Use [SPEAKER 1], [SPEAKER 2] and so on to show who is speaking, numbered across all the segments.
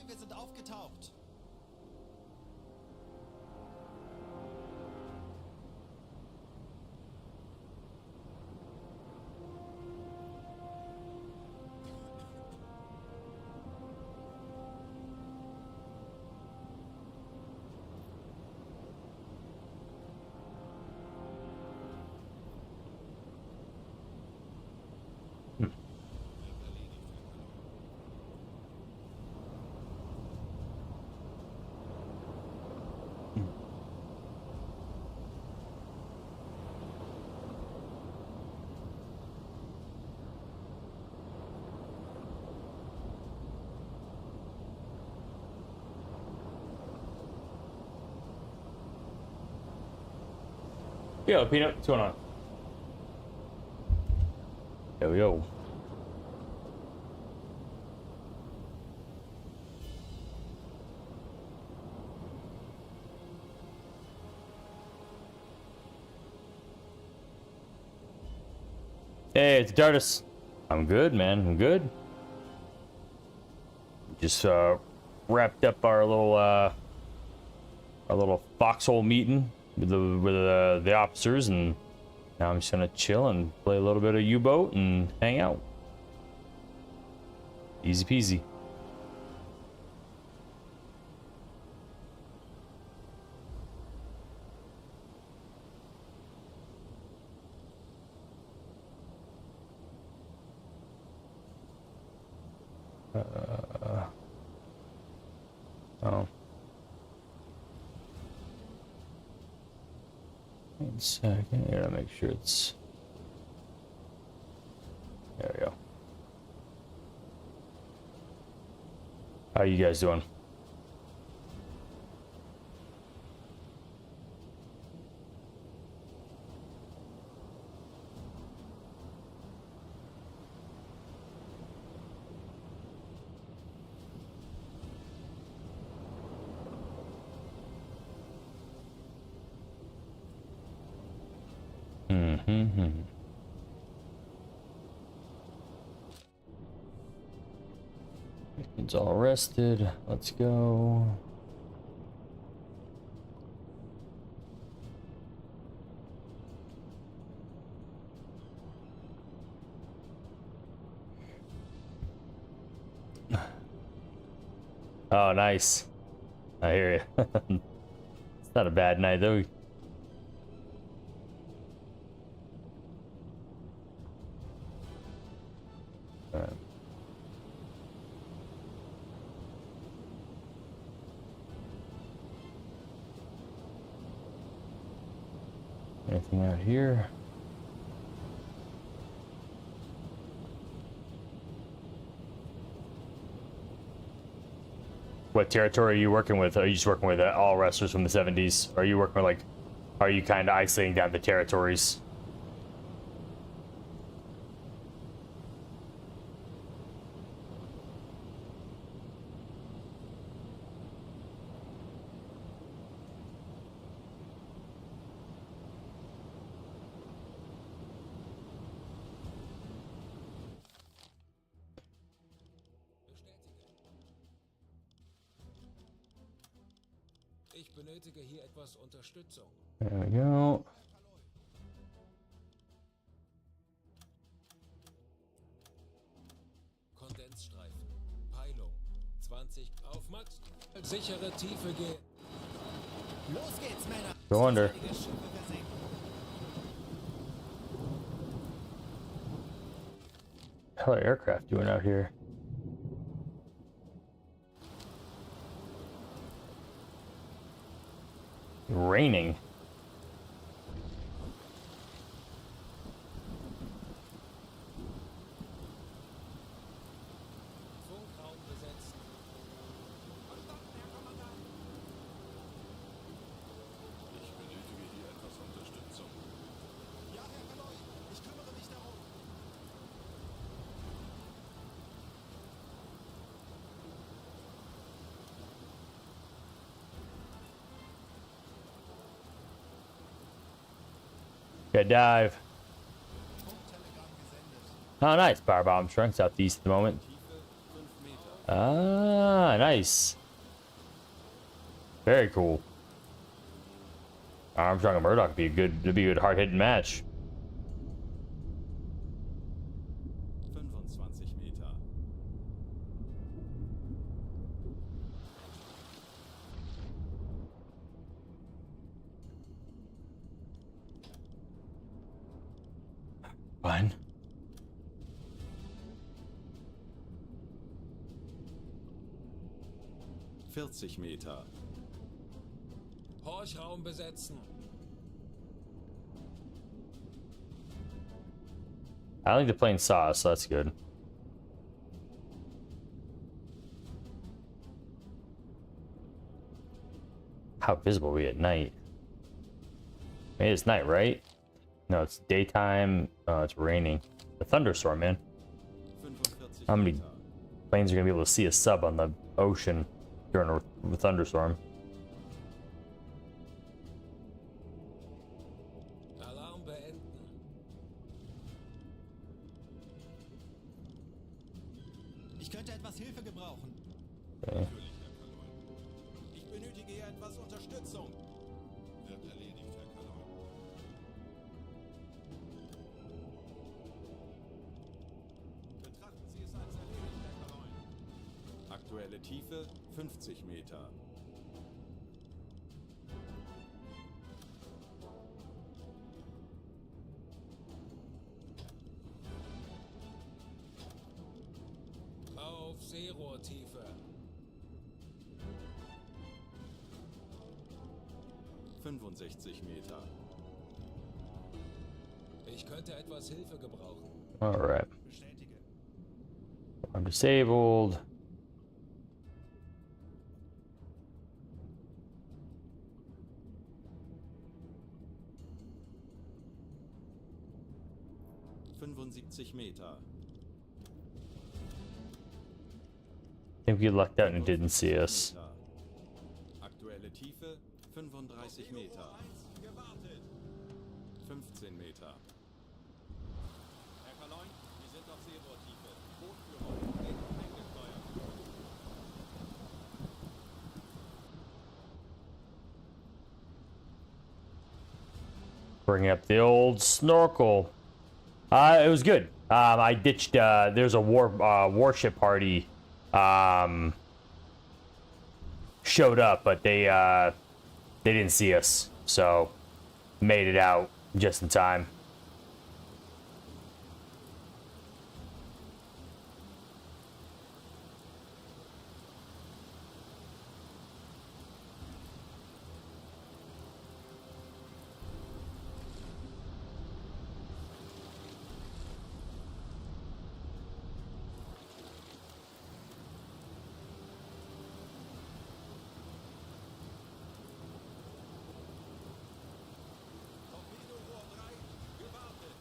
[SPEAKER 1] wir sind aufgetaucht.
[SPEAKER 2] Yo, Peanut, what's going on? Yo, yo. Hey, it's Dardis. I'm good, man. I'm good. Just wrapped up our little foxhole meeting with the officers, and now I'm just gonna chill and play a little bit of U-boat and hang out. Easy peasy. Oh. Wait a second. I gotta make sure it's. There we go. How you guys doing? It's all rested. Let's go. Oh, nice. I hear you. It's not a bad night though. All right. Anything out here? What territory are you working with? Are you just working with all wrestlers from the 70s? Or are you working with, like, are you kind of isolating down the territories?
[SPEAKER 1] Ich benötige hier etwas Unterstützung.
[SPEAKER 2] There we go.
[SPEAKER 1] Kondensstreifen. Peilung. 20 auf Max. Sichere Tiefe gehen. Los geht's, Männer.
[SPEAKER 2] Go under. Hell are aircraft doing out here? Raining.
[SPEAKER 1] Funkraum besetzt.
[SPEAKER 3] Ich benötige hier etwas Unterstützung.
[SPEAKER 1] Ja, Herr Kaloi, ich kümmere mich darum.
[SPEAKER 2] Good dive. Oh, nice. Power bomb shrunk southeast at the moment.
[SPEAKER 3] Tiefe 5 Meter.
[SPEAKER 2] Ah, nice. Very cool. Armstrong and Murdoch would be a good hard-hitting match.
[SPEAKER 3] 25 Meter.
[SPEAKER 2] Fine.
[SPEAKER 3] Meter.
[SPEAKER 1] Horchraum besetzen.
[SPEAKER 2] I don't think the plane saw us, so that's good. How visible are we at night? Maybe it's night, right? No, it's daytime. Oh, it's raining. A thunderstorm, man.
[SPEAKER 3] 45
[SPEAKER 2] How many
[SPEAKER 3] Meter.
[SPEAKER 2] planes are gonna be able to see a sub on the ocean during a thunderstorm?
[SPEAKER 1] Alarm beenden.
[SPEAKER 4] Ich könnte etwas Hilfe gebrauchen.
[SPEAKER 2] Okay.
[SPEAKER 1] Ich benötige hier etwas Unterstützung.
[SPEAKER 3] Wird erledigt, Herr Kaloy.
[SPEAKER 1] Betrachten Sie es als erledigt, Herr Kaloy.
[SPEAKER 3] Aktuelle Tiefe 50 Meter.
[SPEAKER 1] Auf Seerohrtiefe.
[SPEAKER 3] 65 Meter.
[SPEAKER 1] Ich könnte etwas Hilfe gebrauchen.
[SPEAKER 2] All right.
[SPEAKER 4] Bestätige.
[SPEAKER 2] I'm disabled.
[SPEAKER 3] Meter.
[SPEAKER 2] I think we lucked out and it didn't see us.
[SPEAKER 3] Meter. Aktuelle Tiefe 35 Meter.
[SPEAKER 1] Gewartet.
[SPEAKER 3] 15 Meter.
[SPEAKER 1] Herr Kaloy, wir sind auf Seerohrtiefe. Bootführer, geht eingesteuert.
[SPEAKER 2] Bringing up the old snorkel. It was good. I ditched. There's a warship party. Showed up, but they didn't see us, so made it out just in time.
[SPEAKER 1] Torpedorohr 3, gewartet.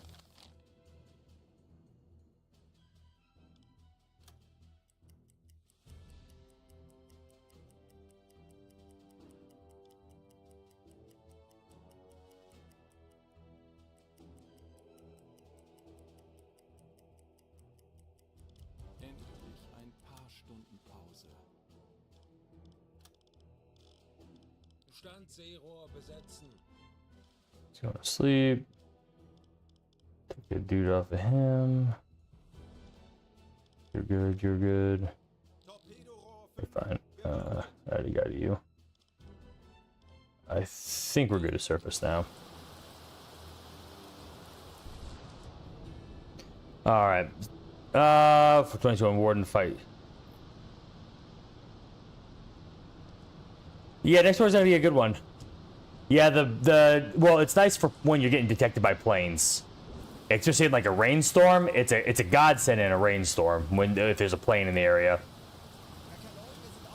[SPEAKER 3] Endlich ein paar Stunden Pause.
[SPEAKER 1] Stand Seerohr besetzen.
[SPEAKER 2] He's going to sleep. Take a dude off of him. You're good. You're good.
[SPEAKER 1] Torpedorohr
[SPEAKER 2] You're
[SPEAKER 1] 5.
[SPEAKER 2] fine. I already got you. I think we're good to surface now. All right. For 21 Warden fight. Yeah, next one's gonna be a good one. Yeah, well, it's nice for when you're getting detected by planes. It's just in like a rainstorm. It's a godsend in a rainstorm if there's a plane in the area.
[SPEAKER 4] Herr Kaloy, wir sind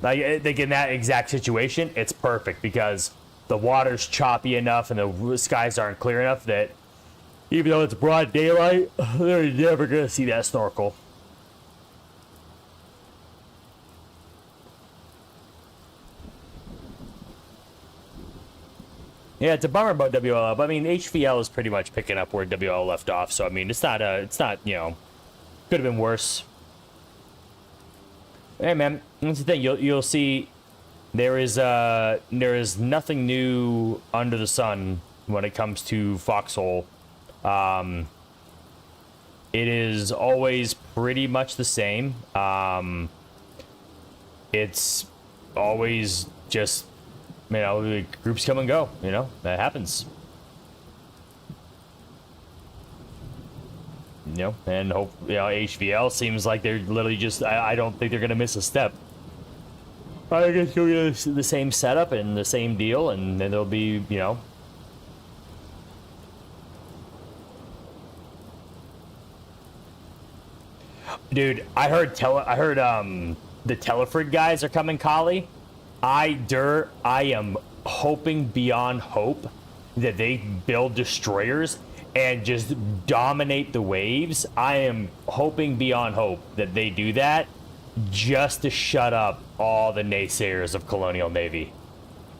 [SPEAKER 4] aufgetaucht.
[SPEAKER 2] Like in that exact situation, it's perfect because the water's choppy enough and the skies aren't clear enough that even though it's broad daylight, they're never gonna see that snorkel. Yeah, it's a bummer about WL, but I mean, HVL is pretty much picking up where WL left off. So I mean, it's not you know, could have been worse. Hey man, that's the thing. You'll see, there is nothing new under the sun when it comes to Foxhole. It is always pretty much the same. It's always just, you know, the groups come and go. You know, that happens. You know, and hope, you know, HVL seems like they're literally just, I don't think they're gonna miss a step. I guess you'll get the same setup and the same deal, and then there'll be, you know. Dude, I heard the Telefrid guys are coming, Kali. I am hoping beyond hope that they build destroyers and just dominate the waves. I am hoping beyond hope that they do that just to shut up all the naysayers of Colonial Navy.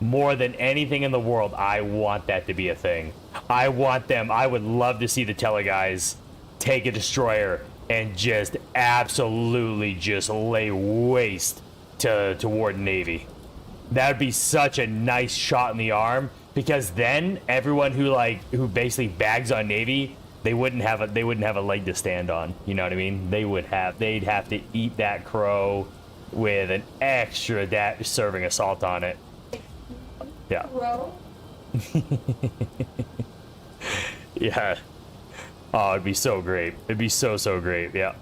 [SPEAKER 2] More than anything in the world, I want that to be a thing. I would love to see the Tele guys take a destroyer and just absolutely just lay waste to Warden Navy. That would be such a nice shot in the arm, because then everyone who basically bags on Navy, they wouldn't have a leg to stand on. You know what I mean? They'd have to eat that crow with an extra serving of salt on it. Yeah. Yeah. Oh, it'd be so great. It'd be so great. Yeah.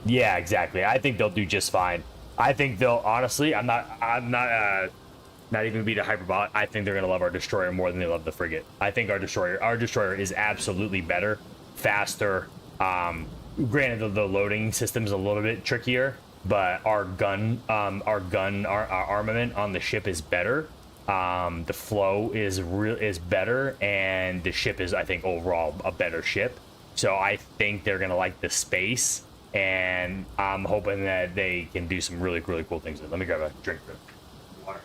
[SPEAKER 2] Yeah, exactly. I think they'll do just fine. I think they'll, honestly, I'm not even being a hyperbolic. I think they're gonna love our destroyer more than they love the frigate. I think our destroyer is absolutely better, faster. Granted, the loading system's a little bit trickier, but our armament on the ship is better. The flow is better, and the ship is, I think, overall a better ship. So I think they're gonna like the space, and I'm hoping that they can do some really cool things. Let me grab a drink. Water.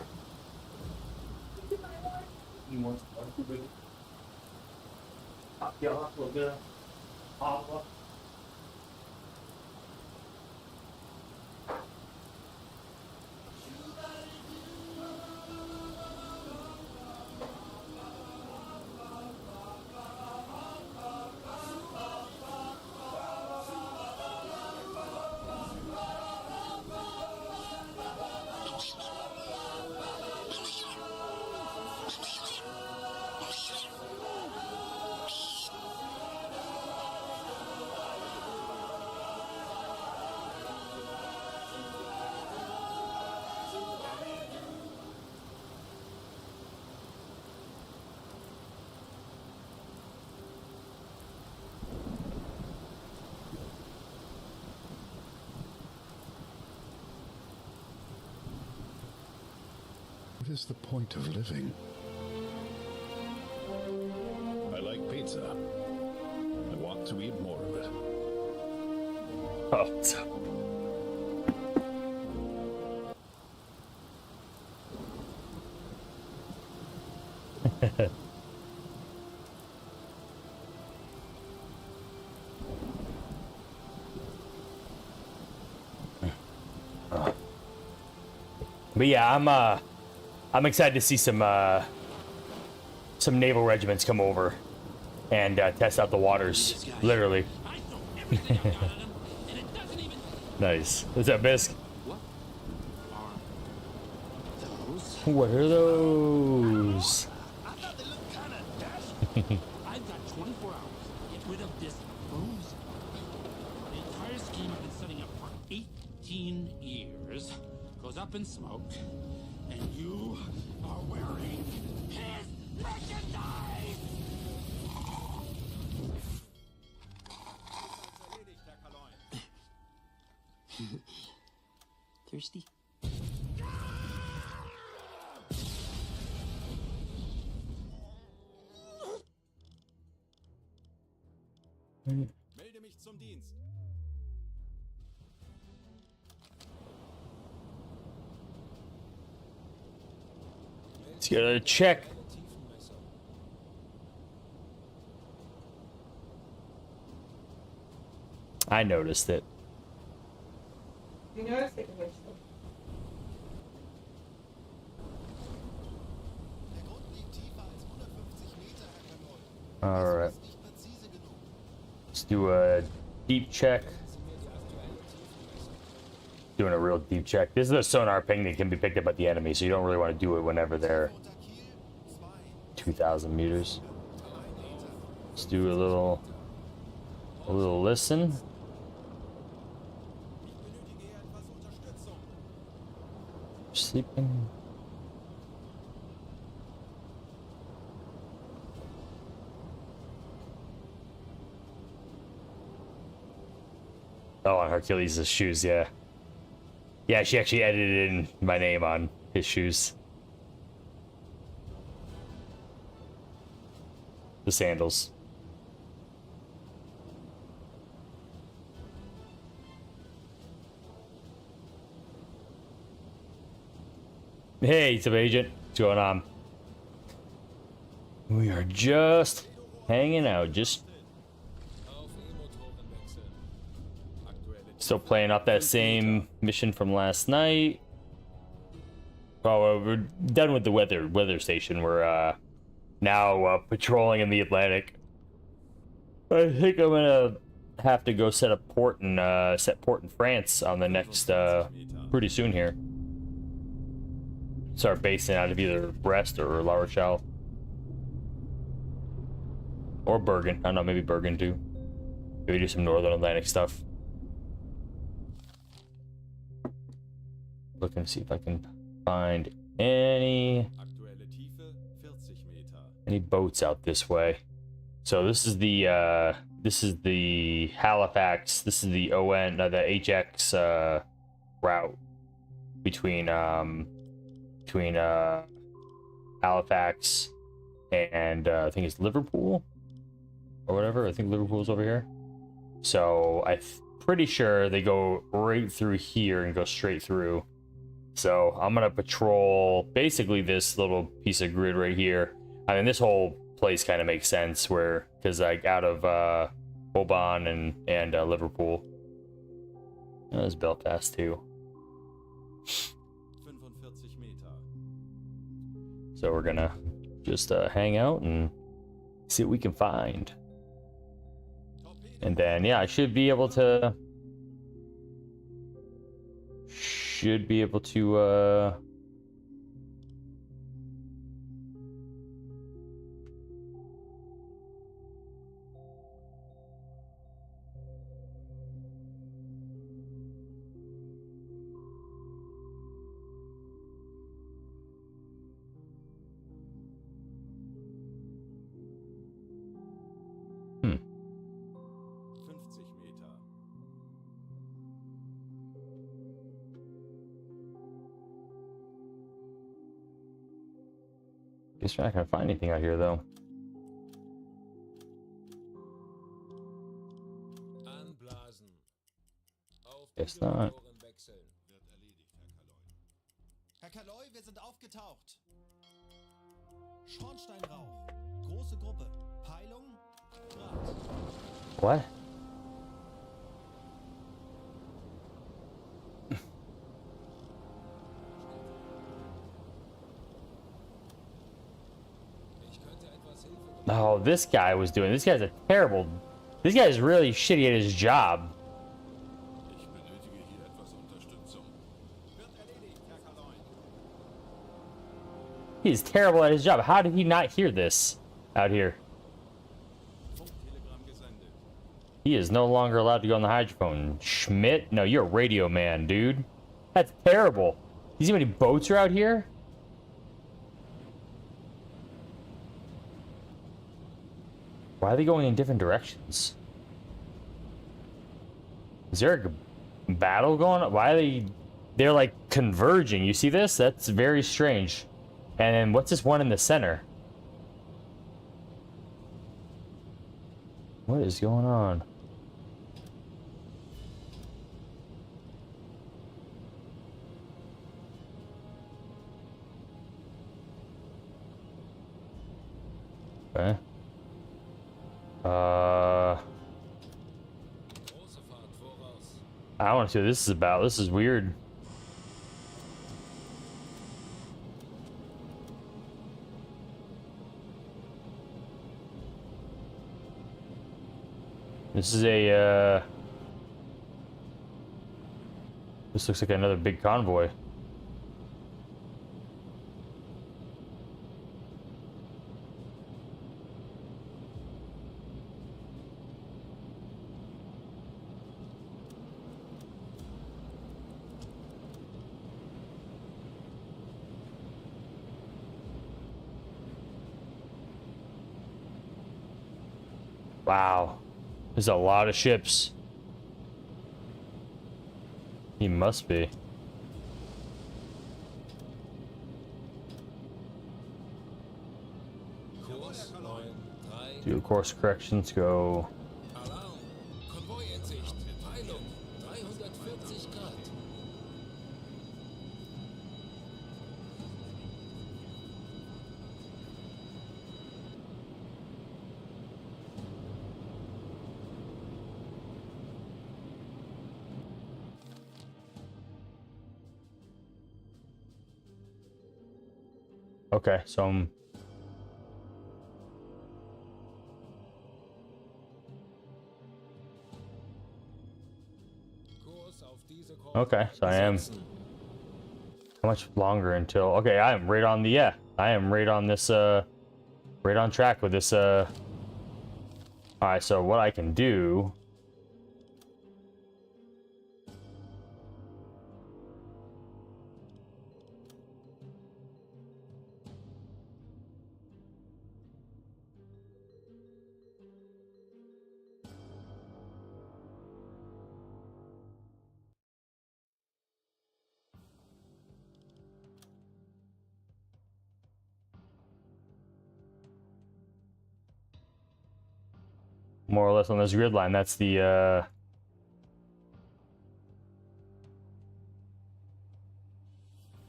[SPEAKER 2] You want some water? Yeah, a little bit of aqua.
[SPEAKER 3] What is the point of living? I like pizza. I want to eat more of it.
[SPEAKER 2] Oh, what's up? But yeah, I'm excited to see some naval regiments come over and test out the waters, literally. Nice. What's up, Bisk? What are those?
[SPEAKER 5] I thought they looked kind of dashing. I've got 24 hours to get rid of this booze. The entire scheme I've been setting up for 18 years goes up in smoke, and you are wearing his merchandise! Thirsty?
[SPEAKER 1] Melde mich zum Dienst.
[SPEAKER 2] Let's get a check. I noticed it.
[SPEAKER 6] You noticed it eventually.
[SPEAKER 4] Der Grund liegt tiefer als 150 Meter, Herr Kanoll.
[SPEAKER 2] All right.
[SPEAKER 4] Ist nicht präzise genug.
[SPEAKER 2] Let's do a deep check. Doing a real deep check. This is a sonar ping that can be picked up by the enemy, so you don't really want to do it whenever they're
[SPEAKER 4] Unter Kiel 2.
[SPEAKER 2] 2,000 meters. Let's do a little listen.
[SPEAKER 1] Ich benötige hier etwas Unterstützung.
[SPEAKER 2] Sleeping. Oh, on Hercules' shoes, yeah. Yeah, she actually edited in my name on his shoes. The sandals. Hey, sub agent. What's going on? We are just hanging out, just
[SPEAKER 1] Auf E-Motoren wechseln. Aktuelle
[SPEAKER 2] still playing off that same mission from last night. Oh, we're done with the weather station. We're now patrolling in the Atlantic. I think I'm gonna have to go set port in France on the next pretty soon here. Start basing out of either Brest or La Rochelle. Or Bergen. I don't know, maybe Bergen too. Maybe do some Northern Atlantic stuff. Look and see if I can find any
[SPEAKER 1] Aktuelle Tiefe 40 Meter.
[SPEAKER 2] boats out this way. So this is the Halifax. This is the the HX route between Halifax and I think it's Liverpool or whatever. I think Liverpool's over here. So I'm pretty sure they go right through here and go straight through. So I'm gonna patrol basically this little piece of grid right here. I mean, this whole place kind of makes sense where, because like out of Oban and Liverpool. Oh, there's Belfast too.
[SPEAKER 1] 45 Meter.
[SPEAKER 2] So we're gonna just hang out and see what we can find. And then, yeah, I should be able to Hmm.
[SPEAKER 1] 50 Meter.
[SPEAKER 2] Guess we're not gonna find anything out here though.
[SPEAKER 1] Anblasen. Auf
[SPEAKER 2] Guess not.
[SPEAKER 1] Motoren wechseln. Wird erledigt, Herr Kaloy.
[SPEAKER 4] Herr Kaloy, wir sind aufgetaucht. Schornsteinrauch. Große Gruppe. Peilung. Grad.
[SPEAKER 2] What?
[SPEAKER 1] Ich könnte etwas Hilfe gebrauchen.
[SPEAKER 2] Oh, this guy was doing. This guy's a terrible. This guy's really shitty at his job.
[SPEAKER 3] Ich benötige hier etwas Unterstützung.
[SPEAKER 1] Wird erledigt, Herr Kaloy.
[SPEAKER 2] He's terrible at his job. How did he not hear this out here?
[SPEAKER 1] Funktelegramm gesendet.
[SPEAKER 2] He is no longer allowed to go on the hydrophone. Schmidt? No, you're a radio man, dude. That's terrible. You see how many boats are out here? Why are they going in different directions? Is there a battle going on? Why are they... They're like converging. You see this? That's very strange. And then what's this one in the center? What is going on? Okay.
[SPEAKER 1] Große Fahrt.
[SPEAKER 2] I want to see what this is about. This is weird. This is a, this looks like another big convoy. Wow. There's a lot of ships. He must be.
[SPEAKER 1] Kurs 9-3.
[SPEAKER 2] Do course corrections, go.
[SPEAKER 1] Alarm. Konvoi in Sicht. Peilung. 340 Grad.
[SPEAKER 2] Okay, so I'm.
[SPEAKER 1] Kurs auf diese
[SPEAKER 2] Okay, so I am.
[SPEAKER 1] setzen.
[SPEAKER 2] How much longer until? Okay, I am right on the, yeah. I am right on this, right on track with this, Alright, so what I can do. More or less on this grid line. That's the,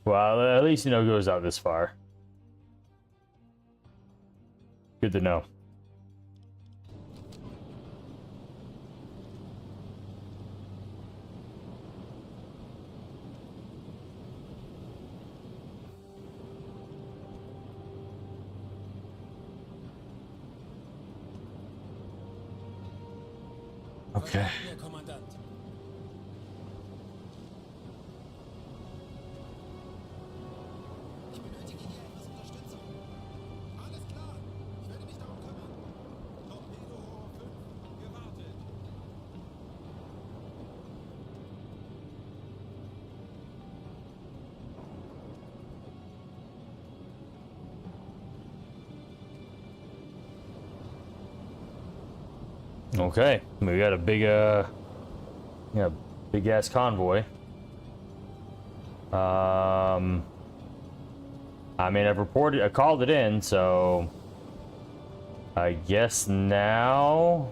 [SPEAKER 2] well, at least, you know, it goes out this far. Good to know. Okay.
[SPEAKER 1] Herr Kommandant.
[SPEAKER 4] Ich benötige hier etwas Unterstützung. Alles klar. Ich werde mich darum kümmern. Torpedo 5, gewartet.
[SPEAKER 2] Okay, we got a big, yeah, big ass convoy. I mean, I called it in, so I guess now.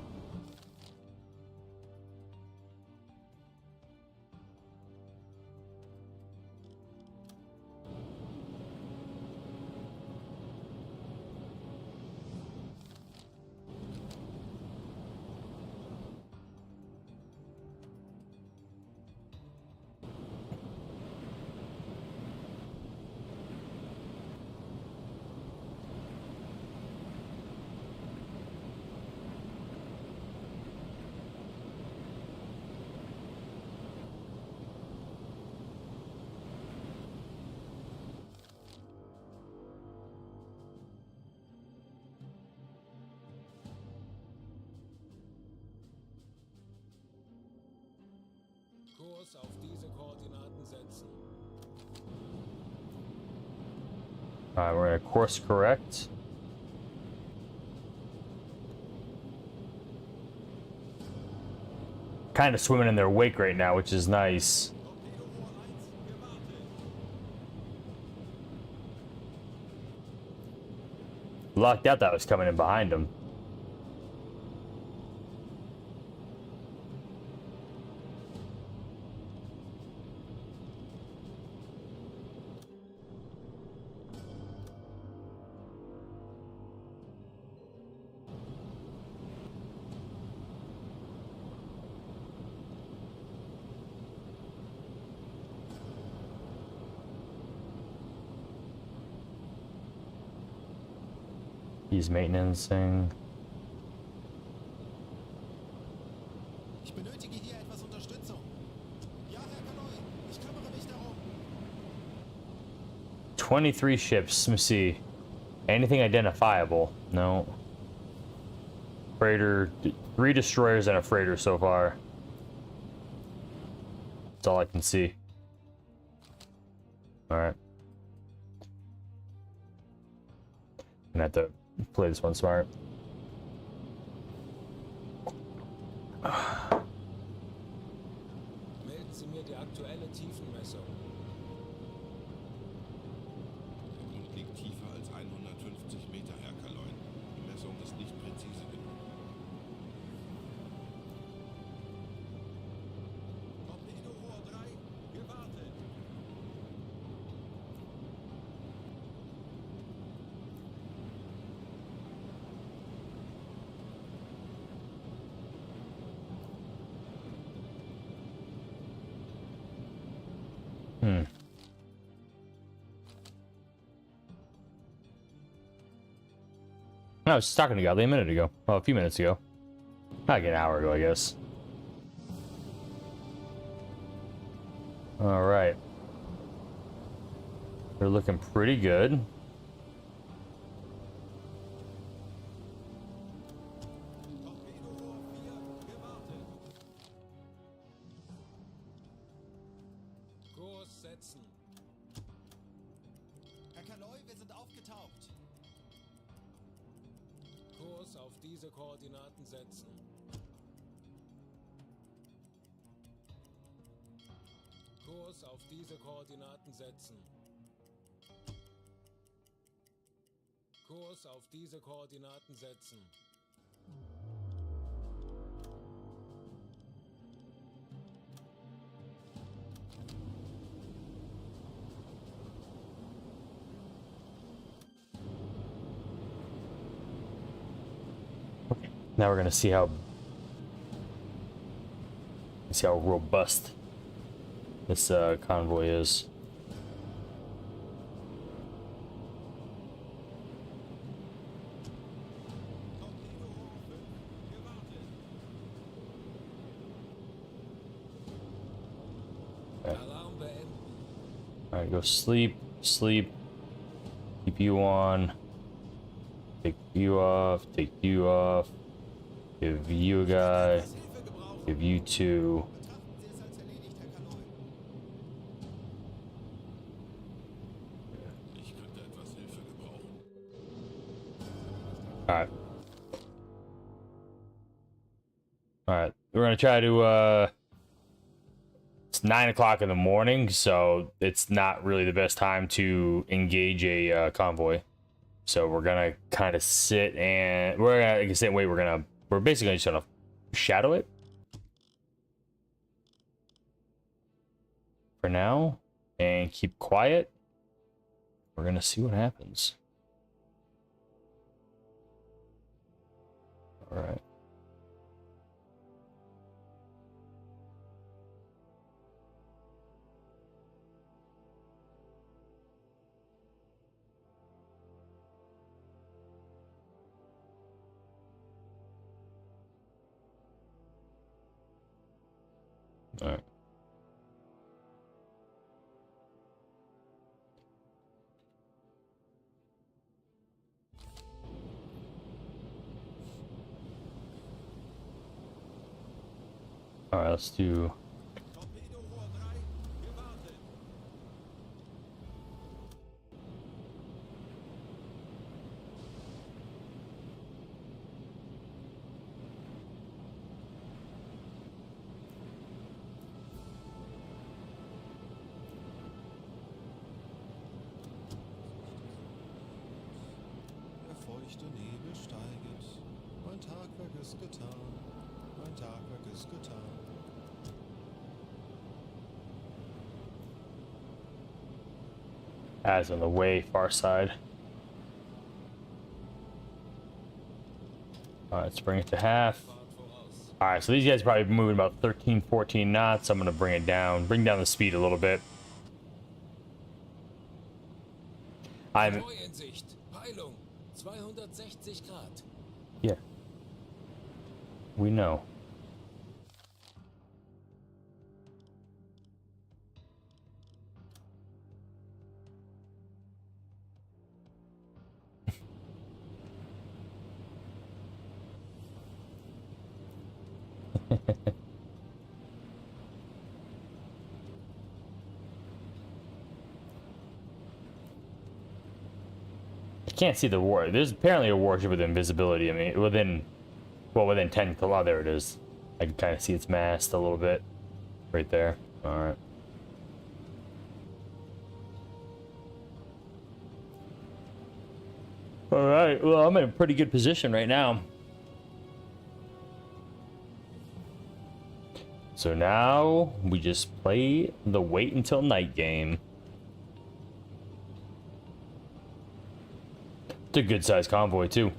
[SPEAKER 1] Kurs auf diese Koordinaten setzen.
[SPEAKER 2] Alright, we're gonna course correct. Kind of swimming in their wake right now, which is nice.
[SPEAKER 1] Torpedo 1, gewartet.
[SPEAKER 2] Lucked out that was coming in behind them. He's maintenancing.
[SPEAKER 4] Ich benötige hier etwas Unterstützung. Ja, Herr Kaloi, ich kümmere mich darum.
[SPEAKER 2] 23 ships. Let me see. Anything identifiable? No. Freighter. 3 destroyers and a freighter so far. That's all I can see. Alright. Gonna have to play this one smart.
[SPEAKER 7] Melden Sie mir die aktuelle Tiefenmessung.
[SPEAKER 8] Der Grund liegt tiefer als 150 Meter, Herr Kaloi. Die Messung ist nicht präzise genug.
[SPEAKER 4] Torpedorohr 3, gewartet.
[SPEAKER 2] I was talking to Godly a minute ago. Well, a few minutes ago. Like an hour ago, I guess. Alright. They're looking pretty good.
[SPEAKER 4] Torpedorohr 4, gewartet.
[SPEAKER 7] Kurs setzen.
[SPEAKER 4] Herr Kaloi, wir sind aufgetaucht.
[SPEAKER 7] Kurs auf diese Koordinaten setzen. Kurs auf diese Koordinaten setzen. Kurs auf diese Koordinaten setzen.
[SPEAKER 2] Now we're gonna see how robust this convoy is.
[SPEAKER 7] Alarm beenden.
[SPEAKER 2] Alright, go sleep, sleep. Keep you on. Take you off, take you off. Give you a guy.
[SPEAKER 4] Was Hilfe gebrauchen?
[SPEAKER 2] Give you 2.
[SPEAKER 4] Betrachten Sie es als erledigt, Herr Kaloi.
[SPEAKER 8] Ich könnte etwas Hilfe gebrauchen.
[SPEAKER 2] Alright. Alright. We're gonna try to it's 9 o'clock in the morning, so it's not really the best time to engage a convoy. So we're gonna kind of sit and we're gonna, like I said, wait, we're basically just gonna shadow it for now and keep quiet. We're gonna see what happens. All right. All right. All right, let's do.
[SPEAKER 4] Torpedorohr 3, gewartet. Der feuchte Nebel steiget. Mein Tagwerk ist getan. Mein Tagwerk ist getan.
[SPEAKER 2] As on the way far side. All right, let's bring it to half. All right, so these guys are probably moving about 13, 14 knots. I'm gonna bring down the speed a little bit.
[SPEAKER 7] Neu in Sicht. Peilung. 260 Grad.
[SPEAKER 2] Yeah. We know. I can't see the war. There's apparently a warship with invisibility. I mean, within 10 kilometers. Oh, there it is. I can kind of see its mast a little bit. Right there. Alright. Alright, well, I'm in a pretty good position right now. So now, we just play the wait until night game. It's a good sized convoy, too.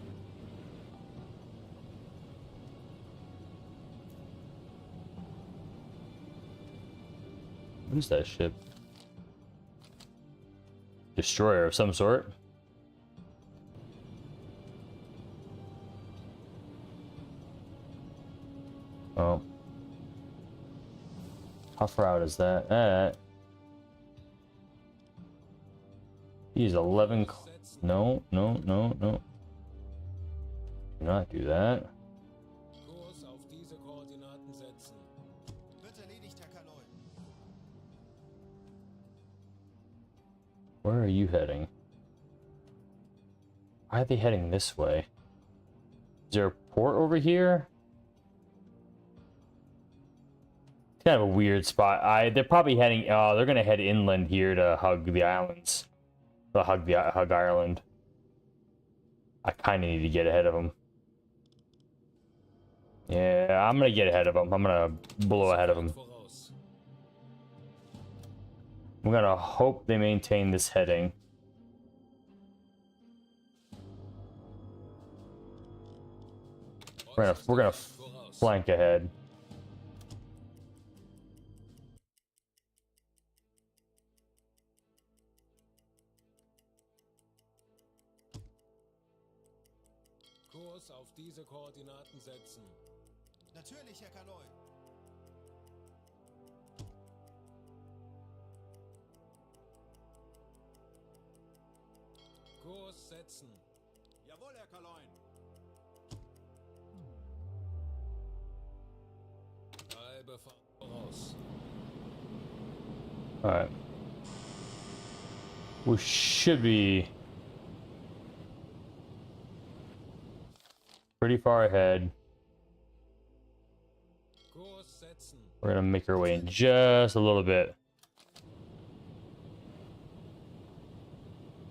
[SPEAKER 2] What is that ship? Destroyer of some sort. Oh. How far out is that? He's 11. No. Do not do that.
[SPEAKER 7] Kurs auf diese Koordinaten setzen.
[SPEAKER 4] Wird erledigt, Herr Kaloi.
[SPEAKER 2] Where are you heading? Why are they heading this way? Is there a port over here? It's kind of a weird spot. They're probably heading. Oh, they're gonna head inland here to hug the islands. Hug Ireland. I kind of need to get ahead of them. Yeah, I'm gonna get ahead of them. I'm gonna blow ahead of them.
[SPEAKER 7] Voraus.
[SPEAKER 2] I'm gonna hope they maintain this heading. We're gonna
[SPEAKER 7] Voraus.
[SPEAKER 2] flank ahead.
[SPEAKER 7] Kurs auf diese Koordinaten setzen.
[SPEAKER 4] Natürlich, Herr Kaloi.
[SPEAKER 7] Kurs setzen.
[SPEAKER 1] Jawohl, Herr Kaloin.
[SPEAKER 7] Halbe voraus.
[SPEAKER 2] Alright. We should be pretty far ahead.
[SPEAKER 7] Kurs setzen.
[SPEAKER 2] We're gonna make our way in just a little bit.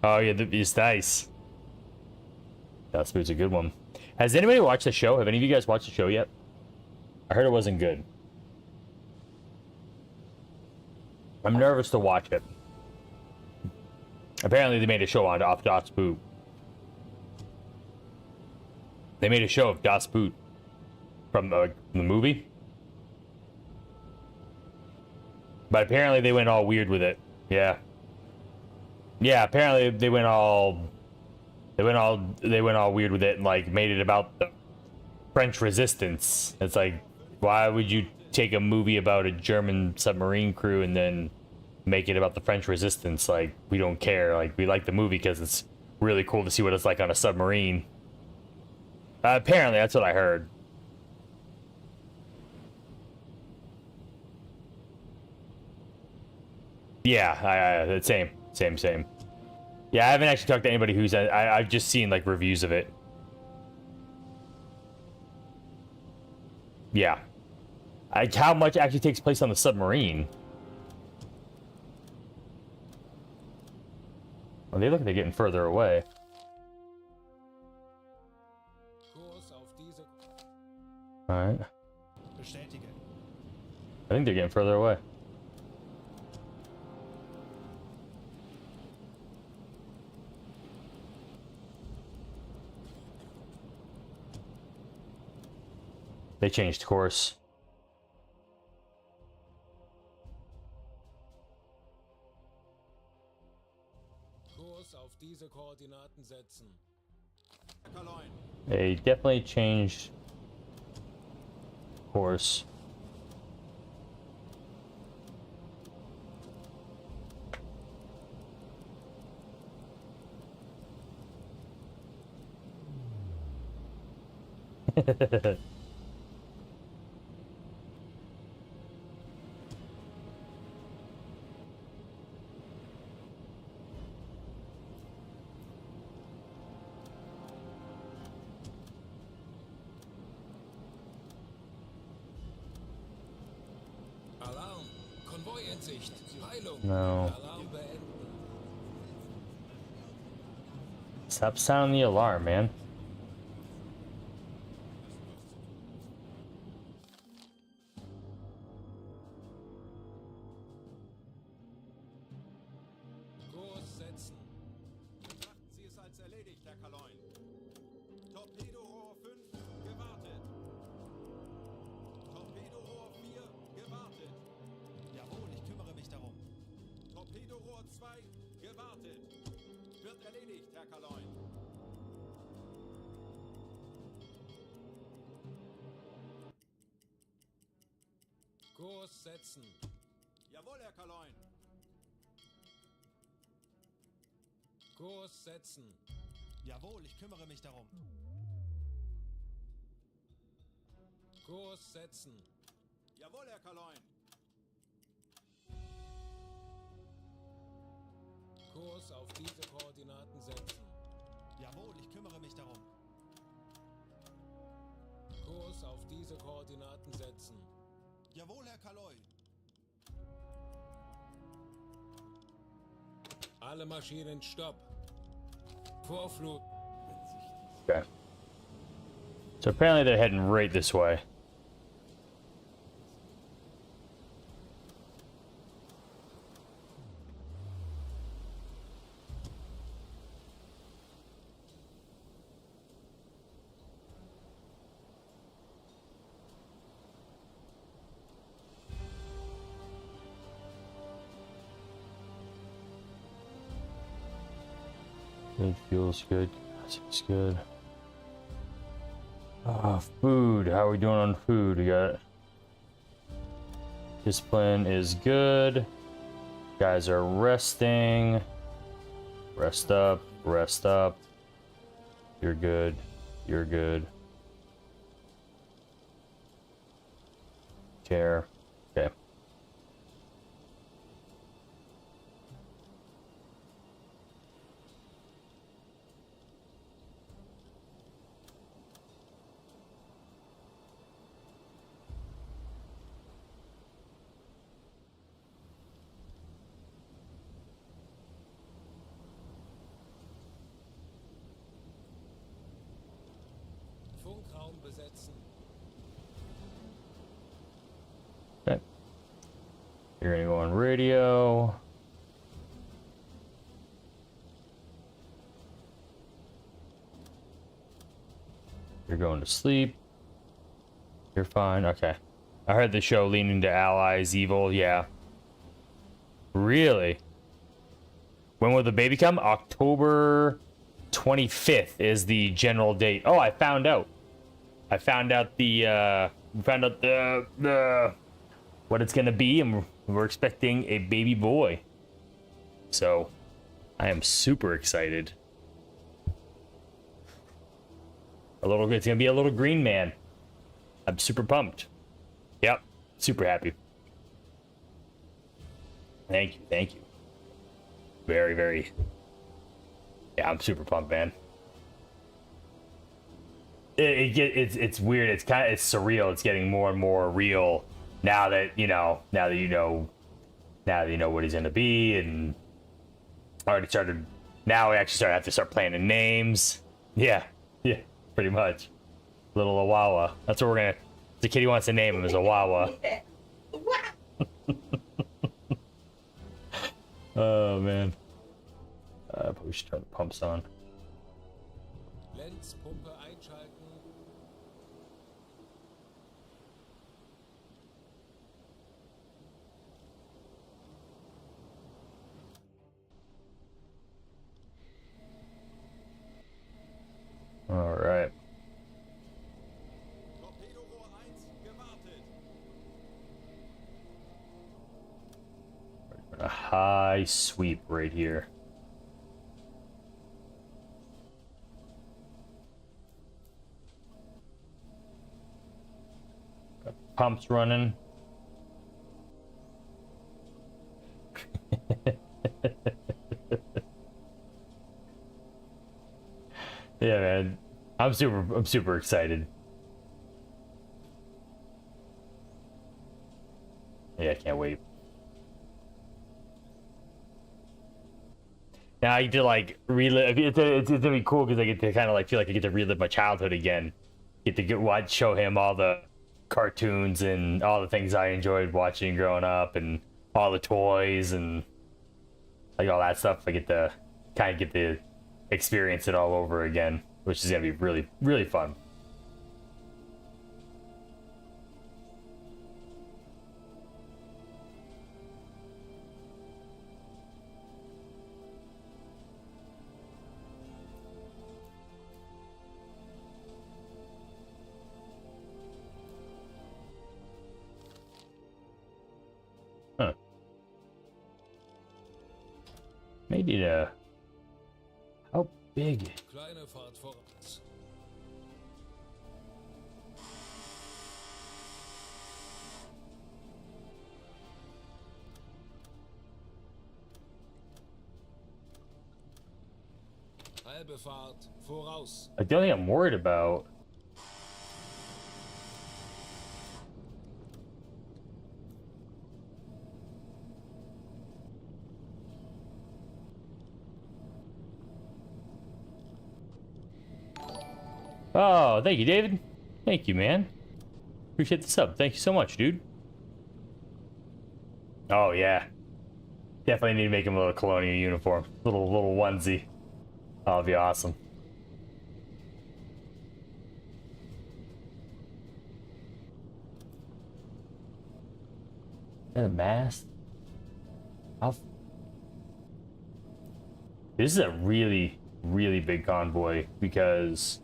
[SPEAKER 2] Oh yeah, it's nice. That spoon's a good one. Has anybody watched the show? Have any of you guys watched the show yet? I heard it wasn't good. I'm nervous to watch it. Apparently they made a show on off Das Boot. They made a show of Das Boot from the movie. But apparently they went all weird with it. Yeah. Yeah, apparently they went all weird with it and like made it about the French resistance. It's like, why would you take a movie about a German submarine crew and then make it about the French resistance? Like, we don't care. Like, we like the movie because it's really cool to see what it's like on a submarine. Apparently, that's what I heard. Yeah, same. Yeah, I haven't actually talked to anybody who's... I've just seen, like, reviews of it. Yeah. Like, how much actually takes place on the submarine? Well, they look like they're getting further away.
[SPEAKER 7] Kurs auf diese.
[SPEAKER 2] Alright.
[SPEAKER 4] Bestätige.
[SPEAKER 2] I think they're getting further away. They changed course.
[SPEAKER 7] Kurs auf diese Koordinaten setzen.
[SPEAKER 1] Cologne.
[SPEAKER 2] They definitely changed course.
[SPEAKER 7] Alarm! Konvoi in Sicht! Heilung!
[SPEAKER 2] No.
[SPEAKER 7] Alarm beenden!
[SPEAKER 2] Stop sounding the alarm, man.
[SPEAKER 7] Kurs setzen!
[SPEAKER 1] Betrachten Sie es als erledigt, Herr Cologne. Torpedorohr 5, gewartet. Torpedorohr 4, gewartet.
[SPEAKER 4] Jawohl, ich kümmere mich darum.
[SPEAKER 1] Torpedorohr 2, gewartet. Wird erledigt, Herr Cologne.
[SPEAKER 7] Kurs setzen!
[SPEAKER 1] Jawohl, Herr Cologne.
[SPEAKER 7] Kurs setzen!
[SPEAKER 4] Jawohl, ich kümmere mich darum.
[SPEAKER 7] Kurs setzen!
[SPEAKER 1] Jawohl, Herr Cologne.
[SPEAKER 7] Kurs auf diese Koordinaten setzen!
[SPEAKER 4] Jawohl, ich kümmere mich darum.
[SPEAKER 7] Kurs auf diese Koordinaten setzen!
[SPEAKER 4] Jawohl, Herr Kaloi.
[SPEAKER 7] Alle Maschinen stopp! Vorflug!
[SPEAKER 2] Okay. So apparently they're heading right this way. Good, fuel's good, gas is good. Food. How are we doing on food? We got discipline is good. Guys are resting. Rest up, rest up. You're good. You're good. Care. Okay.
[SPEAKER 7] Funkraum besetzen!
[SPEAKER 2] Okay. You're gonna go on radio. You're going to sleep. You're fine. Okay. I heard the show leaning to Allies evil. Yeah. Really? When will the baby come? October 25th is the general date. Oh, I found out. I found out the what it's gonna be, and we're expecting a baby boy. So, I am super excited. It's gonna be a little green man. I'm super pumped. Yep, super happy. Thank you, thank you. Very, very. Yeah, I'm super pumped, man. It's weird. It's surreal. It's getting more and more real now that you know what he's gonna be, and already started. Now we actually have to start planning names. Yeah, pretty much. Little Awawa. That's what we're gonna. The kid he wants to name him is Awawa. Oh man. But we should turn the pumps on.
[SPEAKER 7] Lenzpumpe einschalten!
[SPEAKER 2] high sweep right here. Got pumps running. Yeah, man. I'm super excited. Yeah, I can't wait. Now I get to like relive. It's gonna be cool because I get to kind of like feel like I get to relive my childhood again. Get to show him all the cartoons and all the things I enjoyed watching growing up, and all the toys and like all that stuff. I get to kind of get to experience it all over again, which is gonna be really fun. Huh. Maybe to... How big?
[SPEAKER 7] Kleine Fahrt voraus. Halbe Fahrt voraus.
[SPEAKER 2] Like, the only thing I'm worried about... Oh, thank you, David. Thank you, man. Appreciate the sub. Thank you so much, dude. Oh, yeah. Definitely need to make him a little colonial uniform. Little onesie. That'll be awesome. Is that a mast? This is a really big convoy because...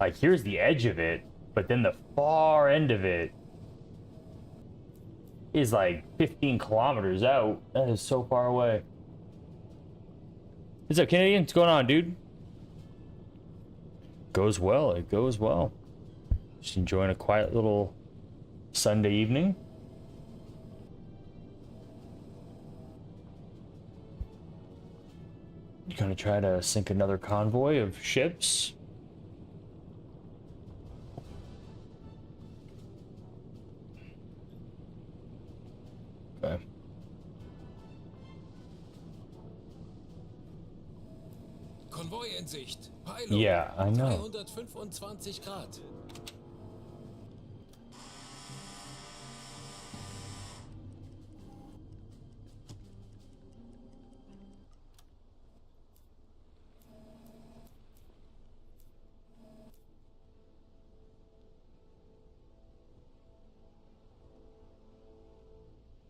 [SPEAKER 2] Like, here's the edge of it, but then the far end of it is like 15 kilometers out. That is so far away. What's up, Canadian? What's going on, dude? Goes well. It goes well. Just enjoying a quiet little Sunday evening. Gonna try to sink another convoy of ships. Okay.
[SPEAKER 7] Konvoi in Sicht. Peilung.
[SPEAKER 2] Yeah, I know.
[SPEAKER 7] 325 Grad.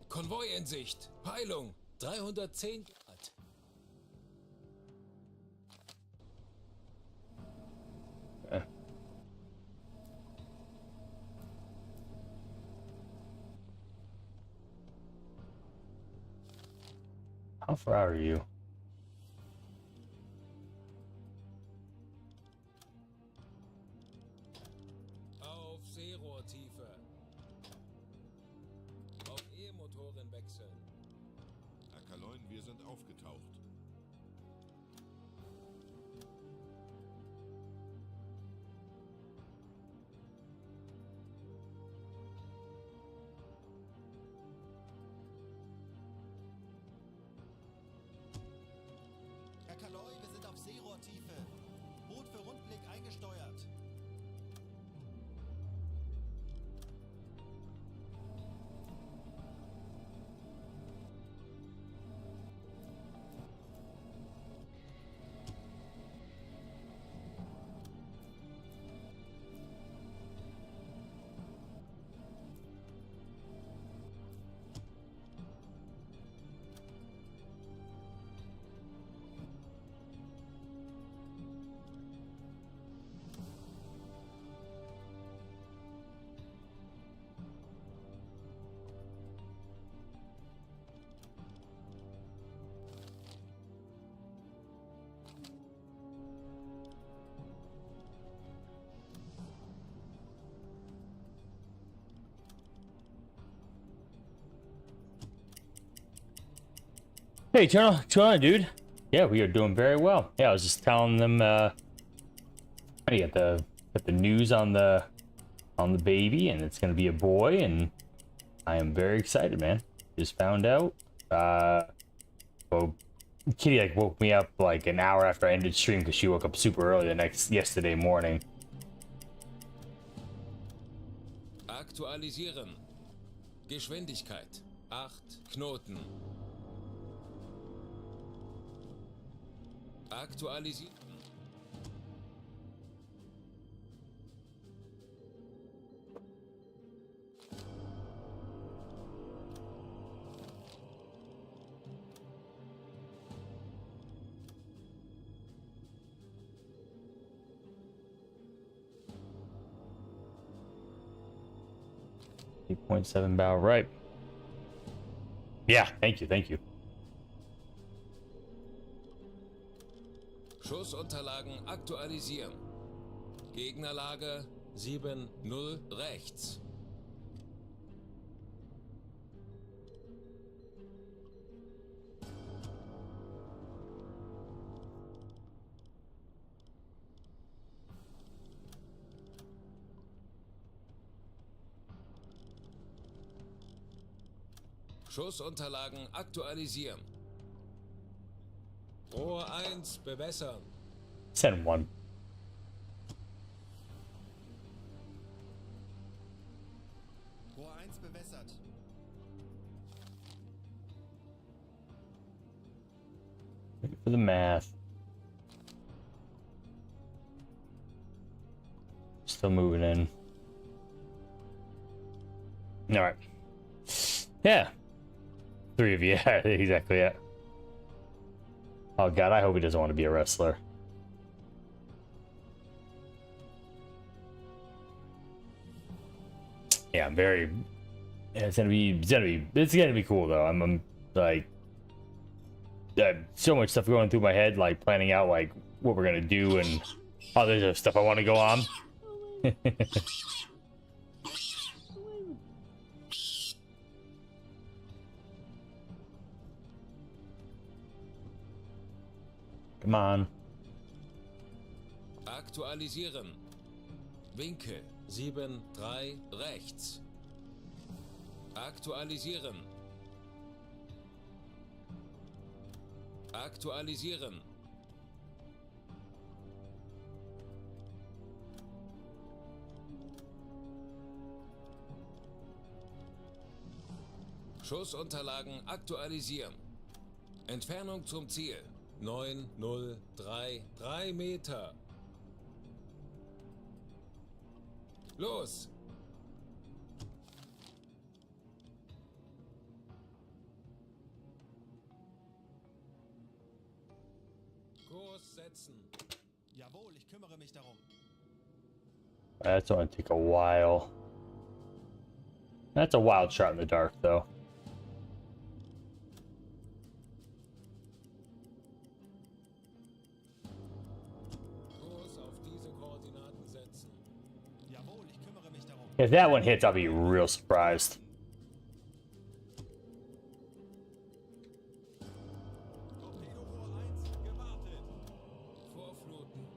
[SPEAKER 7] Konvoi in Sicht. Peilung. 310 Grad.
[SPEAKER 2] How far out are you?
[SPEAKER 7] Auf Seerohrtiefe. Auf E-Motoren wechseln.
[SPEAKER 8] Herr Kaloin, wir sind aufgetaucht.
[SPEAKER 4] Herr Kaloi, wir sind auf Seerohrtiefe. Boot für Rundblick eingesteuert.
[SPEAKER 2] Hey, turn on, dude. Yeah, we are doing very well. Yeah, I was just telling them. I got the news on the baby, and it's gonna be a boy, and I am very excited, man. Just found out. Well, Kitty like woke me up like an hour after I ended stream because she woke up super early yesterday morning.
[SPEAKER 7] Aktualisieren. Geschwindigkeit. 8 Knoten. Aktualisieren.
[SPEAKER 2] .7 barrel, right? Yeah, thank you.
[SPEAKER 7] Schussunterlagen aktualisieren. Gegnerlage 7-0 rechts. Schussunterlagen aktualisieren. Rohr 1 bewässern.
[SPEAKER 2] Send one.
[SPEAKER 4] Rohr 1 bewässert.
[SPEAKER 2] For the math. Still moving in. All right. Yeah. 3 of you. Yeah, exactly. Yeah. Oh god, I hope he doesn't want to be a wrestler. Yeah, I'm very. Yeah, it's gonna be cool though. I'm like, so much stuff going through my head, like planning out like what we're gonna do and other stuff I want to go on. Come on.
[SPEAKER 7] Aktualisieren. Winkel 7-3 rechts. Aktualisieren. Aktualisieren. Schussunterlagen aktualisieren. Entfernung zum Ziel 903 3 Meter. Los! Kurs setzen.
[SPEAKER 4] Jawohl, ich kümmere mich darum.
[SPEAKER 2] That's gonna take a while. That's a wild shot in the dark, though.
[SPEAKER 7] Kurs auf diese Koordinaten setzen.
[SPEAKER 4] Jawohl, ich kümmere mich darum.
[SPEAKER 2] If that one hits, I'll be real surprised.
[SPEAKER 1] Torpedorohr 1 gewartet.
[SPEAKER 7] Vorfluten.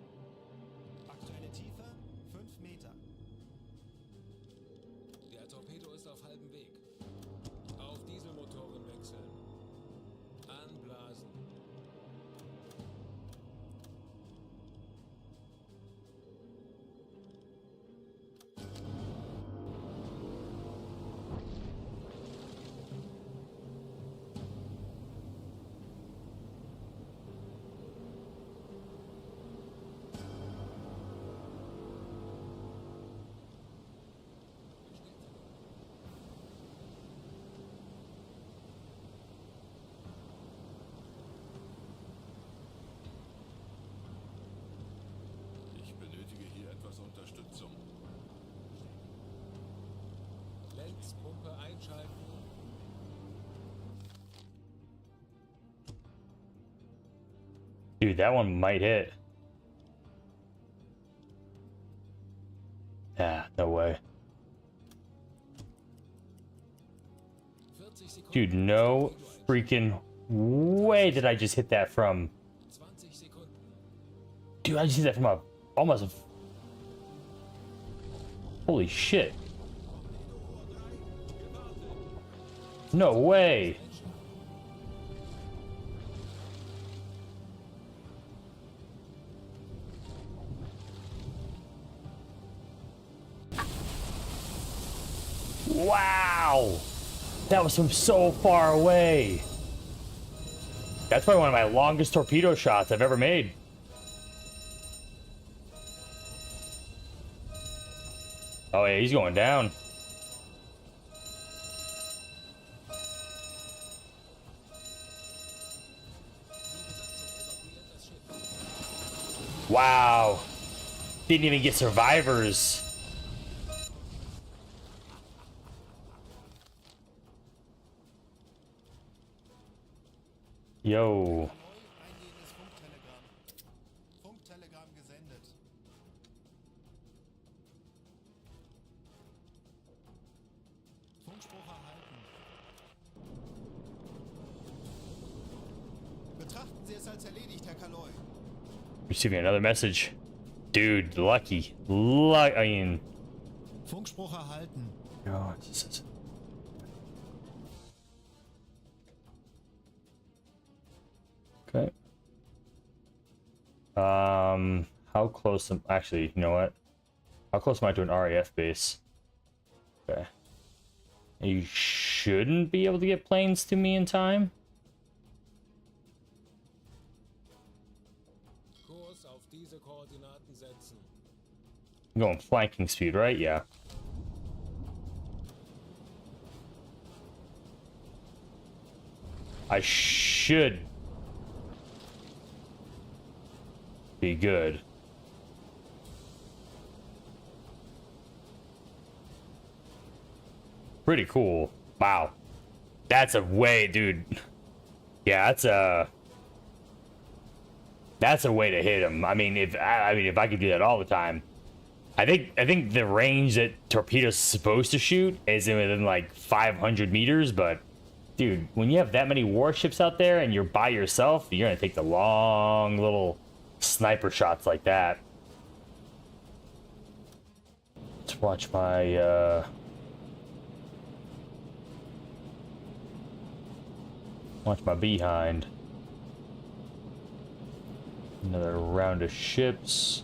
[SPEAKER 4] Aktuelle Tiefe 5 Meter.
[SPEAKER 7] Der Torpedo ist auf halbem Weg. Auf Dieselmotoren wechseln. Anblasen.
[SPEAKER 8] Ich benötige hier etwas Unterstützung.
[SPEAKER 7] Lenzpumpe einschalten.
[SPEAKER 2] Dude, that one might hit. Yeah, no way.
[SPEAKER 7] 40 Sekunden.
[SPEAKER 2] Dude, no freaking way did I just hit that from?
[SPEAKER 7] 20 Sekunden.
[SPEAKER 2] Dude, I just hit that from almost a... Holy shit. No way. Wow. That was from so far away. That's probably one of my longest torpedo shots I've ever made. Oh yeah, he's going down. Wow. Didn't even get survivors. Yo.
[SPEAKER 4] Eingehendes Funktelegramm. Funktelegramm gesendet. Funkspruch erhalten. Betrachten Sie es als erledigt, Herr Kaloy.
[SPEAKER 2] Receiving another message. Dude, lucky. I mean...
[SPEAKER 4] Funkspruch erhalten.
[SPEAKER 2] God, this is... Okay. How close am... Actually, you know what? How close am I to an RAF base? Okay. You shouldn't be able to get planes to me in time.
[SPEAKER 7] Kurs auf diese Koordinaten setzen.
[SPEAKER 2] I'm going flanking speed, right? Yeah. I should be good. Pretty cool. Wow. That's a way, dude. Yeah, that's a way to hit him. I mean, if I could do that all the time. I think the range that torpedoes supposed to shoot is within like 500 meters, but dude, when you have that many warships out there and you're by yourself, you're gonna take the long little sniper shots like that. Let's watch my behind. Another round of ships.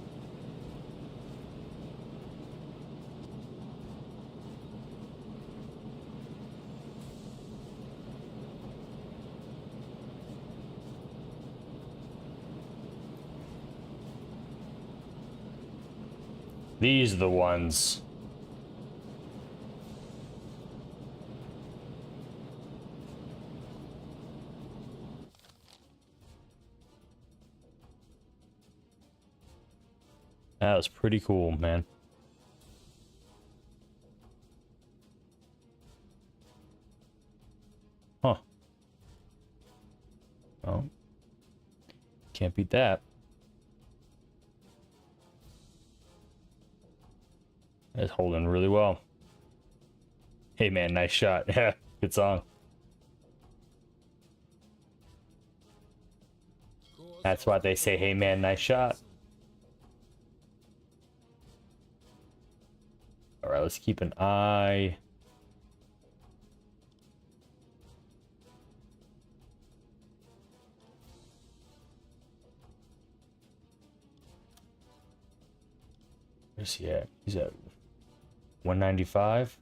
[SPEAKER 2] These are the ones. That was pretty cool, man. Huh. Oh. Can't beat that. It's holding really well. Hey man, nice shot. Yeah, good song. That's why they say, hey man, nice shot. Alright, let's keep an eye. Where's he at? He's at 195.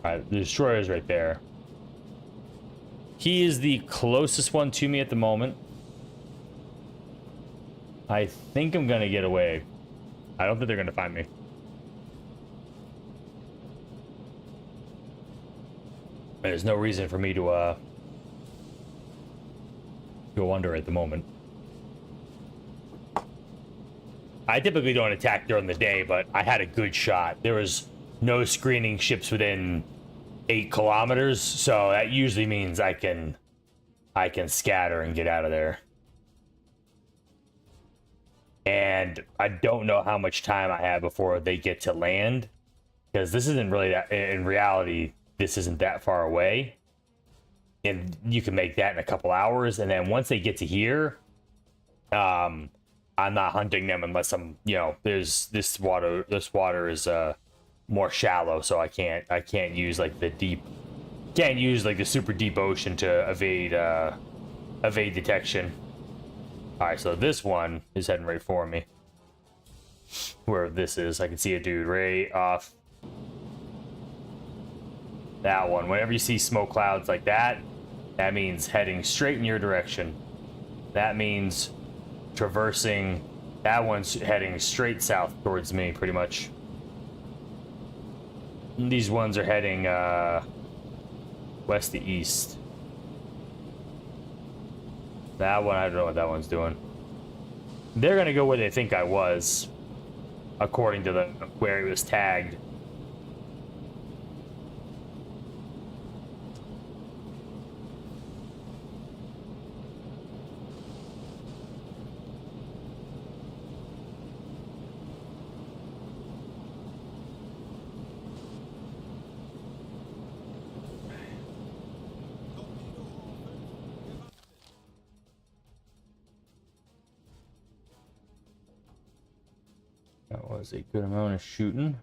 [SPEAKER 2] Alright, the destroyer's right there. He is the closest one to me at the moment. I think I'm gonna get away. I don't think they're gonna find me. There's no reason for me to go under at the moment. I typically don't attack during the day, but I had a good shot. There was no screening ships within 8 kilometers, so that usually means I can scatter and get out of there. And I don't know how much time I have before they get to land, because this isn't really that, in reality, this isn't that far away. And you can make that in a couple hours, and then once they get to here, I'm not hunting them unless I'm, you know, there's this water is more shallow, so I can't use like the super deep ocean to evade detection. All right, so this one is heading right for me. Where this is, I can see a dude right off that one. Whenever you see smoke clouds like that, that means heading straight in your direction. That means traversing. That one's heading straight south towards me, pretty much. And these ones are heading west to east. That one, I don't know what that one's doing. They're gonna go where they think I was, according to where it was tagged. That was a good amount of shooting.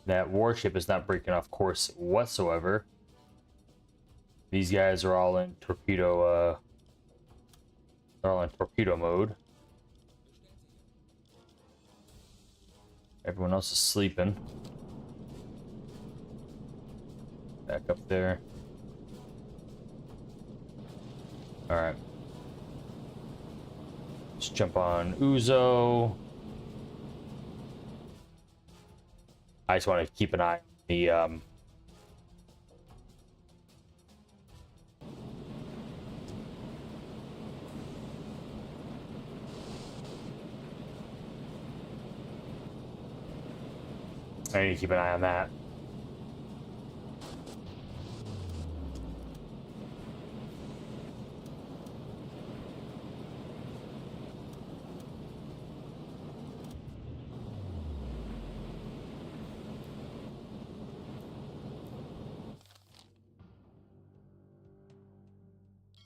[SPEAKER 2] That warship is not breaking off course whatsoever. These guys are all in torpedo. They're all in torpedo mode. Everyone else is sleeping. Back up there. All right. Let's jump on Uzo. I just want to keep an eye on the I need to keep an eye on that.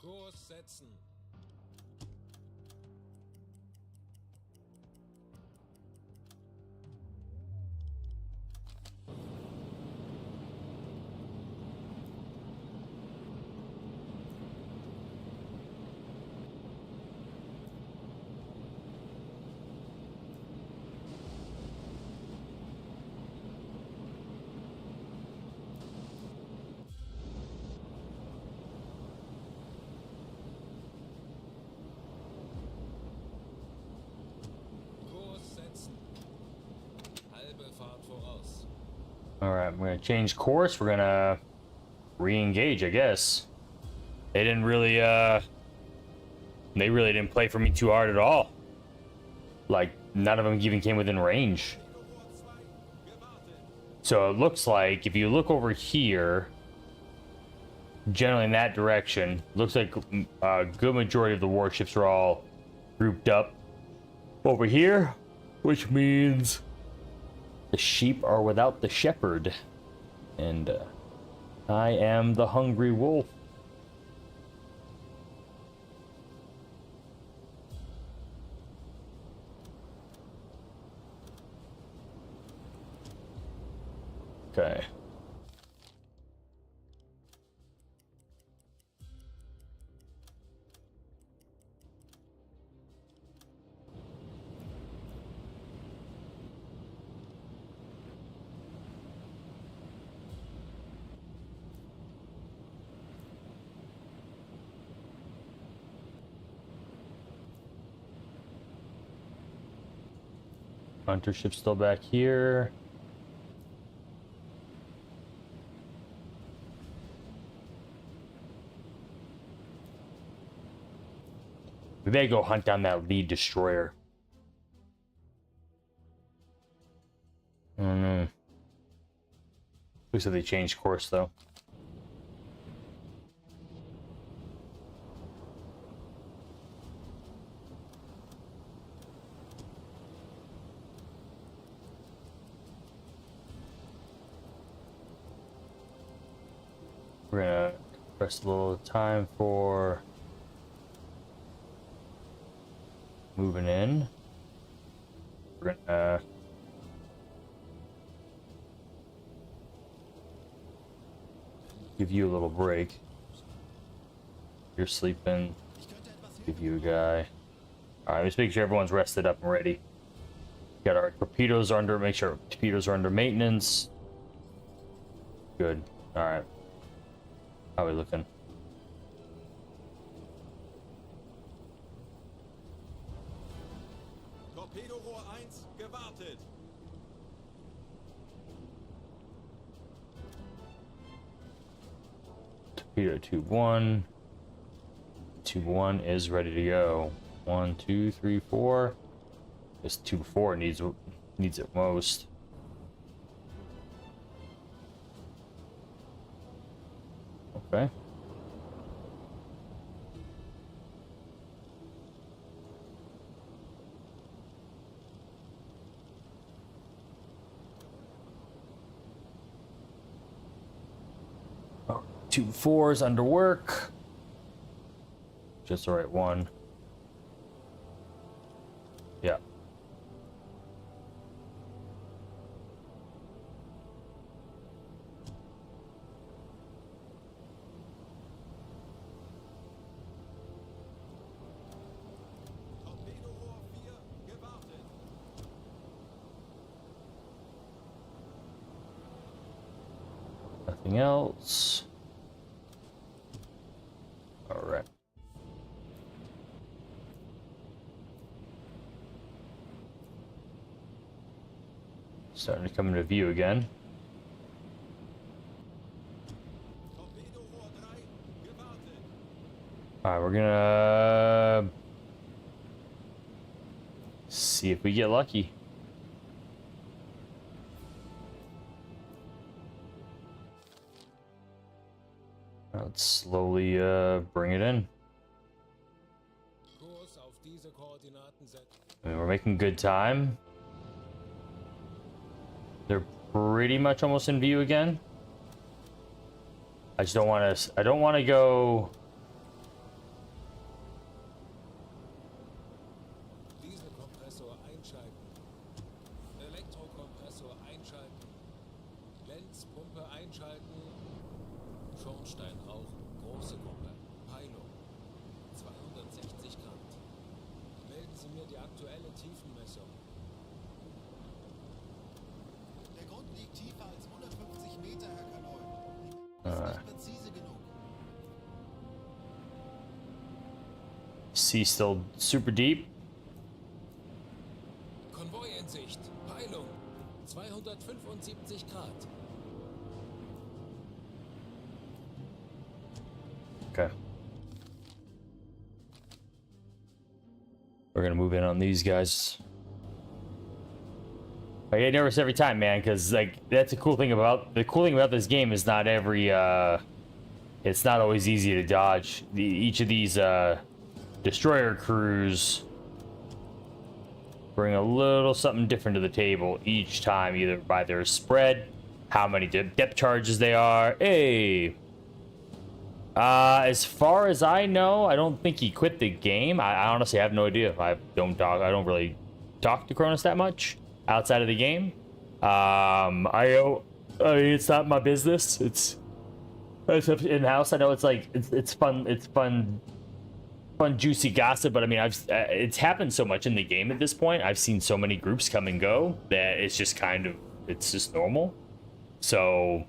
[SPEAKER 7] Kurs setzen.
[SPEAKER 2] Alright, we're gonna change course. We're gonna re-engage, I guess. They didn't really, they really didn't play for me too hard at all. Like, none of them even came within range. So it looks like, if you look over here, generally in that direction, looks like a good majority of the warships are all grouped up over here, which means the sheep are without the shepherd, and I am the hungry wolf. Okay. Hunter ship's still back here. We better go hunt down that lead destroyer. I don't know. Looks like they changed course though. Rest a little time for moving in. We're gonna give you a little break. You're sleeping. Give you a guy. Alright, let's make sure everyone's rested up and ready. Got our torpedoes under, make sure torpedoes are under maintenance. Good. Alright. How are we looking?
[SPEAKER 1] Torpedorohr 1 gewartet.
[SPEAKER 2] Torpedo tube 1. Tube 1 is ready to go. 1, 2, 3, 4. This tube 4 needs it most. Okay. Oh, tube 4 is under work. Just the right one. Yeah.
[SPEAKER 1] Torpedorohr 4 gewartet.
[SPEAKER 2] Nothing else. All right. Starting to come into view again.
[SPEAKER 1] Torpedorohr 3 gewartet.
[SPEAKER 2] Alright, we're gonna see if we get lucky. Let's slowly bring it in.
[SPEAKER 7] Kurs auf diese Koordinaten setzen.
[SPEAKER 2] I mean, we're making good time. They're pretty much almost in view again. I just don't want to. I don't want to go.
[SPEAKER 7] Dieselkompressor einschalten. Elektrokompressor einschalten. Lenzpumpe einschalten. Schornsteinrauch, große Kuppe. Peilung. 260 Grad. Melden Sie mir die aktuelle Tiefenmessung.
[SPEAKER 4] Der Grund liegt tiefer als 150 Meter, Herr Kanoy. Ist nicht präzise genug.
[SPEAKER 2] Sea still super deep.
[SPEAKER 7] Konvoi in Sicht. Peilung. 275 Grad.
[SPEAKER 2] Okay. We're gonna move in on these guys. I get nervous every time, man, because like that's the cool thing about this game is not every it's not always easy to dodge. Each of these destroyer crews bring a little something different to the table each time, either by their spread, how many depth charges they are. Hey, as far as I know, I don't think he quit the game. I honestly have no idea. I don't really talk to Cronus that much outside of the game. I mean, it's not my business. It's in house. I know it's like it's fun, juicy gossip. But I mean, it's happened so much in the game at this point. I've seen so many groups come and go that it's just it's just normal. So,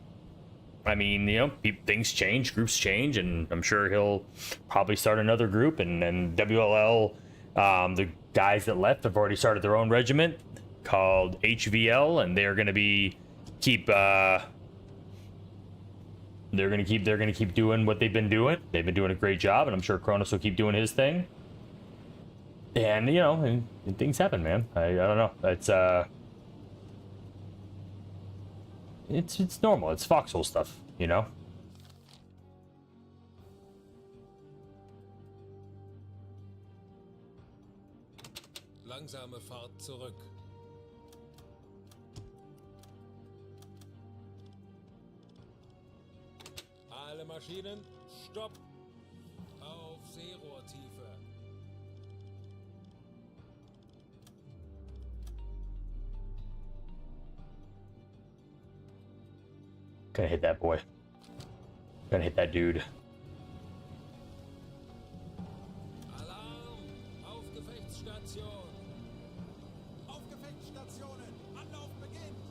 [SPEAKER 2] I mean, you know, things change, groups change, and I'm sure he'll probably start another group. And then WLL, the guys that left have already started their own regiment called HVL, and they're gonna keep doing what they've been doing. They've been doing a great job, and I'm sure Cronus will keep doing his thing. And you know, and things happen, man. I don't know. It's normal. It's foxhole stuff, you know.
[SPEAKER 7] Langsame Fahrt zurück. Maschinen, Stopp! Auf Seerohrtiefe.
[SPEAKER 2] Gonna hit that boy. Gonna hit that dude.
[SPEAKER 7] Alarm! Auf Gefechtsstation!
[SPEAKER 4] Auf Gefechtsstationen! Anlauf beginnt!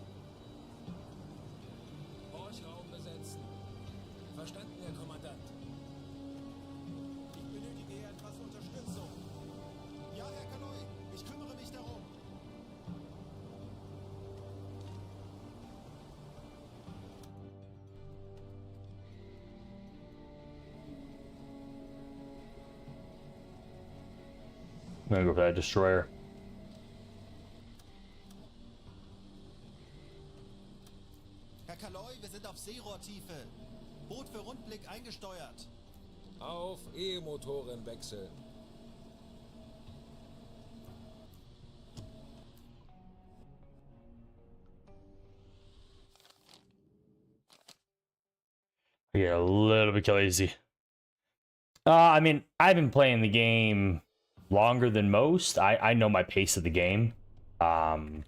[SPEAKER 7] Horchraum besetzen. Verstanden, Herr Kommandant.
[SPEAKER 4] Ich benötige hier etwas Unterstützung. Ja, Herr Kaloi, ich kümmere mich darum.
[SPEAKER 2] I'm gonna go for that destroyer.
[SPEAKER 4] Herr Kaloi, wir sind auf Seerohrtiefe. Boot für Rundblick eingesteuert.
[SPEAKER 7] Auf E-Motoren wechseln.
[SPEAKER 2] I get a little bit lazy. I mean, I've been playing the game longer than most. I know my pace of the game. I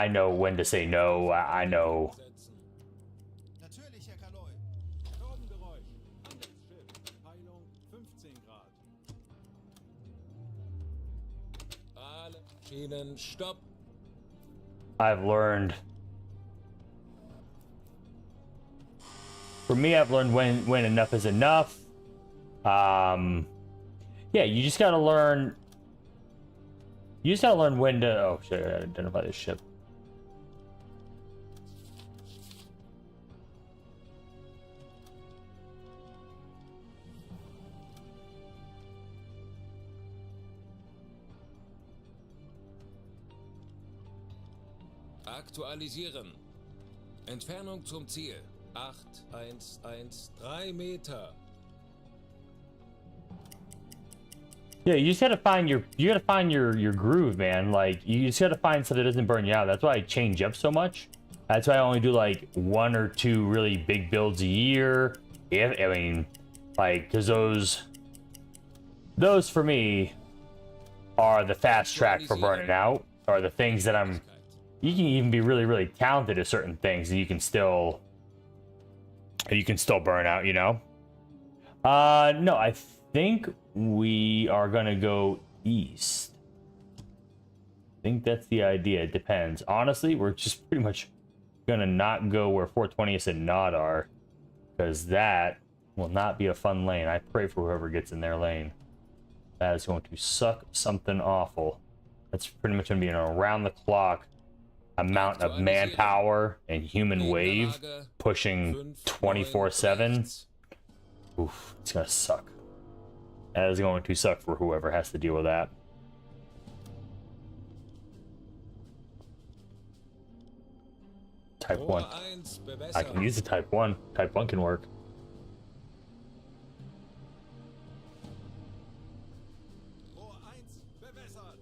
[SPEAKER 2] know when to say no. I know.
[SPEAKER 7] Setzen.
[SPEAKER 4] Natürlich, Herr Kaloi.
[SPEAKER 1] Torbengeräusch. Handelsschiff. Peilung 15 Grad.
[SPEAKER 7] Alle Maschinen, Stopp!
[SPEAKER 2] I've learned. For me, I've learned when enough is enough. Yeah, you just gotta learn. You just gotta learn when to. Oh shit! I gotta identify this ship.
[SPEAKER 7] Aktualisieren. Entfernung zum Ziel. 8,113 Meter.
[SPEAKER 2] Yeah, you just gotta find your groove, man. Like you just gotta find stuff that doesn't burn you out. That's why I change up so much. That's why I only do like 1 or 2 really big builds a year. If I mean, like, because those for me are the fast track for burning out, or the things that I'm. You can even be really, really talented at certain things, and you can still burn out. You know. No, I think we are gonna go east. I think that's the idea. It depends. Honestly, we're just pretty much gonna not go where 420th and Nod are, because that will not be a fun lane. I pray for whoever gets in their lane. That is going to suck something awful. That's pretty much gonna be an around-the-clock amount of manpower and human wave pushing 24/7. Oof, it's gonna suck. That is going to suck for whoever has to deal with that. Type 1. I can use the Type 1. Type 1 can work.
[SPEAKER 4] Rohr 1 bewässert.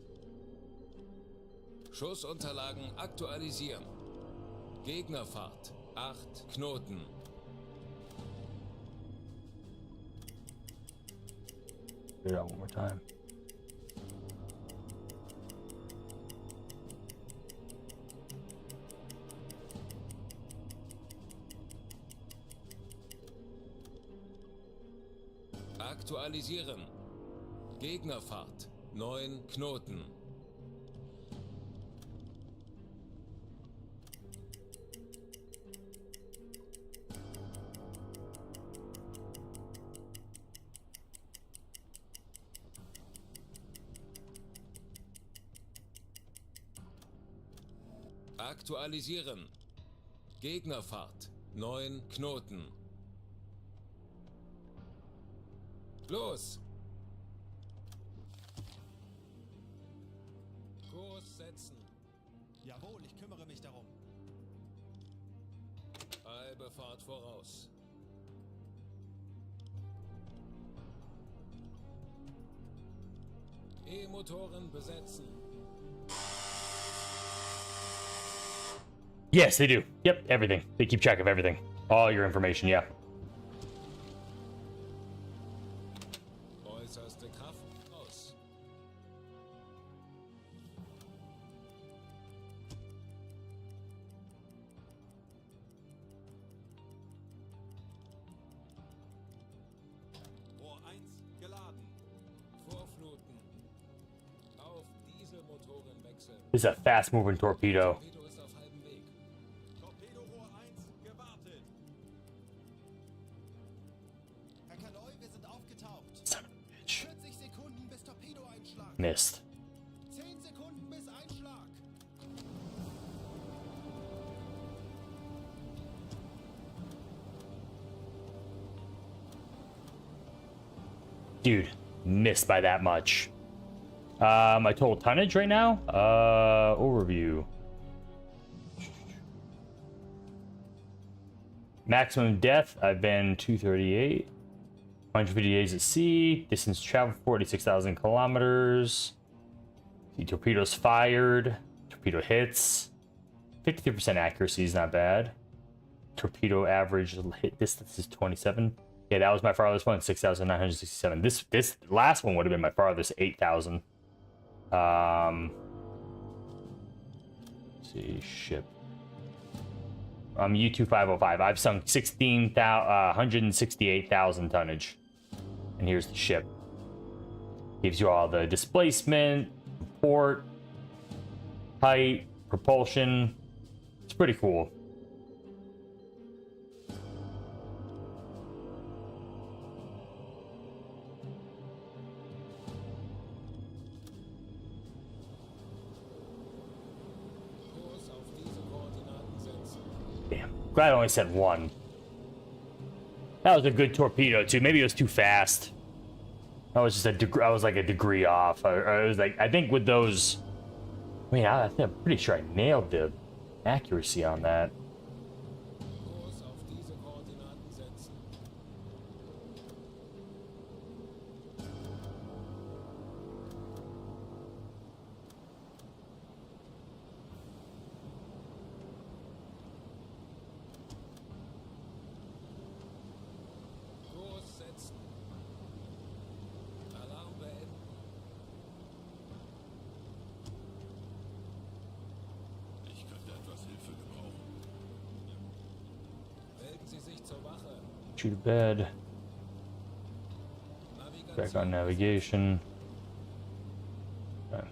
[SPEAKER 7] Schussunterlagen aktualisieren. Gegnerfahrt. 8 Knoten.
[SPEAKER 2] Do that one more time.
[SPEAKER 7] Aktualisieren. Gegnerfahrt. 9 Knoten. Aktualisieren. Gegnerfahrt. 9 Knoten. Los! Kurs setzen.
[SPEAKER 4] Jawohl, ich kümmere mich darum.
[SPEAKER 7] Halbe Fahrt voraus. E-Motoren besetzen.
[SPEAKER 2] Yes, they do. Yep, everything. They keep track of everything. All your information, yeah.
[SPEAKER 7] Äußerste Kraft aus.
[SPEAKER 1] Rohr 1 geladen.
[SPEAKER 7] Vorfluten. Auf Dieselmotoren wechseln.
[SPEAKER 2] This is a fast-moving torpedo.
[SPEAKER 7] Torpedo ist auf halbem Weg.
[SPEAKER 1] Torpedorohr 1 gewartet.
[SPEAKER 4] Herr Kaloy, wir sind aufgetaucht.
[SPEAKER 2] Son of a bitch.
[SPEAKER 4] 40 Sekunden bis Torpedoeinschlag.
[SPEAKER 2] Missed.
[SPEAKER 4] 10 Sekunden bis Einschlag.
[SPEAKER 2] Dude, missed by that much. My total tonnage right now? Overview. Maximum depth, I've been 238. 150 days at sea. Distance traveled, 46,000 kilometers. See, torpedoes fired. Torpedo hits. 53% accuracy is not bad. Torpedo average hit distance is 27. Yeah, that was my farthest one, 6,967. This last one would have been my farthest, 8,000. Let's see, ship. U-205. I've sunk 168,000 tonnage. And here's the ship. Gives you all the displacement, port, height, propulsion. It's pretty cool.
[SPEAKER 7] Kurs auf diese Koordinaten setzen.
[SPEAKER 2] Damn. Glad I only said one. That was a good torpedo too. Maybe it was too fast. I was just I was like a degree off. I was like, I think with those, I mean, I'm pretty sure I nailed the accuracy on that.
[SPEAKER 7] Kurs auf diese Koordinaten setzen. Kurs setzen. Alarm beenden.
[SPEAKER 8] Ich könnte etwas Hilfe gebrauchen.
[SPEAKER 7] Melden Sie sich zur Wache.
[SPEAKER 2] Shoot a bed. Back on navigation. Okay.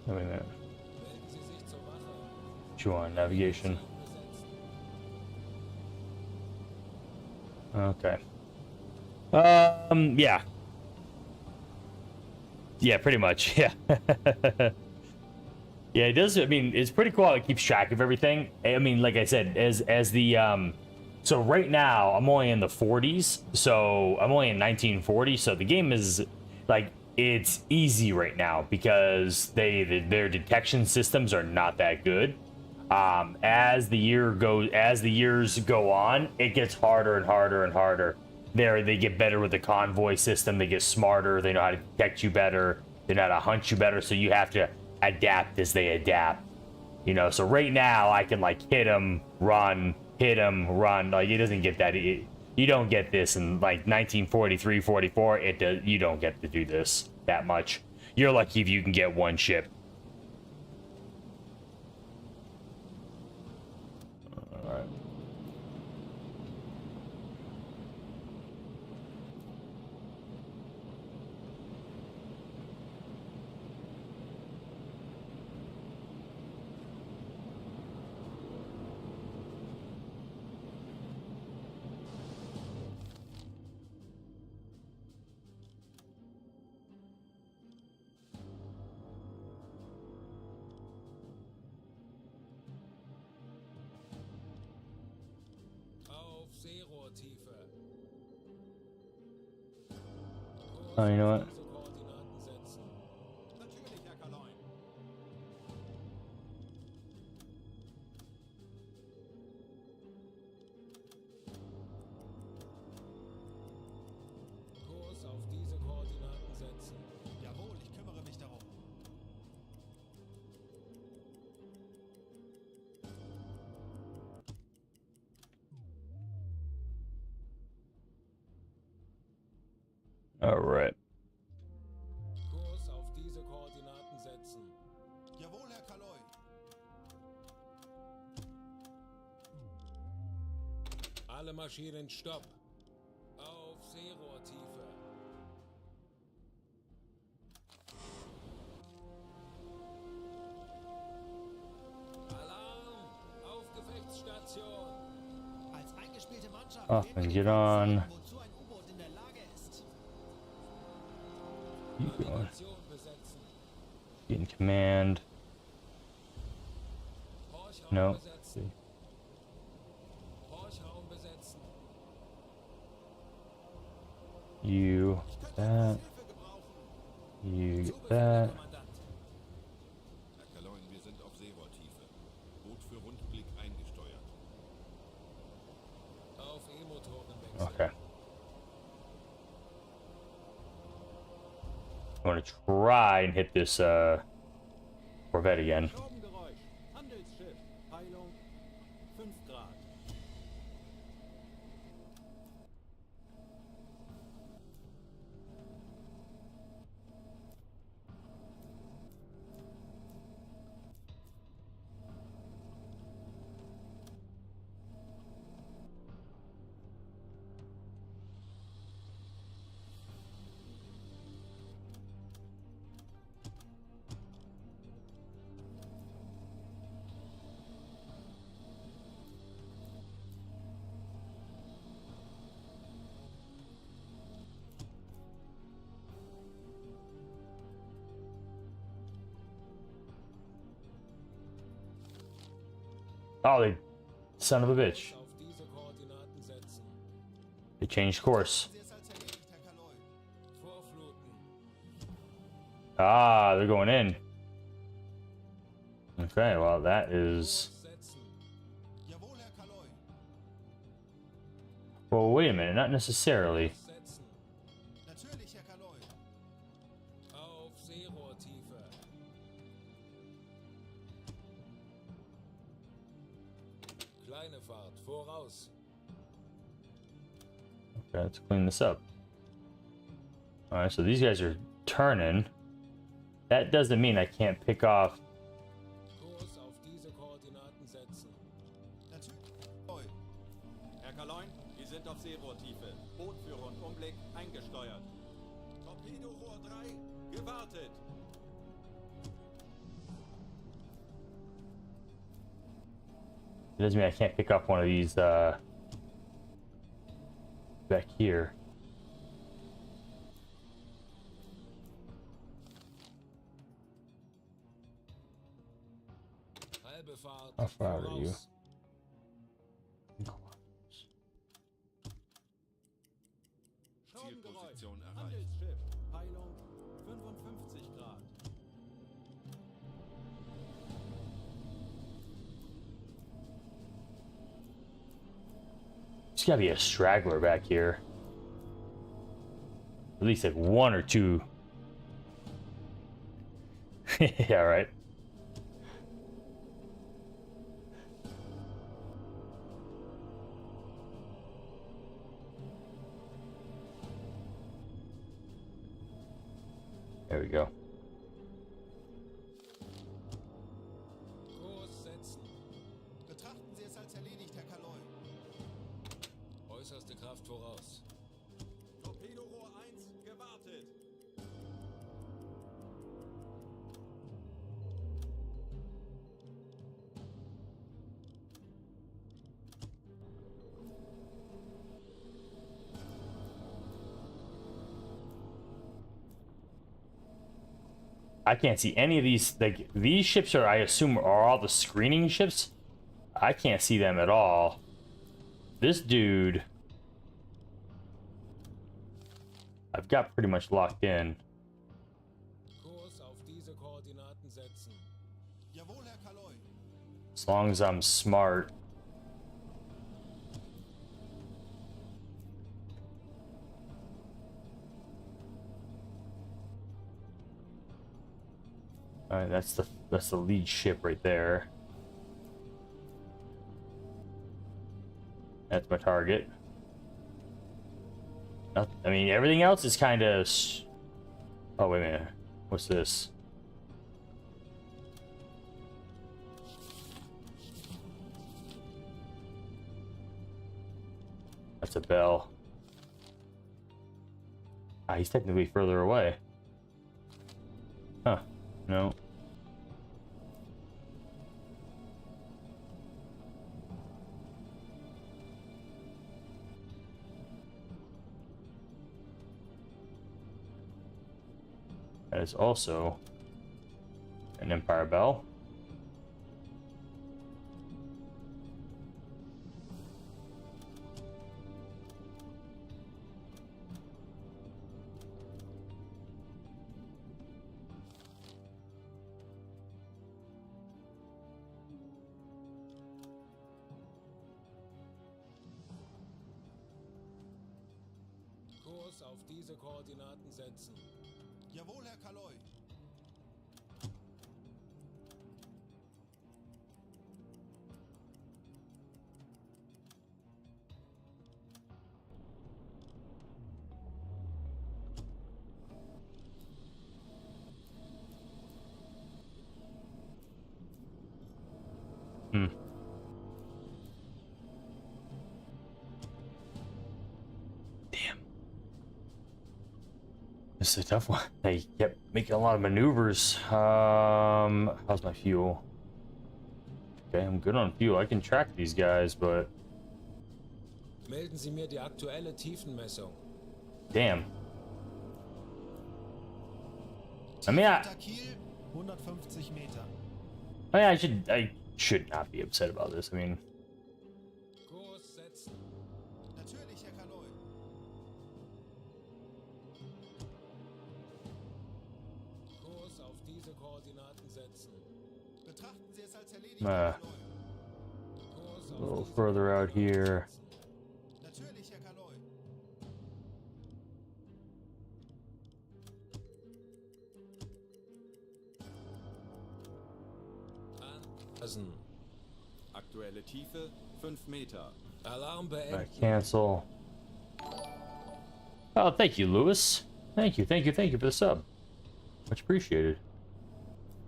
[SPEAKER 2] Wait a minute.
[SPEAKER 7] Melden Sie sich zur Wache.
[SPEAKER 2] Chew on navigation.
[SPEAKER 7] Besetzen.
[SPEAKER 2] Okay. Yeah. Yeah, pretty much. Yeah. Yeah, it does. I mean, it's pretty cool how it keeps track of everything. I mean, like I said, as the so right now I'm only in the 40s, so I'm only in 1940, so the game is like it's easy right now because their detection systems are not that good. As the years go on, it gets harder and harder and harder. They get better with the convoy system. They get smarter. They know how to detect you better. They know how to hunt you better. So you have to adapt as they adapt. You know. So right now I can like hit them, run. Like it doesn't get that. You don't get this in like 1943, 44. You don't get to do this that much. You're lucky if you can get one ship. All right.
[SPEAKER 7] Auf Seerohrtiefe.
[SPEAKER 2] Oh, you know what?
[SPEAKER 7] Diese Koordinaten setzen.
[SPEAKER 1] Natürlich, Herr Kaloin.
[SPEAKER 2] All right.
[SPEAKER 7] Kurs auf diese Koordinaten setzen.
[SPEAKER 4] Jawohl, Herr Kaloy.
[SPEAKER 7] Alle Maschinen stopp. Auf Seerohrtiefe. Alarm! Auf Gefechtsstation!
[SPEAKER 4] Als eingespielte Mannschaft
[SPEAKER 2] Oh,
[SPEAKER 4] werden
[SPEAKER 2] then
[SPEAKER 4] wir
[SPEAKER 2] get
[SPEAKER 4] Ihnen
[SPEAKER 2] on.
[SPEAKER 4] zeigen, wozu ein U-Boot in der Lage ist.
[SPEAKER 2] Keep going.
[SPEAKER 7] Navigation besetzen.
[SPEAKER 2] Get in command.
[SPEAKER 7] Horchraum
[SPEAKER 2] No.
[SPEAKER 7] besetzen. Horchraum besetzen.
[SPEAKER 2] You
[SPEAKER 4] Ich
[SPEAKER 2] get
[SPEAKER 4] könnte
[SPEAKER 2] that.
[SPEAKER 4] etwas Hilfe gebrauchen.
[SPEAKER 2] You get
[SPEAKER 7] Zubefehl,
[SPEAKER 2] that.
[SPEAKER 7] Kommandant.
[SPEAKER 8] Herr Kaloin, wir sind auf Seerohrtiefe. Boot für Rundblick eingesteuert.
[SPEAKER 7] Auf E-Motoren wechseln.
[SPEAKER 2] Okay. I want to try and hit this Corvette again.
[SPEAKER 1] Schraubengeräusch. Handelsschiff. Peilung 5 Grad.
[SPEAKER 2] Oh, they son of a bitch.
[SPEAKER 7] Auf diese Koordinaten setzen.
[SPEAKER 2] They changed course.
[SPEAKER 4] Sie ist als erledigt, Herr Kaloy.
[SPEAKER 7] Vorfluten.
[SPEAKER 2] Ah, they're going in. Okay, well that is.
[SPEAKER 7] Kurs setzen.
[SPEAKER 4] Jawohl, Herr Kaloy.
[SPEAKER 2] Well, wait a minute, not necessarily.
[SPEAKER 7] Setzen.
[SPEAKER 4] Natürlich, Herr Kaloy.
[SPEAKER 7] Auf Seerohrtiefe. Kleine Fahrt, voraus.
[SPEAKER 2] Okay, let's clean this up. Alright, so these guys are turning. That doesn't mean I can't pick off.
[SPEAKER 7] Kurs auf diese Koordinaten setzen.
[SPEAKER 4] Natürlich.
[SPEAKER 1] Herr Kaloin, wir sind auf Seerohrtiefe. Boot für Rundumblick eingesteuert. Torpedorohr 3, gewartet.
[SPEAKER 2] It doesn't mean I can't pick up one of these back here.
[SPEAKER 7] Halbe Fahrt,
[SPEAKER 2] How far are you?
[SPEAKER 7] voraus.
[SPEAKER 1] Schraubengeräusch.
[SPEAKER 8] Zielposition erreicht.
[SPEAKER 1] Handelsschiff. Peilung 55 Grad.
[SPEAKER 2] There's gotta be a straggler back here. At least like one or two. Yeah, right. There we go.
[SPEAKER 7] Kurs setzen.
[SPEAKER 4] Betrachten Sie es als erledigt, Herr Kaloy.
[SPEAKER 7] Äußerste Kraft voraus.
[SPEAKER 1] Torpedorohr 1, gewartet.
[SPEAKER 2] I can't see any of these. Like these ships are, I assume, are all the screening ships. I can't see them at all. This dude, I've got pretty much locked in.
[SPEAKER 7] Kurs auf diese Koordinaten setzen.
[SPEAKER 4] Jawohl, Herr Kaloy.
[SPEAKER 2] As long as I'm smart. All right, that's the lead ship right there. That's my target. I mean, everything else is kind of... Oh, wait a minute. What's this? That's a bell. Ah, he's technically further away. Huh. No. That is also an Empire Bell.
[SPEAKER 7] Kurs auf diese Koordinaten setzen.
[SPEAKER 4] Jawohl, Herr Kaloy.
[SPEAKER 2] Hmm. Damn. This is a tough one. They kept making a lot of maneuvers. How's my fuel? Okay, I'm good on fuel. I can track these guys, but
[SPEAKER 7] Melden Sie mir die aktuelle Tiefenmessung.
[SPEAKER 2] damn. I mean,
[SPEAKER 4] Kiel, 150 Meter.
[SPEAKER 2] I should not be upset about this. I mean,
[SPEAKER 7] Kurs setzen.
[SPEAKER 4] Natürlich, Herr Kaloy.
[SPEAKER 7] Kurs auf diese Koordinaten setzen.
[SPEAKER 4] Betrachten Sie es als erledigt,
[SPEAKER 2] Uh,
[SPEAKER 4] Herr Kaloy.
[SPEAKER 7] Kurs
[SPEAKER 2] a
[SPEAKER 7] auf
[SPEAKER 2] little
[SPEAKER 7] diese
[SPEAKER 2] further out
[SPEAKER 7] Koordinaten
[SPEAKER 2] here.
[SPEAKER 7] setzen.
[SPEAKER 4] Natürlich, Herr Kaloy.
[SPEAKER 7] Anpassen.
[SPEAKER 1] Aktuelle Tiefe 5 Meter.
[SPEAKER 7] Alarm
[SPEAKER 2] Right,
[SPEAKER 7] beenden.
[SPEAKER 2] cancel. Oh, thank you, Lewis. Thank you for the sub. Much appreciated.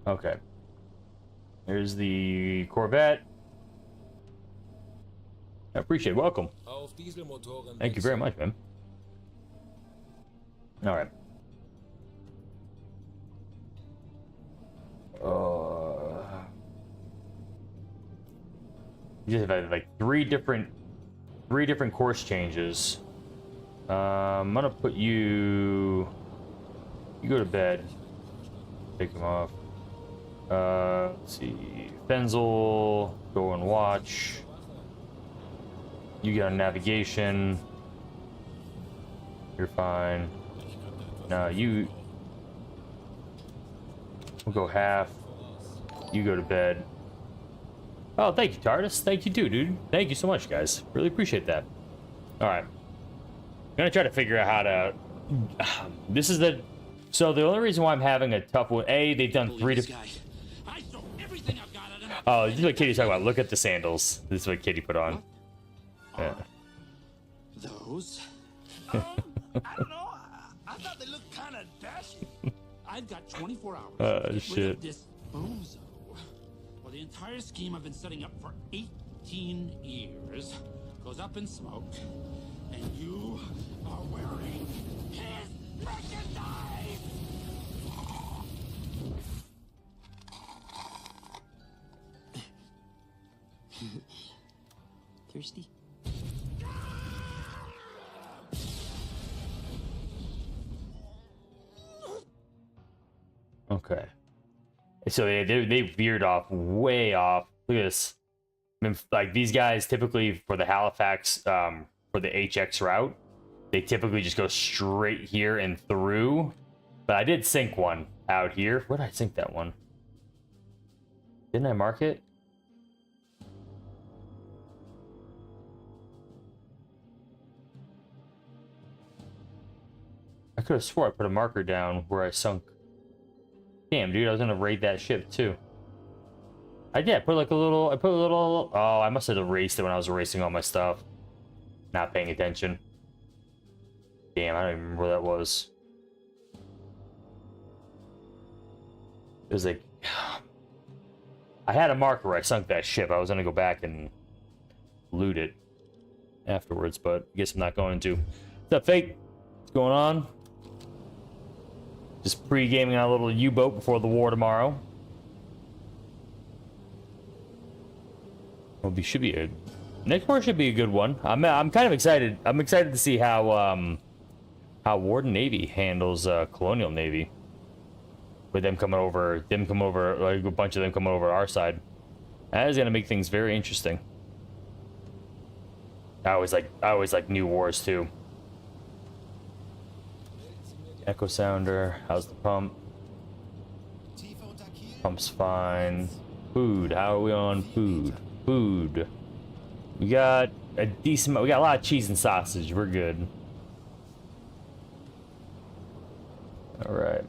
[SPEAKER 2] Okay. Here's the Corvette. I appreciate it. Welcome.
[SPEAKER 7] Auf Dieselmotoren
[SPEAKER 2] Thank you very
[SPEAKER 7] wechseln.
[SPEAKER 2] much, man. All right. You just have like three different course changes. I'm gonna put you. You go to bed. Take him off. Let's see. Fenzel, go and watch. You get on navigation. You're fine. Now you. We'll go half. You go to bed. Oh, thank you, TARDIS. Thank you too, dude. Thank you so much, guys. Really appreciate that. All right. I'm gonna try to figure out how to. This is the. So the only reason why I'm having a tough one. A, they've done three different.
[SPEAKER 5] I throw everything I've got at him.
[SPEAKER 2] Oh, this is what Kitty's talking about. Look at the sandals. This is what Kitty put on. Yeah.
[SPEAKER 5] Those? I don't know. I thought they looked kind of dashing. I've got 24 hours.
[SPEAKER 2] Oh,
[SPEAKER 5] to get rid
[SPEAKER 2] shit.
[SPEAKER 5] of this bozo. Well, the entire scheme I've been setting up for 18 years goes up in smoke, and you are wearing his merchandise. Thirsty?
[SPEAKER 2] Okay. So they veered off way off. Look at this. I mean, like these guys typically for the Halifax for the HX route, they typically just go straight here and through. But I did sink one out here. Where did I sink that one? Didn't I mark it? I could have swore I put a marker down where I sunk. Damn, dude, I was gonna raid that ship too. I did. I put a little. Oh, I must have erased it when I was erasing all my stuff. Not paying attention. Damn, I don't even remember where that was. It was like... I had a marker where I sunk that ship. I was gonna go back and loot it afterwards, but I guess I'm not going to. What's up, Fake? What's going on? Just pre-gaming on a little U-boat before the war tomorrow. Well, should be a... Next war should be a good one. I'm kind of excited. I'm excited to see how Warden Navy handles Colonial Navy. With them coming over, like a bunch of them coming over our side. That is gonna make things very interesting. I always like new wars too. Echo sounder. How's the pump? Pump's fine. Food. How are we on food? Food. We got a decent. We got a lot of cheese and sausage. We're good. All right.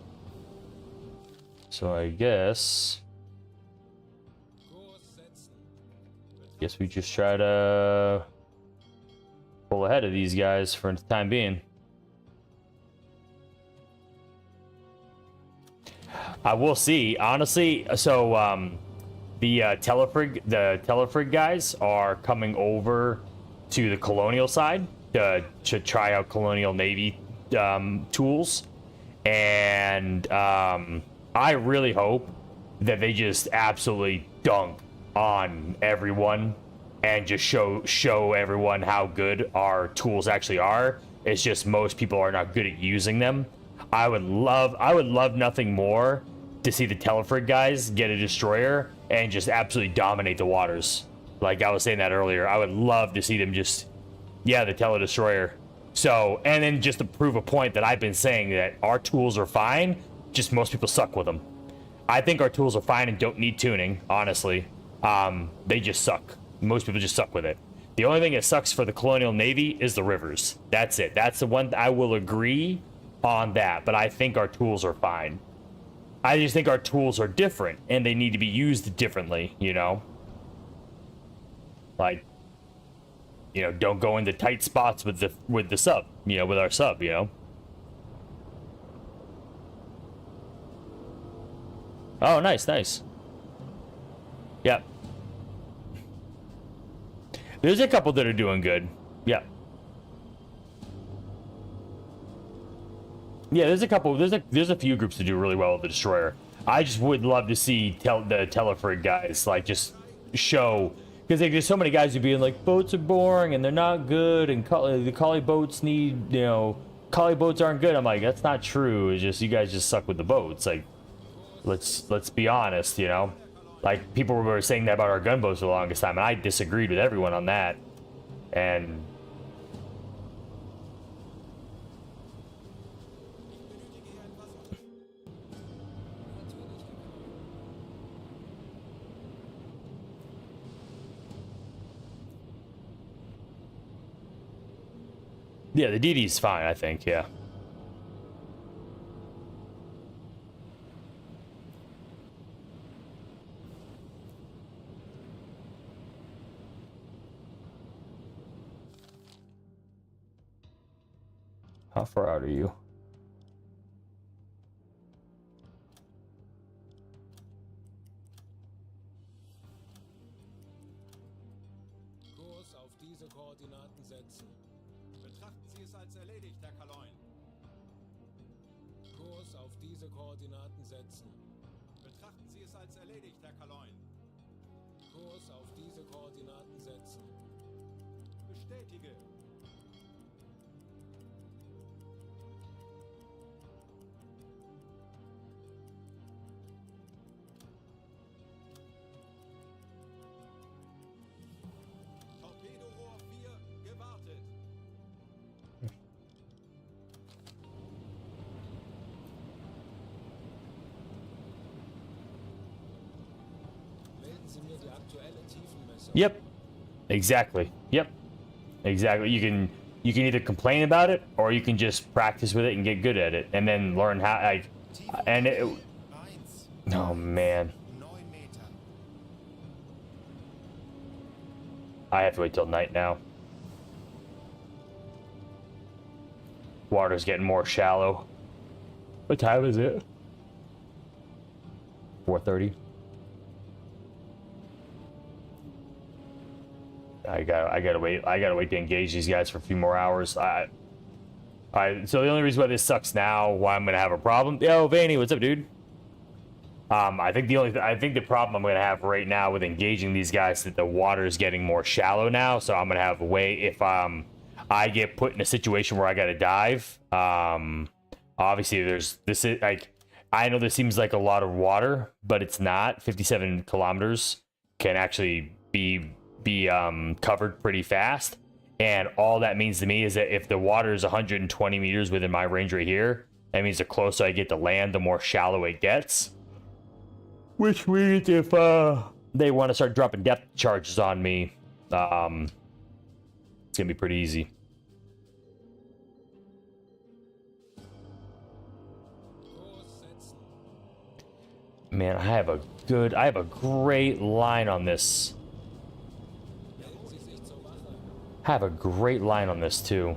[SPEAKER 2] So I guess we just try to pull ahead of these guys for the time being. I will see, honestly. So the Telefrig guys are coming over to the Colonial side to try out Colonial Navy tools, and I really hope that they just absolutely dunk on everyone and just show everyone how good our tools actually are. It's just most people are not good at using them. I would love nothing more to see the Telefrig guys get a destroyer and just absolutely dominate the waters. Like I was saying that earlier, I would love to see them just, yeah, the Tele destroyer. So, and then just to prove a point that I've been saying, that our tools are fine, just most people suck with them. I think our tools are fine and don't need tuning, honestly. They just suck. Most people just suck with it. The only thing that sucks for the Colonial Navy is the rivers. That's it. That's the one I will agree on that, but I think our tools are fine. I just think our tools are different and they need to be used differently, you know? Like, you know, don't go into tight spots with the sub, you know, with our sub, you know? Oh, nice. Yep. There's a couple that are doing good. Yep. Yeah, there's a couple. There's a few groups that do really well with the destroyer. I just would love to see the Telefrig guys like just show, because there's so many guys who being like, boats are boring and they're not good and the collie boats need, you know, collie boats aren't good. I'm like, that's not true. It's just you guys just suck with the boats. Like, let's be honest, you know. Like, people were saying that about our gunboats for the longest time, and I disagreed with everyone on that. And yeah, the DD's fine, I think, yeah. How far out are you?
[SPEAKER 7] Kurs auf diese Koordinaten setzen.
[SPEAKER 1] Betrachten Sie es als erledigt, Herr Kaloin.
[SPEAKER 7] Kurs auf diese Koordinaten setzen.
[SPEAKER 1] Betrachten Sie es als erledigt, Herr Kaloin.
[SPEAKER 7] Kurs auf diese Koordinaten setzen.
[SPEAKER 1] Bestätige. Torpedorohr 4 gewartet.
[SPEAKER 7] Melden Sie mir die aktuelle Tiefenmessung.
[SPEAKER 2] Yep. Exactly. Yep. Exactly. You can either complain about it or you can just practice with it and get good at it and then learn how, like, and it, oh man. I have to wait till night now. Water's getting more shallow. What time is it? 4:30. I gotta wait to engage these guys for a few more hours. So the only reason why this sucks now, why I'm gonna have a problem. Yo, Vanny, what's up, dude? I think the problem I'm gonna have right now with engaging these guys is that the water is getting more shallow now. So I'm gonna have a way if I get put in a situation where I gotta dive. Obviously this is like, I know this seems like a lot of water, but it's not. 57 kilometers can actually be covered pretty fast. And all that means to me is that if the water is 120 meters within my range right here, that means the closer I get to land, the more shallow it gets. Which means if they want to start dropping depth charges on me, it's gonna be pretty easy. Man, I have a great line on this. I have a great line on this too.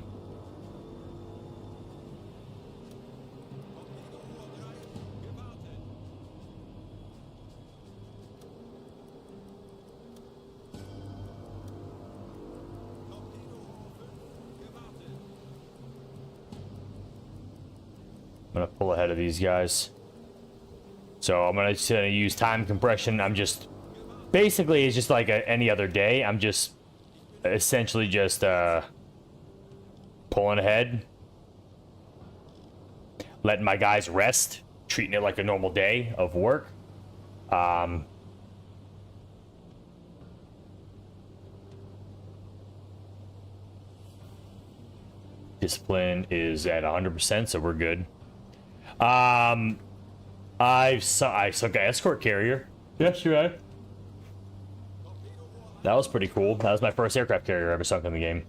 [SPEAKER 2] I'm gonna pull ahead of these guys. So I'm gonna use time compression. I'm just basically, it's just like any other day. I'm just essentially just pulling ahead, letting my guys rest, treating it like a normal day of work. Discipline is at 100%, so we're good. I sunk an escort carrier yesterday. That was pretty cool. That was my first aircraft carrier I ever sunk in the game.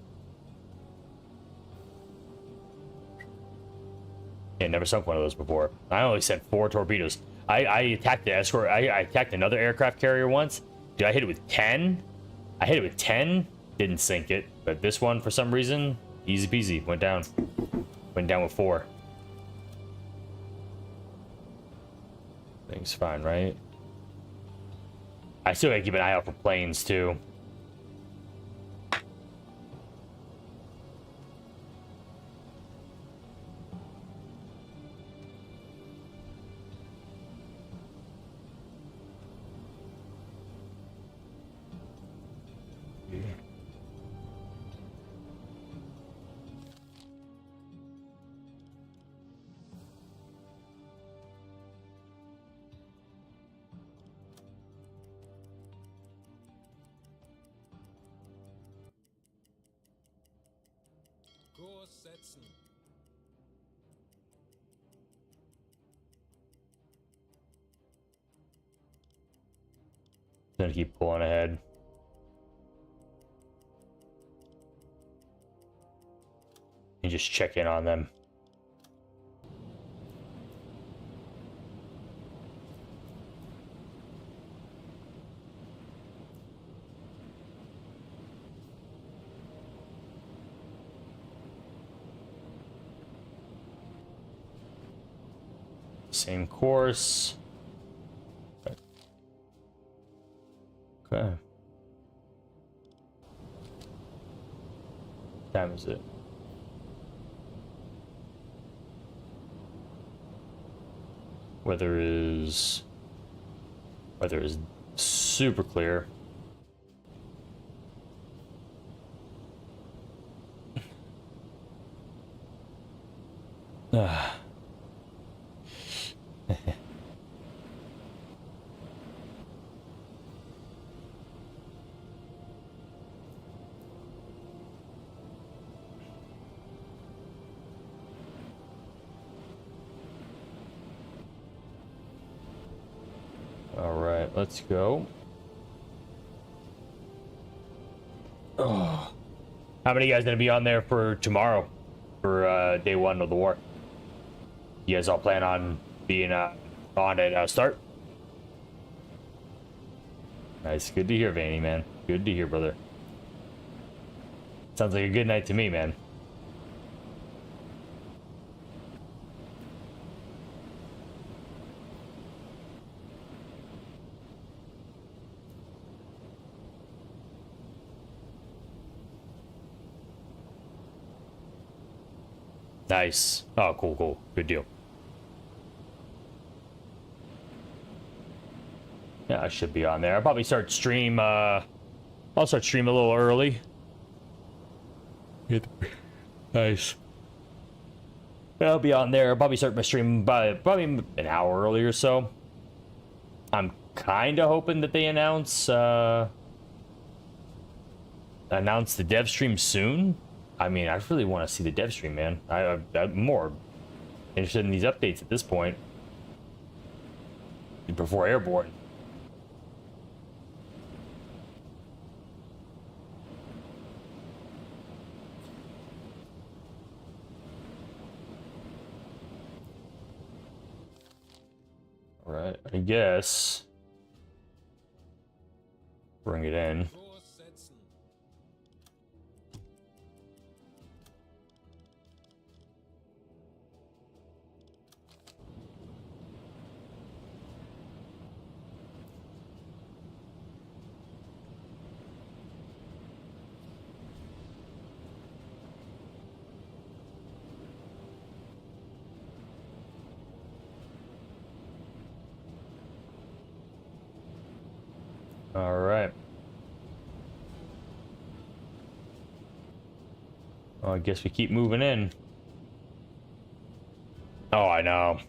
[SPEAKER 2] Yeah, never sunk one of those before. I only sent 4 torpedoes. I attacked the escort. I attacked another aircraft carrier once. Dude, I hit it with 10. I hit it with 10. Didn't sink it. But this one, for some reason, easy peasy. Went down. Went down with 4. Thing's fine, right? I still gotta keep an eye out for planes, too.
[SPEAKER 7] Kurs setzen.
[SPEAKER 2] Gonna keep pulling ahead. And just check in on them. Same course. Okay. What time is it? Weather is super clear. All right, let's go. Oh. How many of you guys gonna be on there for tomorrow, for day 1 of the war? You guys all plan on being on at start? Nice, good to hear, Vanny, man. Good to hear, brother. Sounds like a good night to me, man. Nice. Oh, cool, cool. Good deal. Yeah, I should be on there. I'll probably start stream, I'll start stream a little early. Nice. I'll be on there. I'll probably start my stream by probably an hour early or so. I'm kind of hoping that they announce the dev stream soon. I mean, I really want to see the dev stream, man. I'm more interested in these updates at this point. Before Airborne. Alright, I guess. Bring it in.
[SPEAKER 7] Kurs setzen.
[SPEAKER 2] All right. Well, I guess we keep moving in. Oh, I know.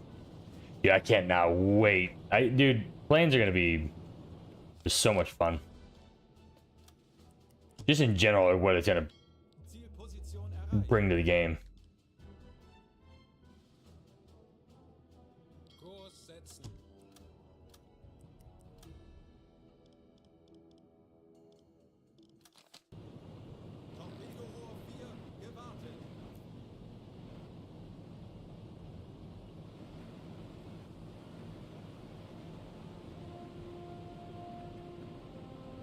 [SPEAKER 2] Yeah, I cannot wait. Dude, planes are gonna be just so much fun. Just in general, what it's gonna
[SPEAKER 1] Zielposition erreicht.
[SPEAKER 2] bring to the game.
[SPEAKER 7] Kurs setzen.
[SPEAKER 1] Torpedorohr 4 gewartet.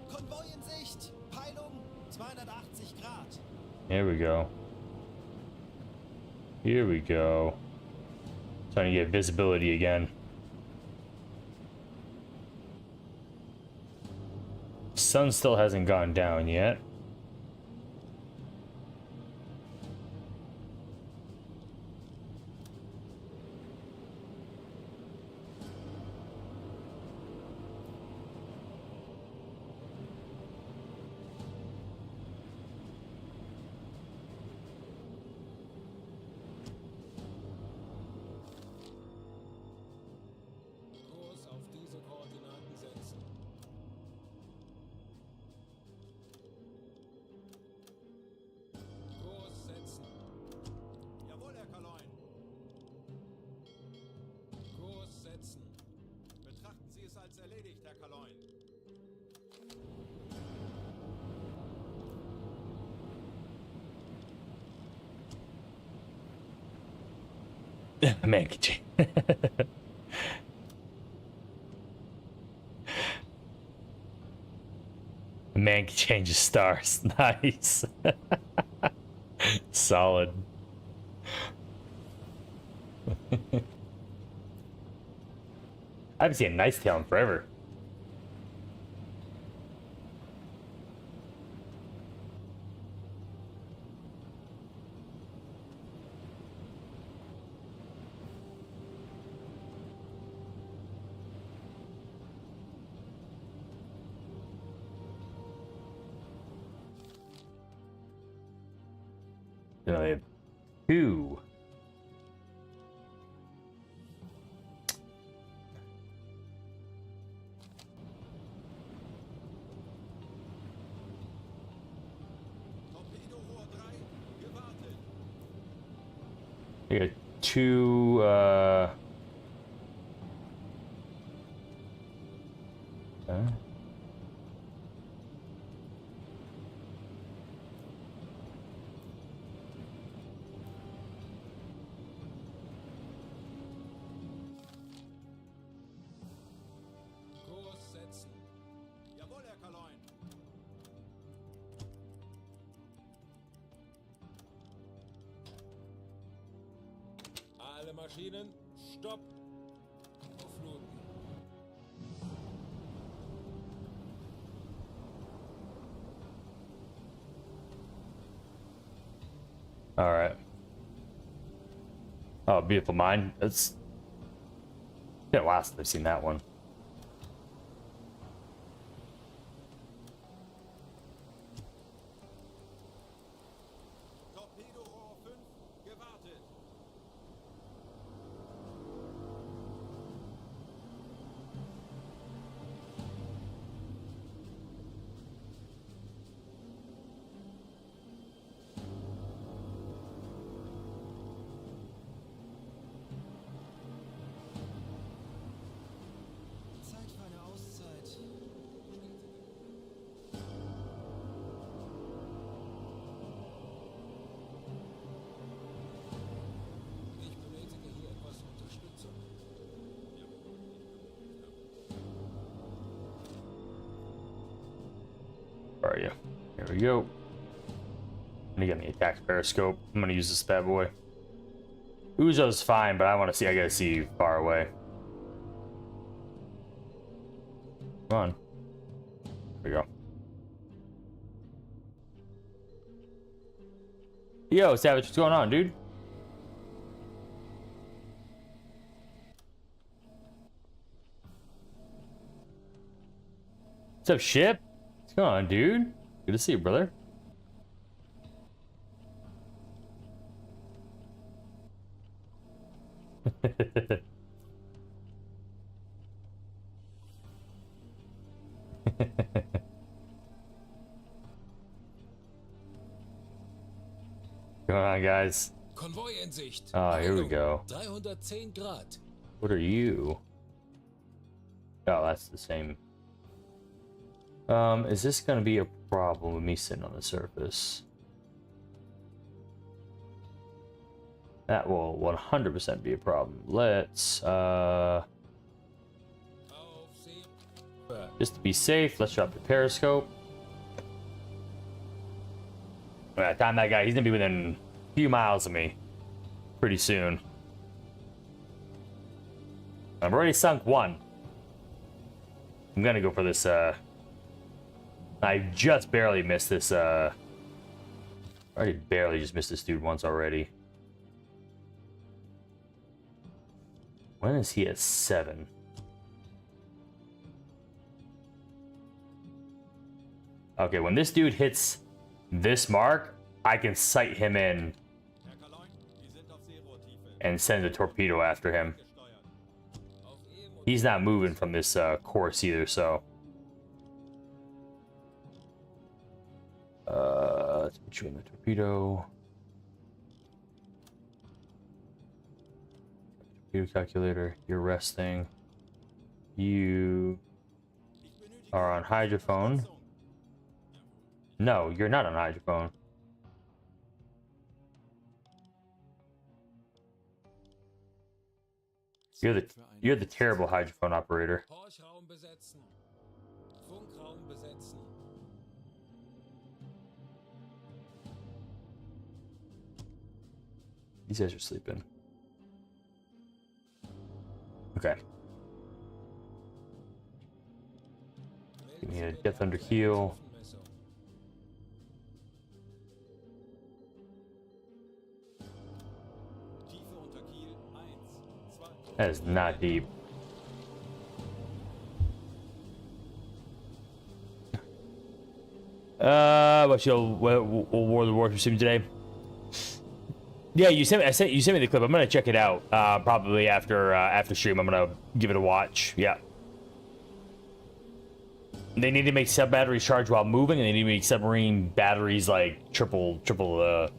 [SPEAKER 4] Konvoi in Sicht. Peilung 280 Grad.
[SPEAKER 2] Here we go. Here we go. Trying to get visibility again. Sun still hasn't gone down yet.
[SPEAKER 7] Kurs auf diese Koordinaten setzen. Kurs setzen.
[SPEAKER 1] Jawohl, Herr Kaloin.
[SPEAKER 7] Kurs setzen.
[SPEAKER 1] Betrachten Sie es als erledigt, Herr Kaloin.
[SPEAKER 2] Man can change. Man can change his stars. Nice. Solid. I haven't seen a nice tail in forever. Then I have two.
[SPEAKER 1] Torpedorohr 3 gewartet.
[SPEAKER 2] I got two,
[SPEAKER 7] Kurs setzen.
[SPEAKER 1] Jawohl, Herr Kaloin.
[SPEAKER 7] Alle Maschinen, Stopp. Aufluten.
[SPEAKER 2] all right. Oh, beautiful mind. It's been a while since I've seen that one.
[SPEAKER 1] Torpedorohr 5 gewartet.
[SPEAKER 7] Zeit für eine Auszeit. Ich benötige hier etwas Unterstützung.
[SPEAKER 2] Where are you? Here we go. I'm gonna get the attack periscope. I'm gonna use this bad boy. Uzo's fine, but I gotta see you far away. Come on. There we go. Yo, Savage, what's going on, dude? What's up, ship? What's going on, dude? Good to see you, brother. Going on, guys?
[SPEAKER 7] Konvoi in Sicht.
[SPEAKER 2] Oh, here we
[SPEAKER 7] Achtung,
[SPEAKER 2] go.
[SPEAKER 7] 310 Grad.
[SPEAKER 2] What are you? Oh, that's the same. Is this gonna be a problem with me sitting on the surface? That will 100% be a problem. Let's,
[SPEAKER 7] Auf Sie.
[SPEAKER 2] just to be safe, let's drop the periscope. By the time that guy, he's gonna be within a few miles of me pretty soon. I've already sunk one. I'm gonna go for this, I just barely missed this, I already barely just missed this dude once already. When is he at 7? Okay, when this dude hits this mark, I can sight him in
[SPEAKER 1] Herr Kaloin, wir sind auf Seerohrtiefe.
[SPEAKER 2] and send a torpedo after him.
[SPEAKER 1] Gesteuert.
[SPEAKER 7] Auf Ehe
[SPEAKER 2] He's not moving from this course either, so. Let's put you in the torpedo. Torpedo calculator, you're resting. You
[SPEAKER 1] Ich benötige
[SPEAKER 2] are on hydrophone.
[SPEAKER 1] Unterstützung.
[SPEAKER 2] No, you're not on hydrophone. You're the terrible hydrophone operator.
[SPEAKER 7] Horchraum besetzen. Funkraum besetzen.
[SPEAKER 2] These guys are sleeping. Okay. Give me a death under keel.
[SPEAKER 7] Tiefenmessung.
[SPEAKER 1] Tiefe unter Kiel 1, 2.
[SPEAKER 2] That is not deep. What War of the Wars received today? Yeah, you sent me the clip. I'm gonna check it out. Probably after stream. I'm gonna give it a watch. Yeah. They need to make sub batteries charge while moving, and they need to make submarine batteries like triple the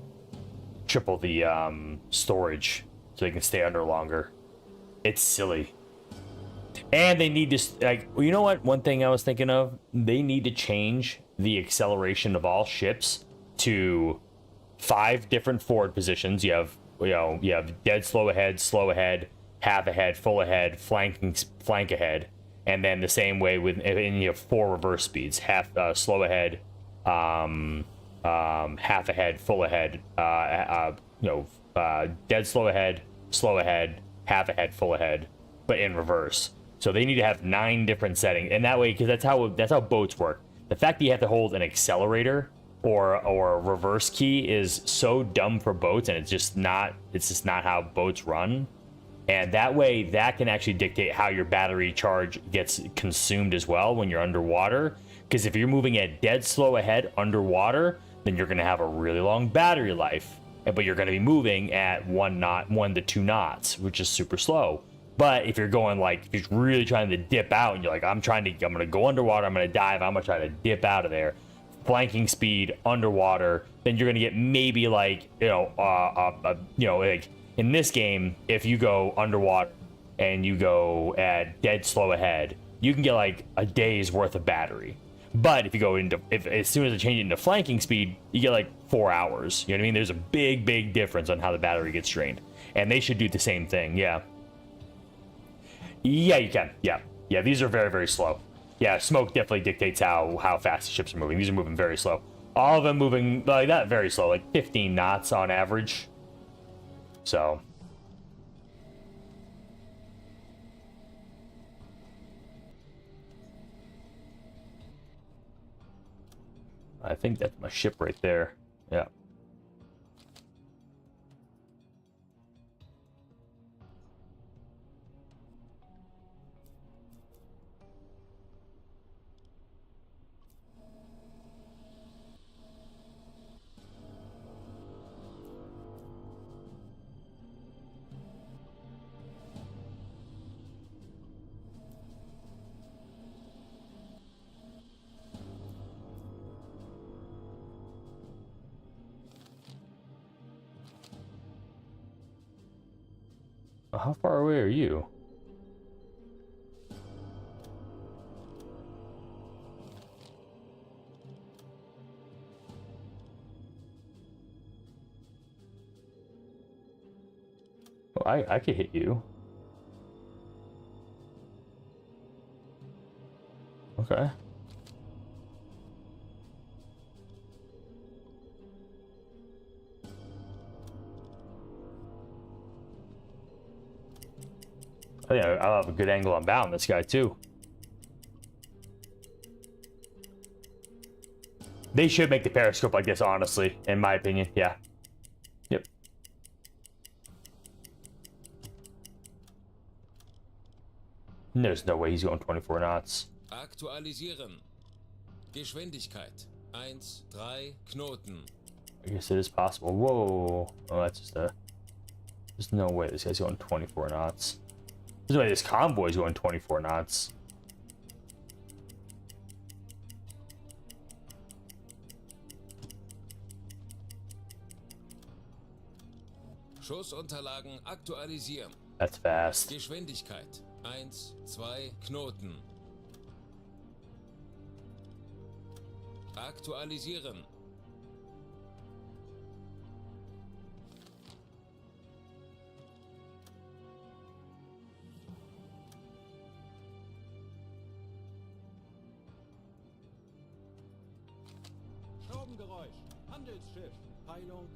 [SPEAKER 2] storage, so they can stay under longer. It's silly. And they need to, like, you know what? One thing I was thinking of, they need to change the acceleration of all ships to 5 different forward positions. You have dead slow ahead, half ahead, full ahead, flank ahead, and then the same way and you have 4 reverse speeds: half slow ahead, half ahead, full ahead, dead slow ahead, half ahead, full ahead, but in reverse. So they need to have 9 different settings, and that way, because that's how boats work. The fact that you have to hold an accelerator or reverse key is so dumb for boats, and it's just not how boats run. And that way, that can actually dictate how your battery charge gets consumed as well when you're underwater. Because if you're moving at dead slow ahead underwater, then you're going to have a really long battery life. But you're going to be moving at 1 to 2 knots, which is super slow. But if you're going like, if you're really trying to dip out, and you're like, I'm going to go underwater, I'm going to dive, I'm going to try to dip out of there. Flanking speed underwater, then you're going to get maybe like, like in this game, if you go underwater and you go at dead slow ahead, you can get like a day's worth of battery. But if you go into, as soon as it changes into flanking speed, you get like 4 hours. You know what I mean? There's a big difference on how the battery gets drained. And they should do the same thing, yeah. Yeah, you can. Yeah, these are very slow. Yeah, smoke definitely dictates how fast the ships are moving. These are moving very slow. All of them moving like that, very slow, like 15 knots on average. So. I think that's my ship right there. Yeah. How far away are you? Oh, I could hit you. Okay. Oh, yeah, I'll have a good angle on bound this guy too. They should make the periscope like this, honestly, in my opinion. Yeah. Yep. There's no way he's going 24 knots.
[SPEAKER 7] Aktualisieren. Geschwindigkeit. 1,3 Knoten.
[SPEAKER 2] I guess it is possible. Whoa. Oh, that's just a... There's no way this guy's going 24 knots. There's no way this convoy's going 24 knots.
[SPEAKER 7] Schussunterlagen aktualisieren.
[SPEAKER 2] That's fast.
[SPEAKER 7] Geschwindigkeit. 1,2 Knoten. Aktualisieren.
[SPEAKER 1] Schraubengeräusch. Handelsschiff. Peilung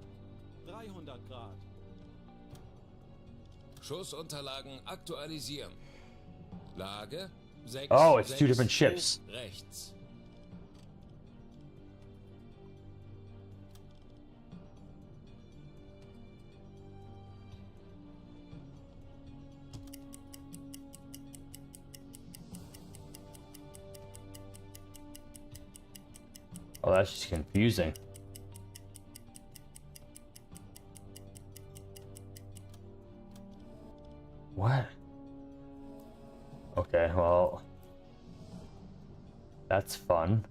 [SPEAKER 1] 300 Grad.
[SPEAKER 7] Schussunterlagen aktualisieren. Lage 6.
[SPEAKER 2] Oh, it's 2
[SPEAKER 7] 6,
[SPEAKER 2] different ships.
[SPEAKER 7] Rechts.
[SPEAKER 2] Oh, that's just confusing. What? Okay, well, that's fun.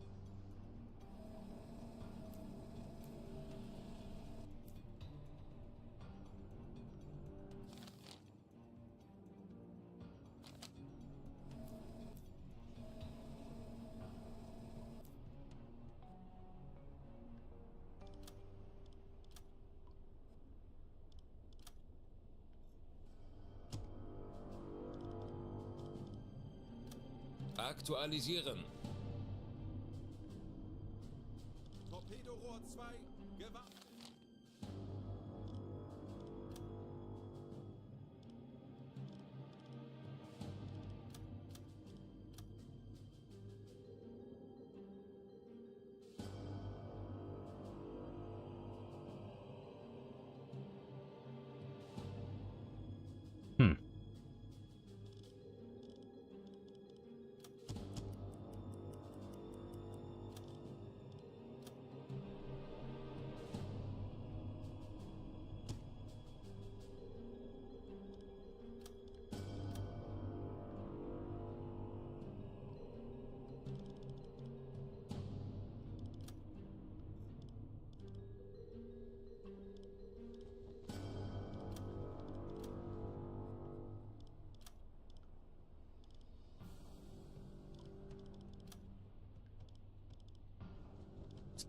[SPEAKER 7] Aktualisieren.
[SPEAKER 1] Torpedorohr 2 gewartet.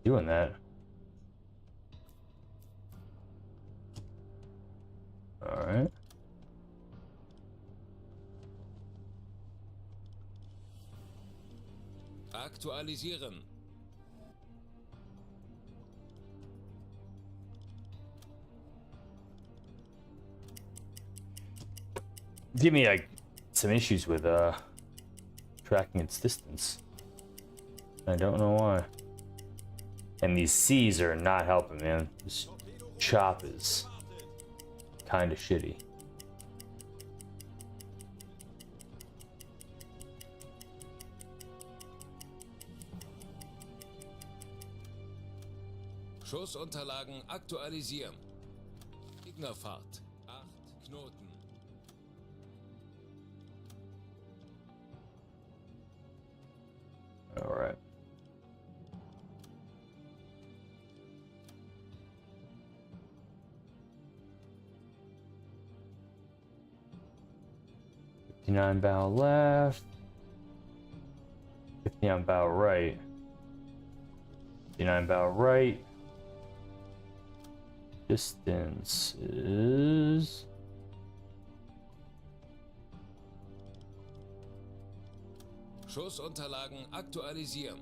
[SPEAKER 2] doing that. All right.
[SPEAKER 7] Aktualisieren.
[SPEAKER 2] Give me like some issues with tracking its distance. I don't know why. And these C's are not helping, man. This chop is kind of shitty.
[SPEAKER 7] Schussunterlagen aktualisieren. Gegnerfahrt. 8 Knoten.
[SPEAKER 2] All right. $59 bow left. 59 bow right. 59 bow right. Distance is
[SPEAKER 7] Schussunterlagen aktualisieren.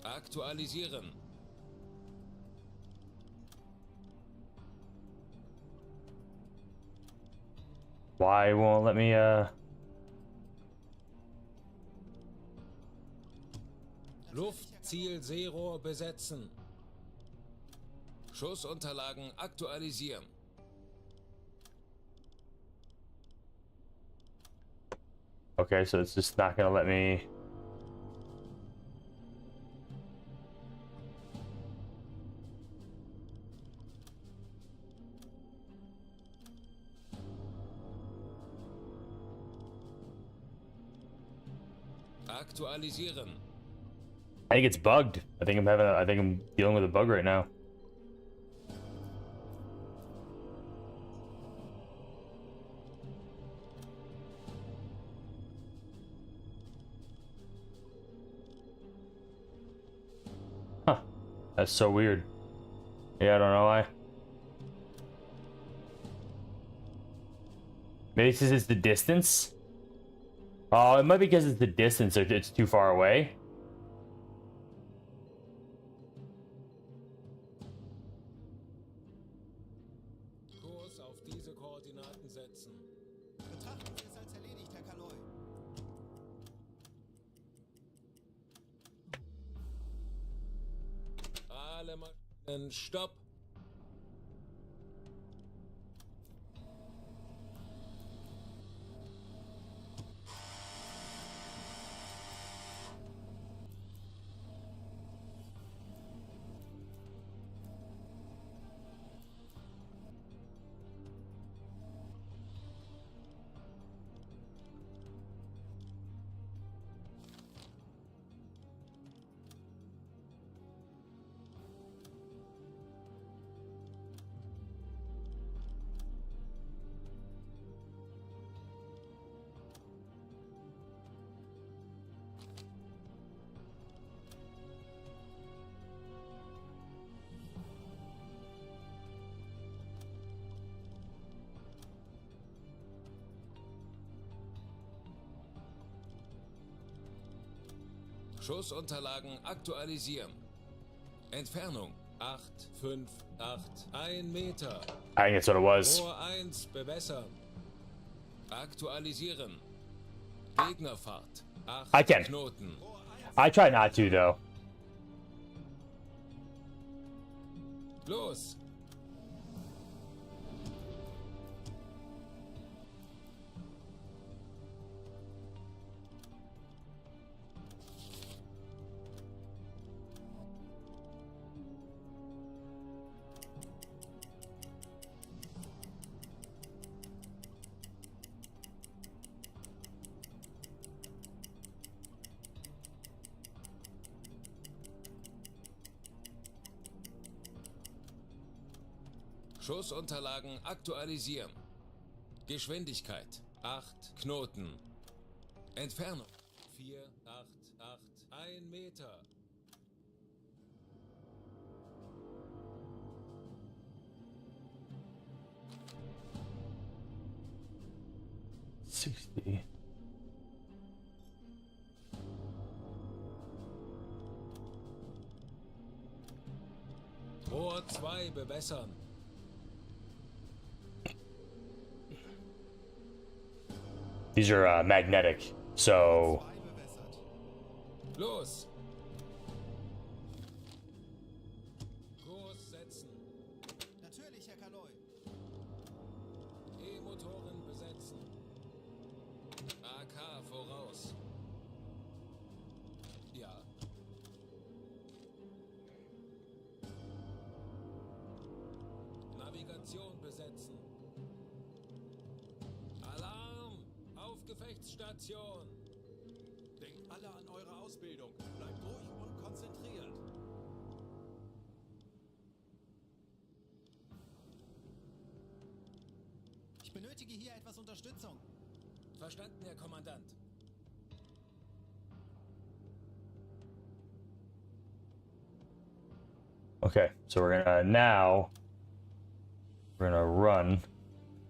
[SPEAKER 7] Aktualisieren.
[SPEAKER 2] why won't let me
[SPEAKER 7] Luftziel Seerohr besetzen. Schussunterlagen aktualisieren.
[SPEAKER 2] Okay, so it's just not gonna let me.
[SPEAKER 7] Aktualisieren.
[SPEAKER 2] I think it's bugged. I think I'm dealing with a bug right now. Huh. That's so weird. Yeah, I don't know why. Maybe it's just the distance. Oh, it might be because it's the distance or it's too far away.
[SPEAKER 7] Kurs auf diese Koordinaten setzen.
[SPEAKER 4] Betrachten Sie es als erledigt, Herr Kaloy.
[SPEAKER 7] Alle Maschinen, Stopp. Schussunterlagen aktualisieren. Entfernung 8, 5, 8, 1 Meter.
[SPEAKER 2] I think that's what it was.
[SPEAKER 7] Rohr 1 bewässern. Aktualisieren. Gegnerfahrt 8
[SPEAKER 2] I can.
[SPEAKER 7] Knoten.
[SPEAKER 2] I try not to though.
[SPEAKER 7] Los! Schussunterlagen aktualisieren. Geschwindigkeit 8 Knoten. Entfernung 4, 8, 8, 1 Meter.
[SPEAKER 2] 60.
[SPEAKER 7] Rohr 2 bewässern.
[SPEAKER 2] These are magnetic, so
[SPEAKER 4] Zwei bewässert.
[SPEAKER 7] Los! Kurs setzen.
[SPEAKER 4] Natürlich, Herr Kaloi.
[SPEAKER 7] E-Motoren besetzen. AK voraus. Ja. Navigation besetzen. Alarm! Auf Gefechtsstation!
[SPEAKER 1] Denkt alle an eure Ausbildung. Bleibt ruhig und konzentriert.
[SPEAKER 4] Ich benötige hier etwas Unterstützung.
[SPEAKER 7] Verstanden, Herr Kommandant.
[SPEAKER 2] okay. So we're gonna run.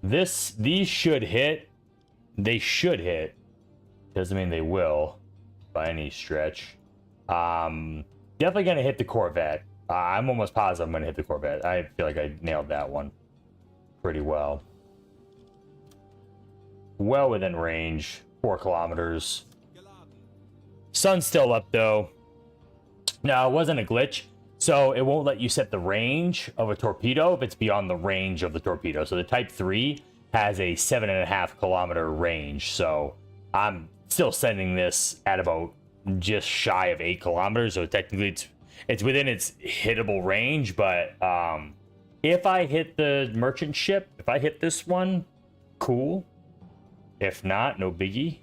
[SPEAKER 2] These should hit. They should hit. Doesn't mean they will, by any stretch. Definitely gonna hit the Corvette. I'm almost positive I'm gonna hit the Corvette. I feel like I nailed that one pretty well. Well within range, 4 kilometers. Sun's still up though. No, it wasn't a glitch. So it won't let you set the range of a torpedo if it's beyond the range of the torpedo. So the Type 3 has a 7.5 kilometer range. So I'm still sending this at about just shy of 8 kilometers. So technically it's within its hittable range. But if I hit the merchant ship, if I hit this one, cool. If not, no biggie.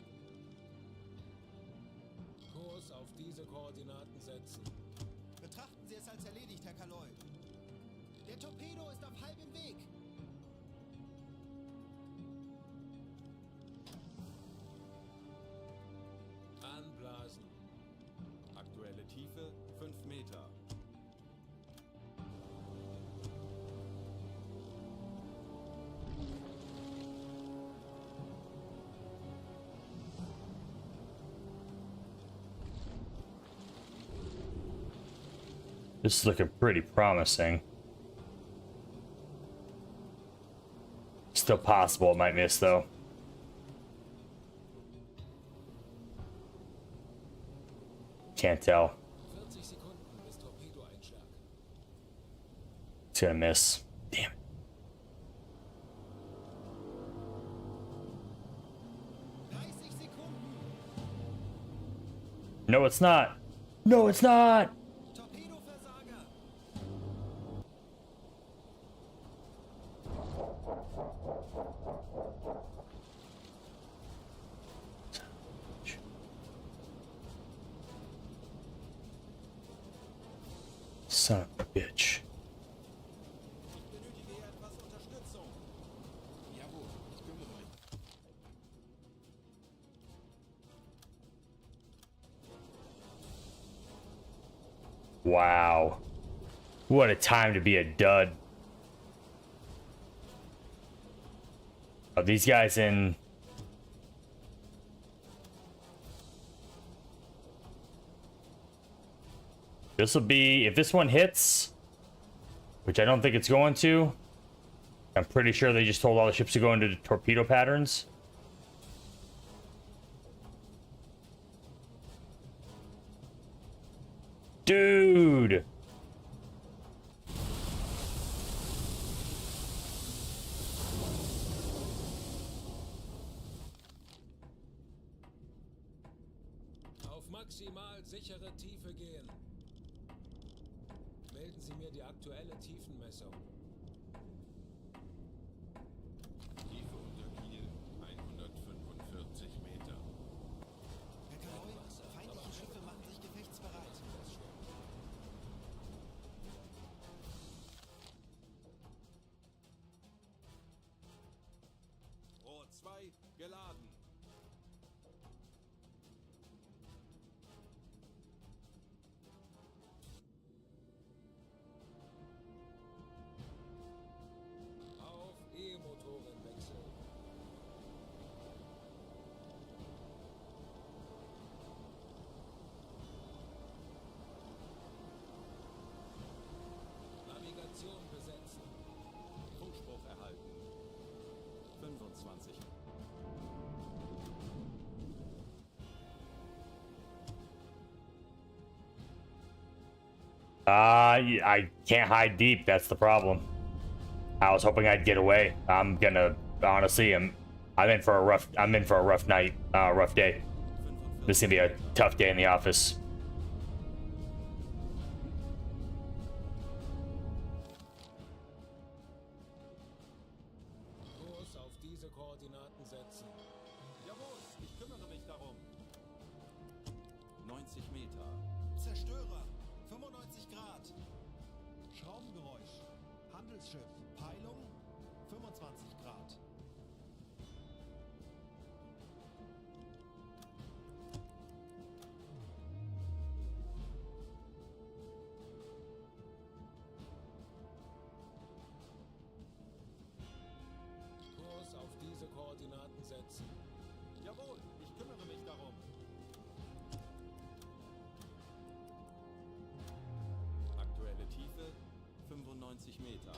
[SPEAKER 7] Kurs auf diese Koordinaten setzen.
[SPEAKER 4] Betrachten Sie es als erledigt, Herr Kaloi. Der Torpedo ist auf halbem Weg.
[SPEAKER 7] Anblasen.
[SPEAKER 1] Aktuelle Tiefe 5 Meter.
[SPEAKER 2] This is looking pretty promising. Still possible it might miss though. Can't tell.
[SPEAKER 7] 40 Sekunden bis Torpedoeinschlag.
[SPEAKER 2] It's gonna miss. Damn it.
[SPEAKER 4] 30 Sekunden.
[SPEAKER 2] No, it's not. No, it's not.
[SPEAKER 4] Torpedoversager.
[SPEAKER 2] Son of a bitch.
[SPEAKER 1] Ich benötige hier etwas Unterstützung.
[SPEAKER 8] Jawohl, ich kümmere mich.
[SPEAKER 2] Wow. What a time to be a dud. Are these guys in? This will be, if this one hits, which I don't think it's going to. I'm pretty sure they just told all the ships to go into the torpedo patterns. Dude.
[SPEAKER 7] Auf maximal sichere Tiefe gehen. Melden Sie mir die aktuelle Tiefenmessung.
[SPEAKER 8] Tiefe unter Kiel 145 Meter.
[SPEAKER 4] Herr Kaloi, feindliche Schiffe machen sich gefechtsbereit.
[SPEAKER 1] Rohr 2 geladen.
[SPEAKER 7] Auf E-Motoren wechseln.
[SPEAKER 2] I can't hide deep. That's the problem. I was hoping I'd get away. I'm gonna honestly, I'm in for a rough night, rough day. This is gonna be a tough day in the office.
[SPEAKER 7] Kurs auf diese Koordinaten setzen.
[SPEAKER 1] Jawohl, ich kümmere mich darum. 90 Meter.
[SPEAKER 4] Zerstörer, 95 Grad. Schraubengeräusch. Handelsschiff, Peilung, 25 Grad.
[SPEAKER 7] Kurs auf diese Koordinaten setzen.
[SPEAKER 1] Jawohl, ich kümmere mich darum. Aktuelle Tiefe 95 Meter.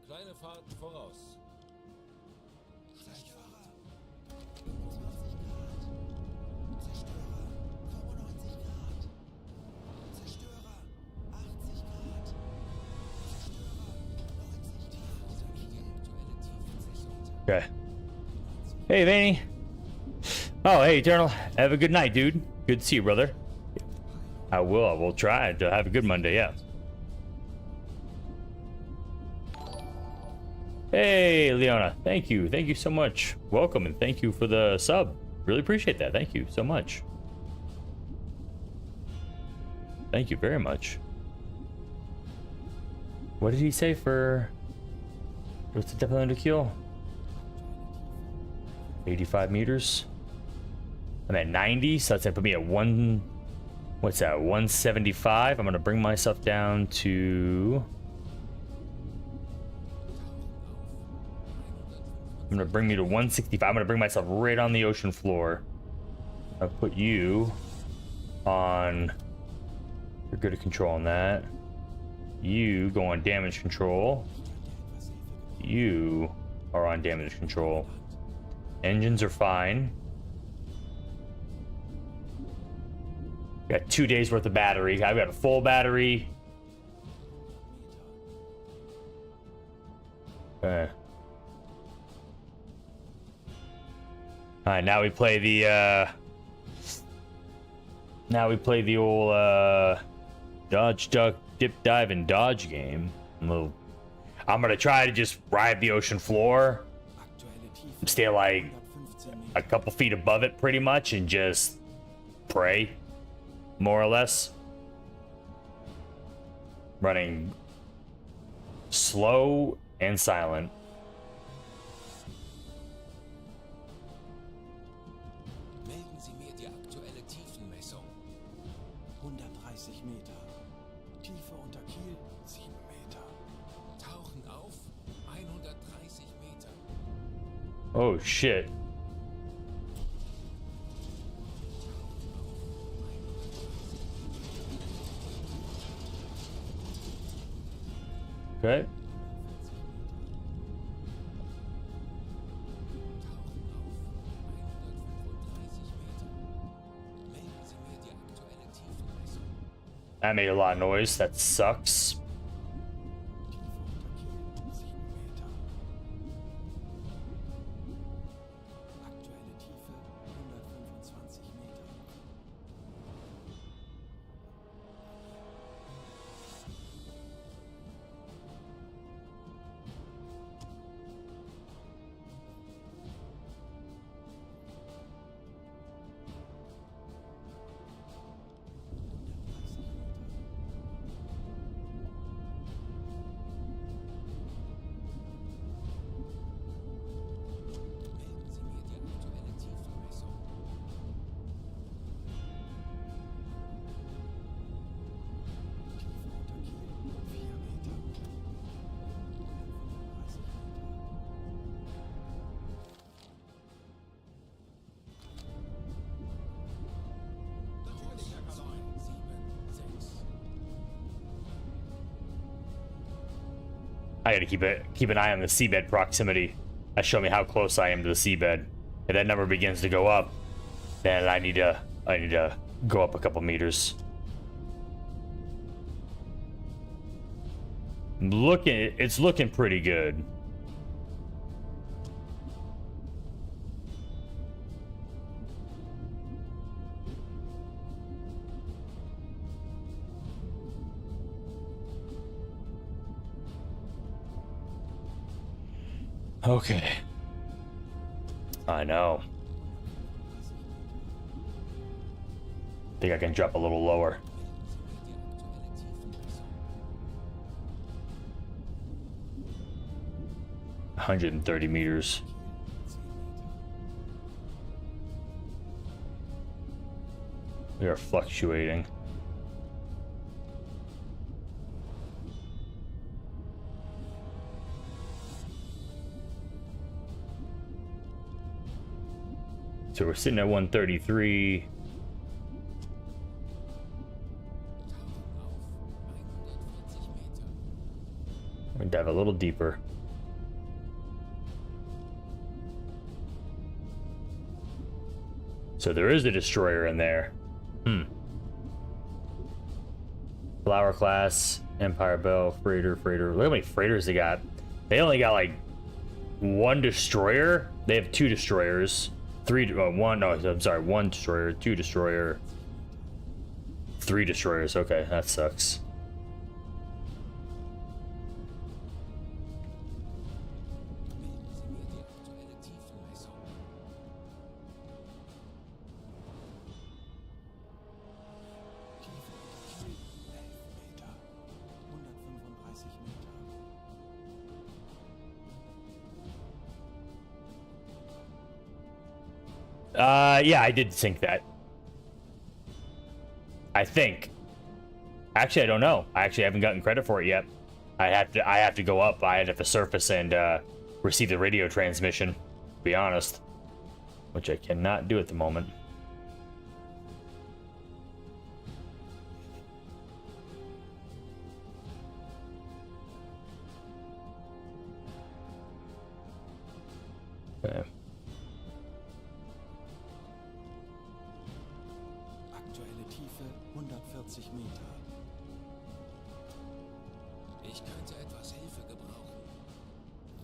[SPEAKER 7] Kleine Fahrten voraus.
[SPEAKER 4] Zerstörer, 25 Grad. Zerstörer, 95 Grad. Zerstörer, 80 Grad. Zerstörer, 90 Grad.
[SPEAKER 2] Okay. Hey, Vanny. Oh, hey, Eternal. Have a good night, dude. Good to see you, brother. I will try to have a good Monday, yeah. Hey, Leona. Thank you. Thank you so much. Welcome, and thank you for the sub. Really appreciate that. Thank you so much. Thank you very much. What did he say for... What's the depth of the keel? 85 meters. I'm at 90, so that's gonna put me at what's that, 175. I'm gonna bring myself down to... I'm gonna bring me to 165. I'm gonna bring myself right on the ocean floor. I'll put you on... You're good at controlling that. You go on damage control. You are on damage control. Engines are fine. Got 2 days worth of battery. I've got a full battery. Alright, now we play the old dodge, duck, dip, dive, and dodge game. I'm gonna try to just ride the ocean floor. Stay like a couple feet above it pretty much and just pray, more or less. Running slow and silent.
[SPEAKER 7] Melden Sie mir die aktuelle Tiefenmessung.
[SPEAKER 4] 130 Meter. Tiefe unter Kiel 7 Meter.
[SPEAKER 7] Tauchen auf 130 Meter.
[SPEAKER 2] Oh shit. Okay. That made a lot of noise. That sucks.
[SPEAKER 4] Aktuelle Tiefe 125 Meter.
[SPEAKER 2] I gotta keep an eye on the seabed proximity. That show me how close I am to the seabed. If that number begins to go up, then I need to go up a couple meters. It's looking pretty good. Okay. I know. Think I can drop a little lower.
[SPEAKER 4] Melden Sie mir die aktuelle Tiefenmessung.
[SPEAKER 2] 130 meters.
[SPEAKER 4] 10 Meter.
[SPEAKER 2] We are fluctuating. So we're sitting at 133.
[SPEAKER 4] Tauchen auf 140 Meter.
[SPEAKER 2] We're gonna dive a little deeper. So there is a destroyer in there. Flower class, Empire Bell, freighter. Look how many freighters they got. They only got like one destroyer. They have two destroyers. One destroyer, two destroyer, three destroyers. Okay, that sucks.
[SPEAKER 4] Melden Sie mir die aktuelle Tiefenmessung. Tiefe unter Kiel 11 Meter. 135 Meter.
[SPEAKER 2] Yeah, I did sync that. I think. Actually, I don't know. I actually haven't gotten credit for it yet. I have to go up. I have to surface and receive the radio transmission, to be honest. Which I cannot do at the moment. Okay.
[SPEAKER 4] Aktuelle Tiefe 140 Meter. Ich könnte etwas Hilfe gebrauchen.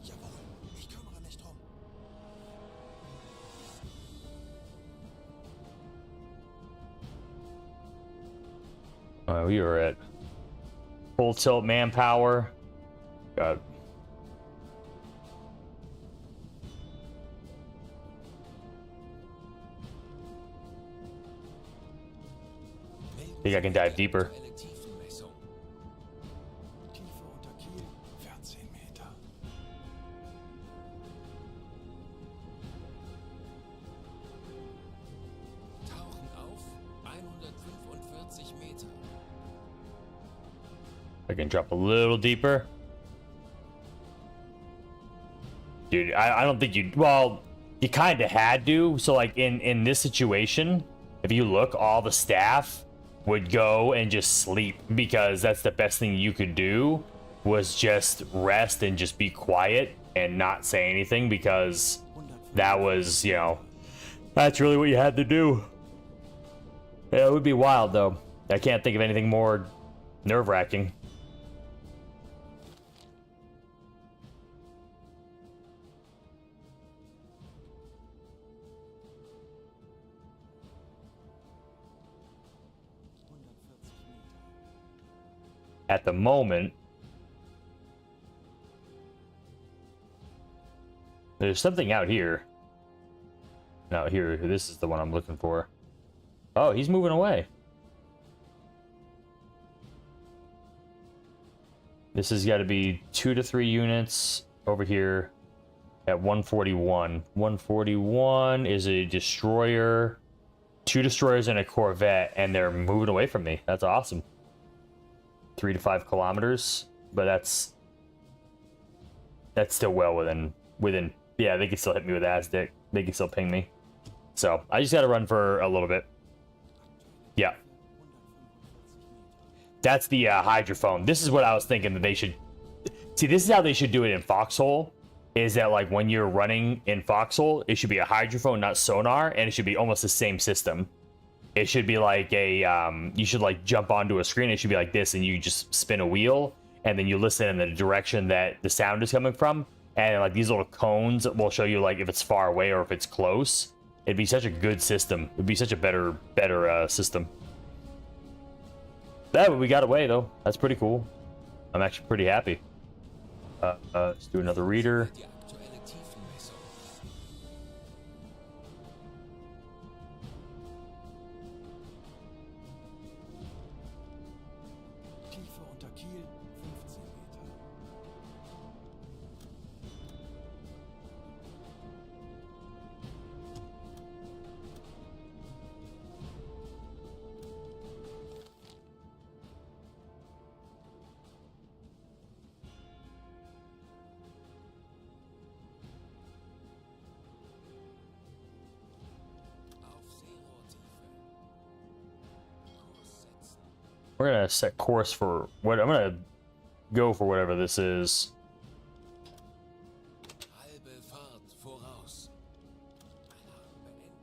[SPEAKER 4] Jawohl, ich kümmere mich drum.
[SPEAKER 2] We were at full tilt manpower. Got think I can dive deeper.
[SPEAKER 4] Aktuelle Tiefenmessung. Tiefe unter Kiel 14 Meter. Tauchen auf 145 Meter.
[SPEAKER 2] I can drop a little deeper. Dude, I don't think you... Well, you kind of had to. So, like, in this situation, if you look, all the staff would go and just sleep. Because that's the best thing you could do, was just rest and just be quiet and not say anything. Because that was, you know... That's really what you had to do. Yeah, it would be wild, though. I can't think of anything more nerve-wracking. At the moment, there's something out here. No, here, this is the one I'm looking for. Oh, he's moving away. This has got to be 2 to 3 units over here at 141. 141 is a destroyer, 2 destroyers and a Corvette, and they're moving away from me. That's awesome. 3 to 5 kilometers, but that's still well within. Yeah, they can still hit me with ASDIC. They can still ping me. So I just got to run for a little bit. Yeah, that's the hydrophone. This is what I was thinking that they should see. This is how they should do it in Foxhole. Is that like when you're running in Foxhole, it should be a hydrophone, not sonar, and it should be almost the same system. It should be like a, you should like jump onto a screen. It should be like this, and you just spin a wheel, and then you listen in the direction that the sound is coming from, and like these little cones will show you like if it's far away or if it's close. It'd be such a good system. It'd be such a better system. That we got away though. That's pretty cool. I'm actually pretty happy. Let's do another reader.
[SPEAKER 7] Die aktuelle Tiefenmessung.
[SPEAKER 4] Tiefe unter Kiel 15 Meter.
[SPEAKER 7] Auf Seerohrtiefe. Kurs setzen.
[SPEAKER 2] We're gonna set course for what I'm gonna go for whatever this is.
[SPEAKER 7] Halbe Fahrt voraus. Alarm beenden.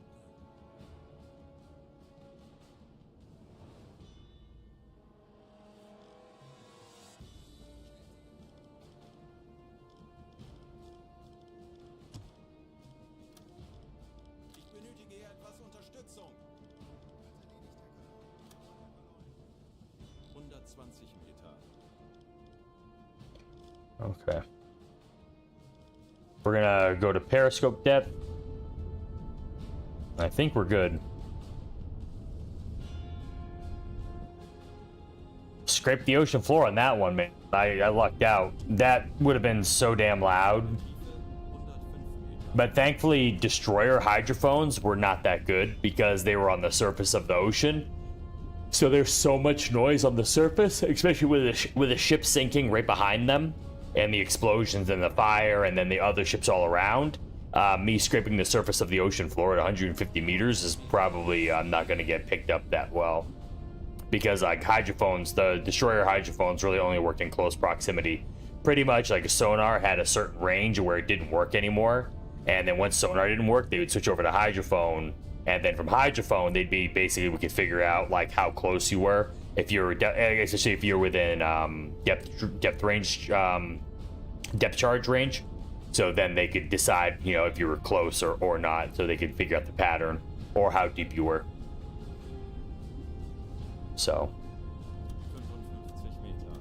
[SPEAKER 1] Ich benötige hier etwas Unterstützung. 120 Meter.
[SPEAKER 2] Okay. We're gonna go to periscope depth. I think we're good. Scraped the ocean floor on that one, man. I lucked out. That would have been so damn loud.
[SPEAKER 1] 105 Meter.
[SPEAKER 2] But thankfully, destroyer hydrophones were not that good because they were on the surface of the ocean. So there's so much noise on the surface, especially with a ship sinking right behind them, and the explosions and the fire, and then the other ships all around. Me scraping the surface of the ocean floor at 150 meters is probably not going to get picked up that well, because like hydrophones, the destroyer hydrophones really only worked in close proximity. Pretty much like a sonar had a certain range where it didn't work anymore, and then once sonar didn't work, they would switch over to hydrophone. And then from hydrophone, they'd be basically, we could figure out like how close you were. If you're, especially if you're within depth range, depth charge range. So then they could decide, you know, if you were close or not. So they could figure out the pattern or how deep you were. So
[SPEAKER 1] 55 Meter.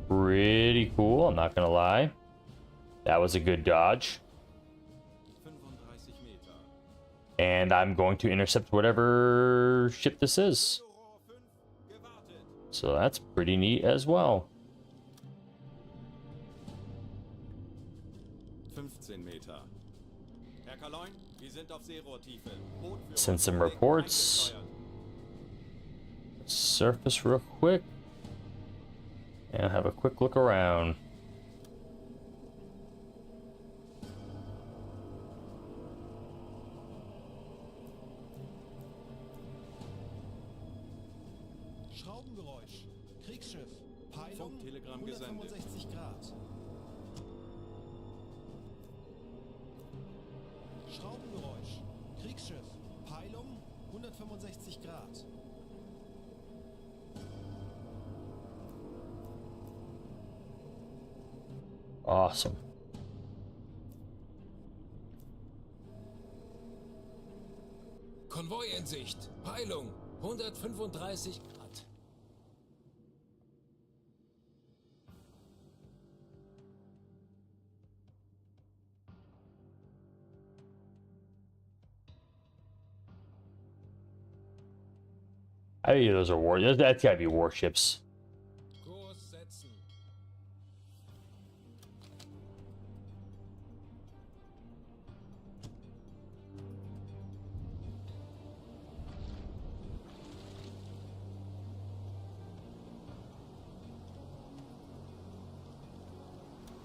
[SPEAKER 2] pretty cool. I'm not gonna lie. That was a good dodge.
[SPEAKER 1] 35 Meter.
[SPEAKER 2] And I'm going to intercept whatever ship this is.
[SPEAKER 1] Rohr 5 gewartet.
[SPEAKER 2] So that's pretty neat as well.
[SPEAKER 1] 15 Meter. Herr Kaloin, wir sind auf Seerohrtiefe. Boot für
[SPEAKER 2] Send some
[SPEAKER 1] Umblick
[SPEAKER 2] reports.
[SPEAKER 1] eingesteuert.
[SPEAKER 2] Surface real quick. And have a quick look around.
[SPEAKER 4] Schraubengeräusch. Kriegsschiff. Peilung
[SPEAKER 1] Funktelegramm gesendet.
[SPEAKER 4] 165 Grad. Schraubengeräusch. Kriegsschiff. Peilung 165 Grad.
[SPEAKER 2] Awesome.
[SPEAKER 7] Konvoi in Sicht. Peilung 135 Grad.
[SPEAKER 2] I think those are that's gotta be warships.
[SPEAKER 7] Kurs setzen.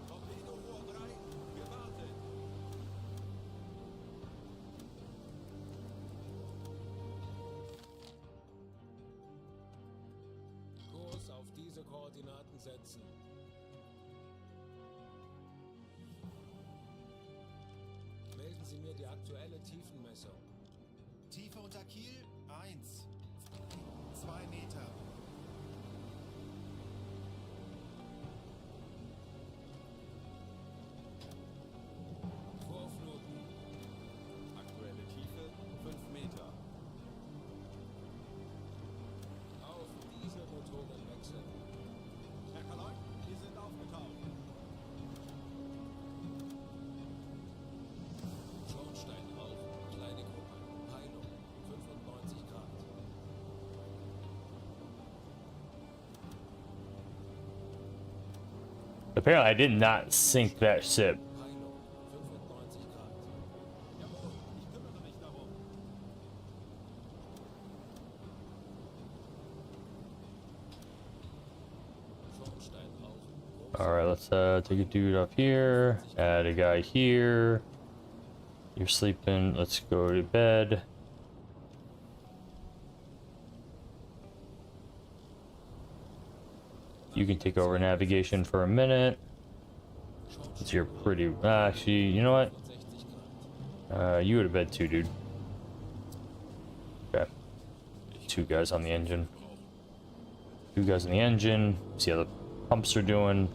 [SPEAKER 1] Torpedo Rohr 3 gewartet.
[SPEAKER 7] Kurs auf diese Koordinaten setzen. Melden Sie mir die aktuelle Tiefenmessung.
[SPEAKER 4] Tiefe unter Kiel 1. 2, 2 Meter.
[SPEAKER 7] Vorfluten.
[SPEAKER 1] Aktuelle Tiefe 5 Meter.
[SPEAKER 7] Auf Dieselmotoren wechseln.
[SPEAKER 1] Herr Kaloin, wir sind aufgetaucht.
[SPEAKER 7] Schornstein Rauch. Kleine Gruppe. Peilung. 95 Grad.
[SPEAKER 2] Apparently, I did not sink that ship.
[SPEAKER 7] Peilung. 95 Grad.
[SPEAKER 1] Jawohl, ich kümmere mich darum.
[SPEAKER 7] Schornstein Rauch.
[SPEAKER 2] All right, let's take a dude up here, add a guy here. You're sleeping. Let's go to bed. You can take over navigation for a minute. Since you're pretty. Actually, you know what?
[SPEAKER 7] 65 Grad.
[SPEAKER 2] You go to bed too, dude. Okay. 2 guys on the engine. 2 guys on the engine. See how the pumps are doing.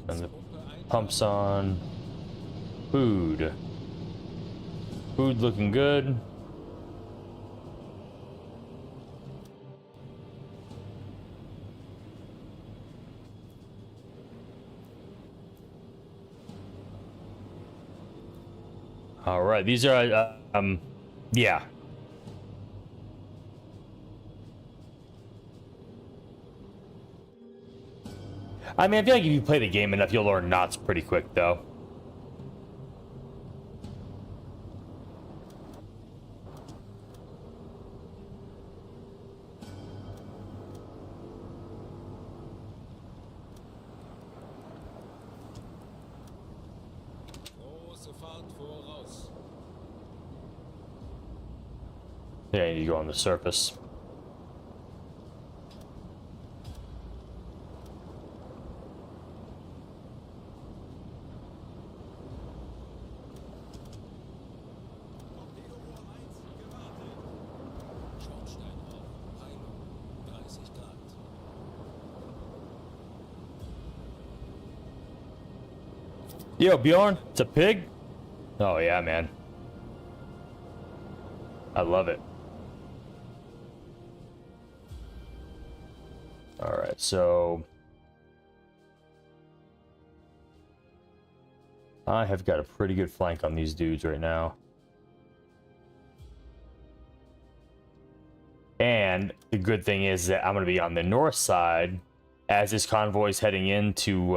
[SPEAKER 2] And the pumps on. Food. Food looking good. All right, these are yeah. I mean, I feel like if you play the game enough, you'll learn knots pretty quick, though.
[SPEAKER 7] Große Fahrt voraus.
[SPEAKER 2] Yeah, you go on the surface.
[SPEAKER 1] Torpedorohr 1 gewartet.
[SPEAKER 7] Schornstein Rauch. Peilung. 30 Grad.
[SPEAKER 2] Yo, Bjorn, it's a pig? Oh, yeah, man. I love it. Alright, so... I have got a pretty good flank on these dudes right now. And the good thing is that I'm going to be on the north side as this convoy is heading into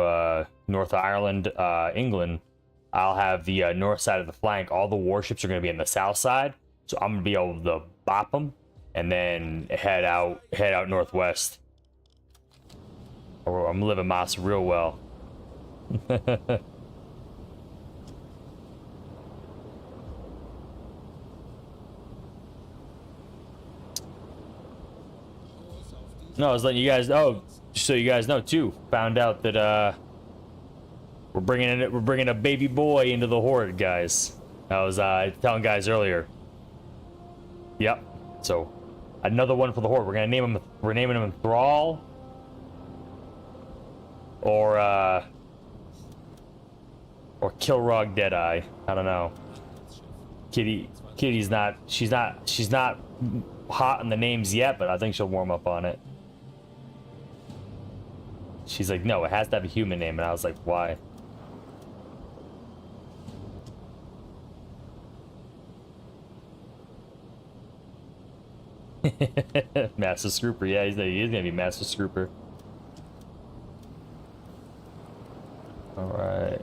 [SPEAKER 2] North Ireland, England. I'll have the north side of the flank. All the warships are going to be on the south side, so I'm going to be able to bop them and then head out northwest. Or I'm living Moss real well. No, I was letting you guys. Oh, just so you guys know too. Found out that we're bringing a baby boy into the horde, guys. I was telling guys earlier. Yep. So another one for the horde. We're gonna name him. We're naming him Thrall. Or Kilrog Deadeye. I don't know. Kitty's not. She's not hot on the names yet, but I think she'll warm up on it. She's like, no, it has to have a human name, and I was like, why? Master Scooper, yeah, he is gonna be Master Scooper. All right.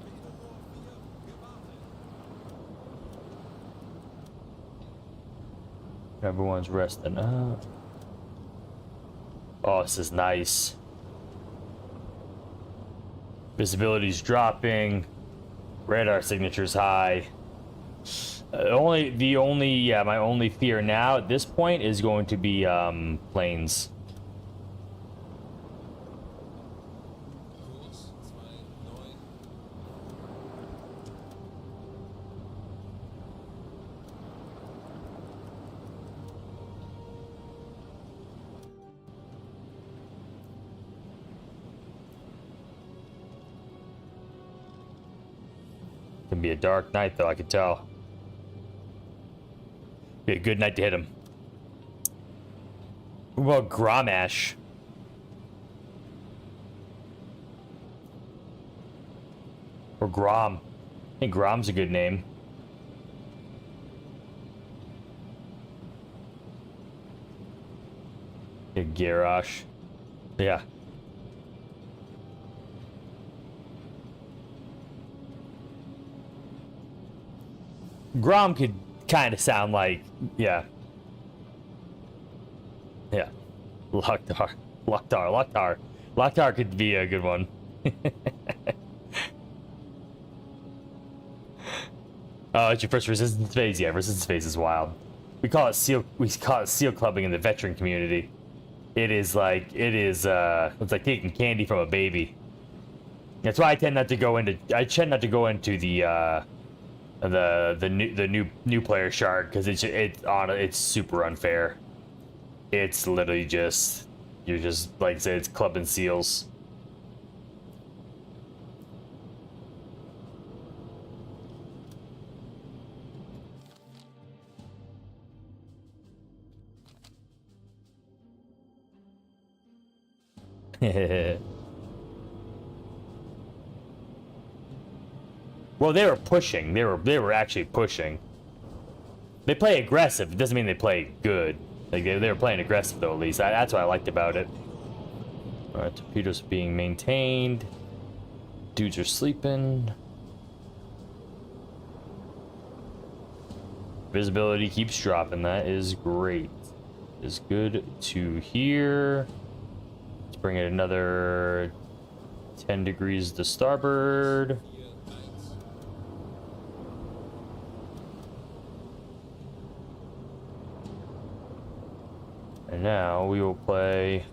[SPEAKER 2] Everyone's resting up. Oh, this is nice. Visibility's dropping. Radar signature's high. My only fear now at this point is going to be planes.
[SPEAKER 7] Kurs 29.
[SPEAKER 2] be a dark night, though, I could tell. Be a good night to hit him. What about Gromash? Or Grom. I think Grom's a good name. Yeah, Garrosh. Yeah. Grom could kind of sound like, yeah. Yeah. Locktar could be a good one. Oh, it's your first resistance phase? Yeah, resistance phase is wild. We call it seal clubbing in the veteran community. It's like taking candy from a baby. That's why I tend not to go into the new player shard, because it's super unfair. It's literally just, you're just, like I said, it's clubbing seals. Well, they were pushing. They were actually pushing. They play aggressive. It doesn't mean they play good. Like they were playing aggressive though. At least that's what I liked about it. All right, torpedoes being maintained. Dudes are sleeping. Visibility keeps dropping. That is great. It's good to hear. Let's bring it another 10 degrees to starboard. And now we will play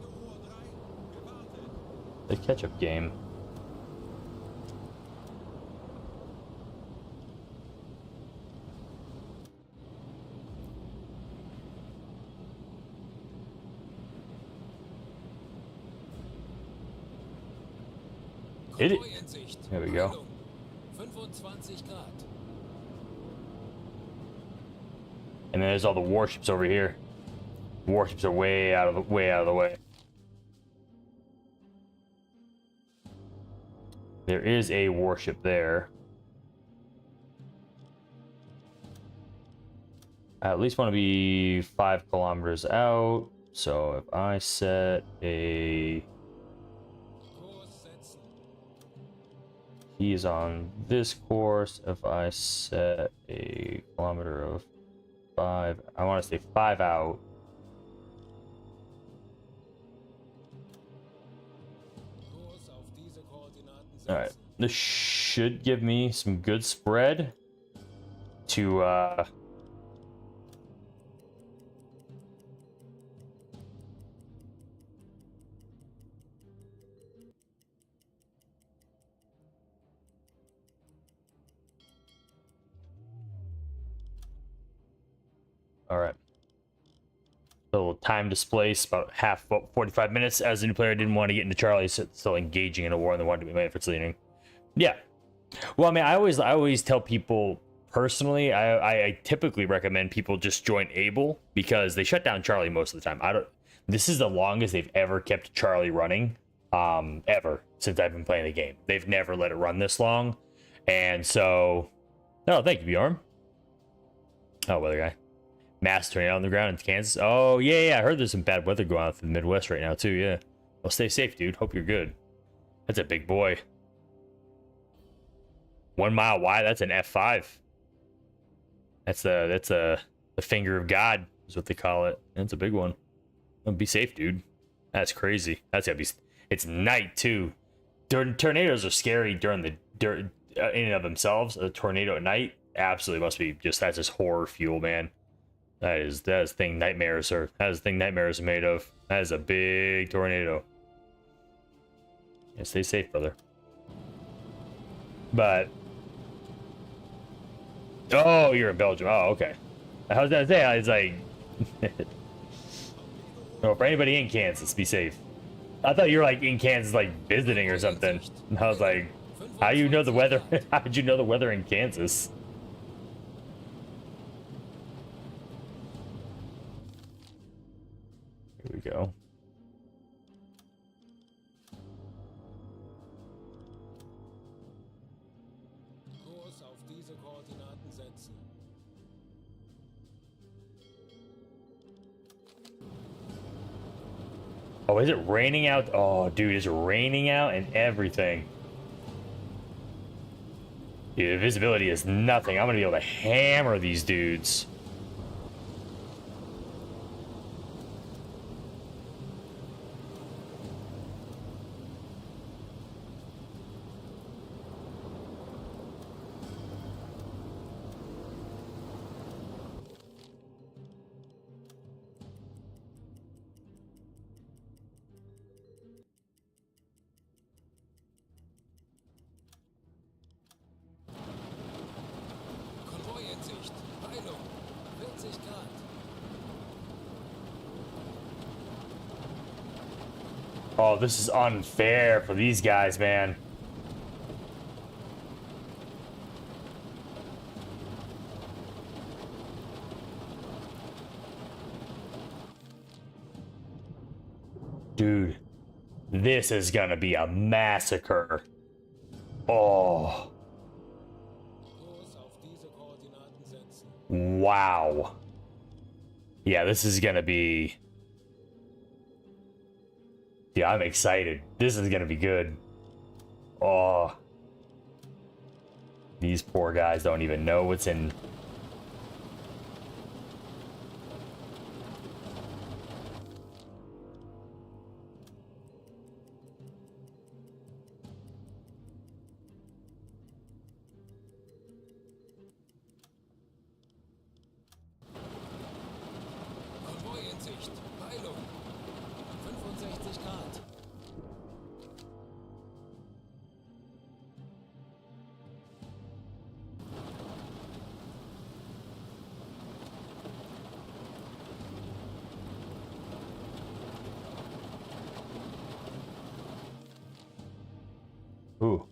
[SPEAKER 2] the catch-up game. Hit it. There we go.
[SPEAKER 7] 25 Grad.
[SPEAKER 2] And then there's all the warships over here. Warships are way out of the way. There is a warship there. I at least want to be 5 kilometers out. So if I set a... He is on this course. If I set a kilometer of 5, I want to stay 5 out. All right, this should give me some good spread to all right. So time displace about 45 minutes, as the new player didn't want to get into Charlie, so still engaging in a war and they wanted to be made for leading. Yeah. Well, I mean, I always tell people personally, I typically recommend people just join Able, because they shut down Charlie most of the time. This is the longest they've ever kept Charlie running, ever since I've been playing the game. They've never let it run this long. And so, oh, thank you, Bjorn. Oh, weather guy. Mass tornado on the ground in Kansas. Oh, yeah, I heard there's some bad weather going on through the Midwest right now, too, yeah. Well, stay safe, dude. Hope you're good. That's a big boy. 1 mile wide, that's an F5. That's the finger of God, is what they call it. That's a big one. Be safe, dude. That's crazy. That's gotta be... It's night, too. Tornadoes are scary during the... in and of themselves. A tornado at night absolutely must be just... That's just horror fuel, man. That is thing nightmares are made of. That is a big tornado. Yeah, stay safe, brother. But oh, you're in Belgium. Oh, okay. I was gonna say, it's like no, for anybody in Kansas, be safe. I thought you were like in Kansas, like visiting or something. And I was like, How you know the weather? How did you know the weather in Kansas? Here we go.
[SPEAKER 7] Kurs auf diese Koordinaten setzen.
[SPEAKER 2] Oh, is it raining out? Oh, dude, it's raining out and everything. Dude, the visibility is nothing. I'm gonna be able to hammer these dudes.
[SPEAKER 7] Konvoi in Sicht. Heilung. 40 Grad.
[SPEAKER 2] Oh, this is unfair for these guys, man. Dude, this is gonna be a massacre. Oh,
[SPEAKER 7] Kurs auf diese Koordinaten setzen.
[SPEAKER 2] wow. Yeah, this is gonna be... Yeah, I'm excited. This is gonna be good. Oh. These poor guys don't even know what's in...
[SPEAKER 7] Konvoi in Sicht. Heilung. 65 Grad.
[SPEAKER 2] Ooh.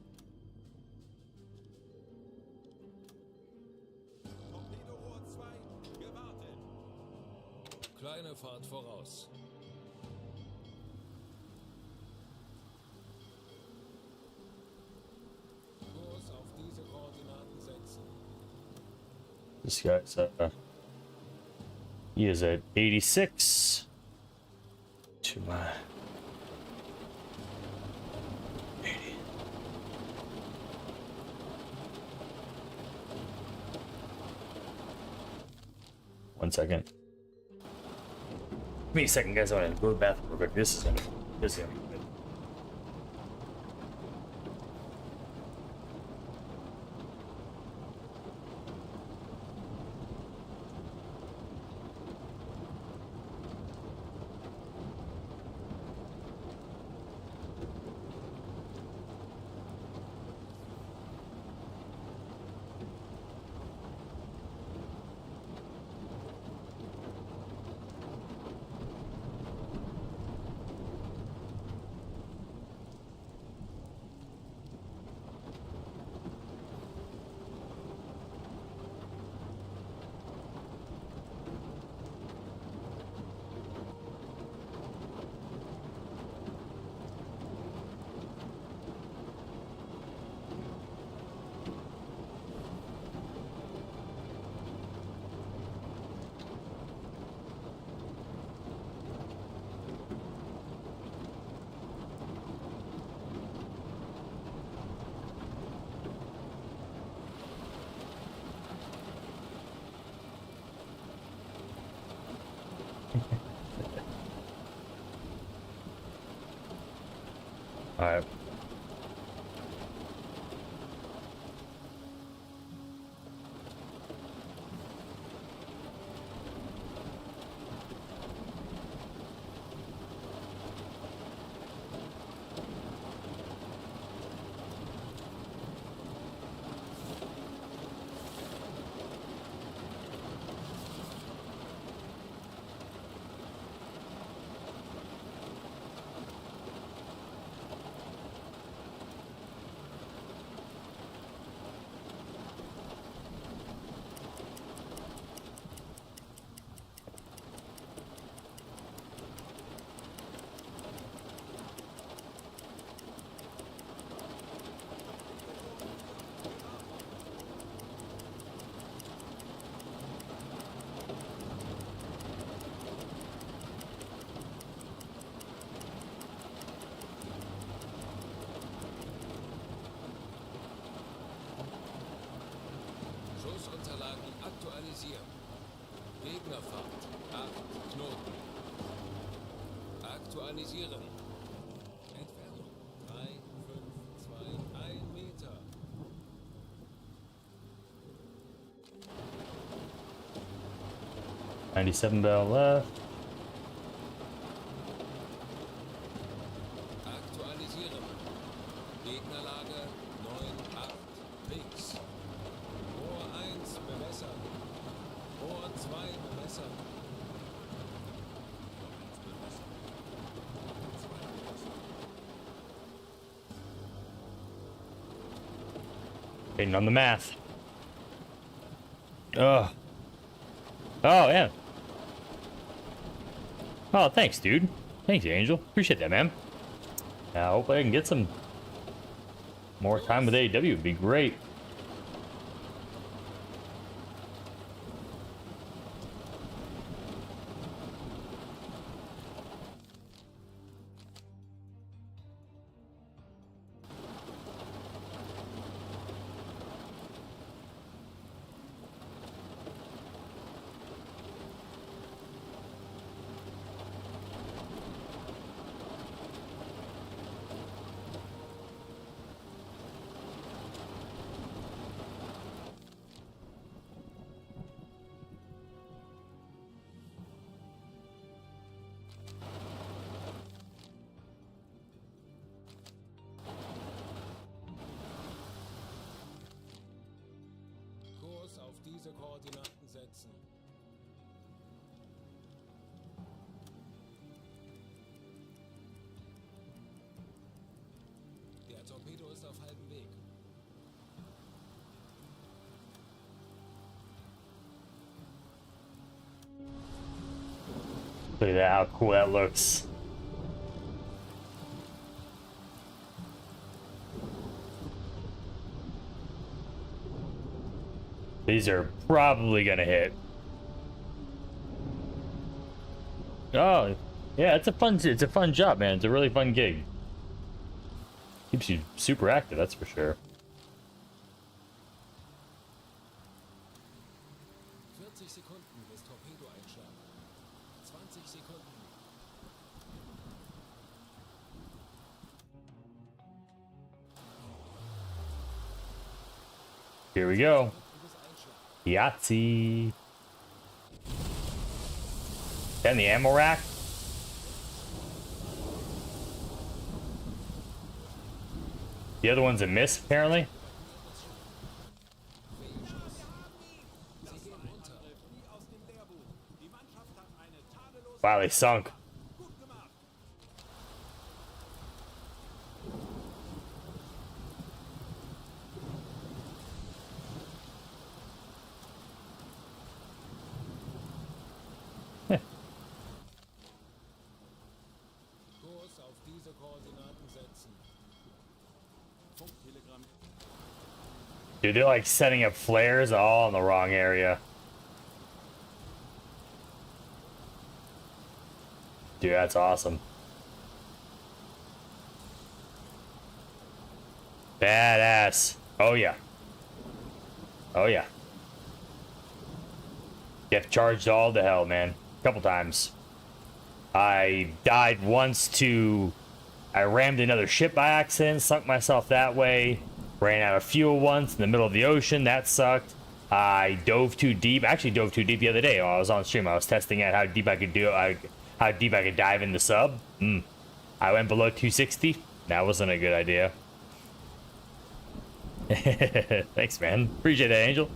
[SPEAKER 1] Torpedorohr 2, gewartet.
[SPEAKER 7] Kleine Fahrt voraus. Kurs auf diese Koordinaten setzen.
[SPEAKER 2] This guy's, he is at 86. To my... 80. One second. Give me a second, guys. I want to go to the bathroom real quick. This is gonna be good. All right.
[SPEAKER 7] Visier. Gegnerfahrt. 8 Knoten. Aktualisieren. Entfernung. 3, 5, 2, 1 Meter.
[SPEAKER 2] $97 left.
[SPEAKER 7] Aktualisieren. Gegnerlage 9, 8. Links. Rohr 1 bewässern. Rohr 2 bewässern.
[SPEAKER 2] Waiting on the math. Oh, yeah. Oh, thanks, dude. Thanks, Angel. Appreciate that, man. Hopefully I can get some more time with AEW. Would be great.
[SPEAKER 7] Kurs auf diese Koordinaten setzen. Der Torpedo ist auf halbem Weg.
[SPEAKER 2] Look at that, how cool that looks. These are probably gonna hit. Oh, yeah, it's a fun job, man. It's a really fun gig. Keeps you super active, that's for sure.
[SPEAKER 7] 40 Sekunden bis Torpedoeinschlag. 20 Sekunden.
[SPEAKER 2] Here we go.
[SPEAKER 7] Bis Einschlag.
[SPEAKER 2] Yahtzee. And the ammo rack. The other one's a miss, apparently. Wow, they sunk.
[SPEAKER 7] Kurs auf diese Koordinaten setzen.
[SPEAKER 1] Funktelegramm.
[SPEAKER 2] Dude, they're like setting up flares all in the wrong area. Dude, that's awesome. Badass. Oh yeah. Oh yeah. Get charged all to hell, man. Couple times. I died once to... I rammed another ship by accident, sunk myself that way. Ran out of fuel once in the middle of the ocean. That sucked. I dove too deep. Actually dove too deep the other day while I was on stream. I was testing out how deep I could how deep I could dive in the sub. I went below 260. That wasn't a good idea. Thanks, man. Appreciate that, Angel.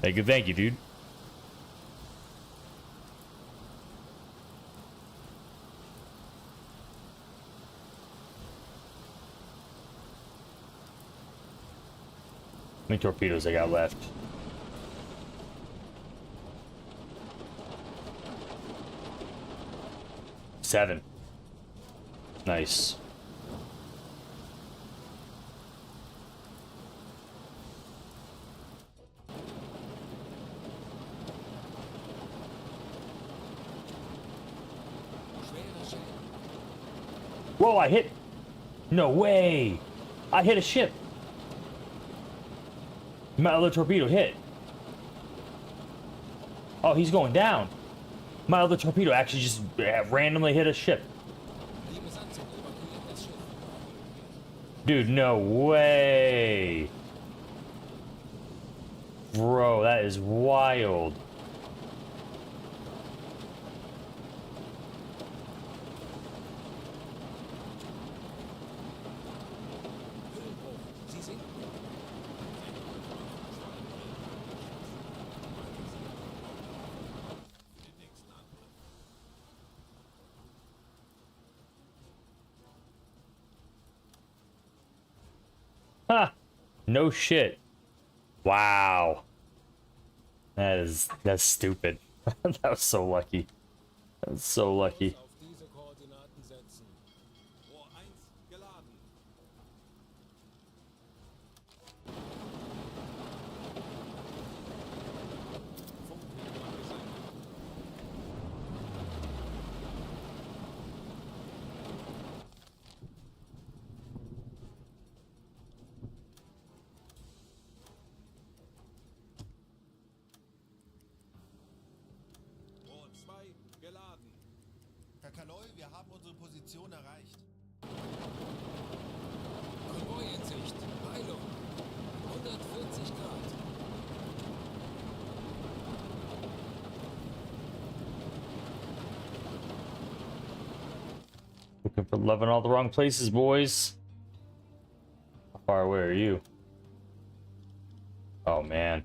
[SPEAKER 2] Thank you, dude. How many torpedoes I got left? Seven. Nice. Whoa, I hit... No way! I hit a ship! My other torpedo hit. Oh, he's going down. My other torpedo actually just randomly hit a ship.
[SPEAKER 7] Die Besatzung evakuiert das Schiff.
[SPEAKER 2] Dude, no way. Bro, that is wild.
[SPEAKER 7] Sie sinken.
[SPEAKER 2] Ha! No shit. Wow. That's stupid. That was so lucky. That's so lucky.
[SPEAKER 7] Auf diese Koordinaten setzen.
[SPEAKER 1] Rohr 1 geladen. Funktelefon gesendet. Rohr 2 geladen.
[SPEAKER 4] Herr Kaloi, wir haben unsere Position erreicht.
[SPEAKER 7] Konvoi in Sicht. Peilung. 140 Grad.
[SPEAKER 2] Looking for love in all the wrong places, boys. How far away are you? Oh, man.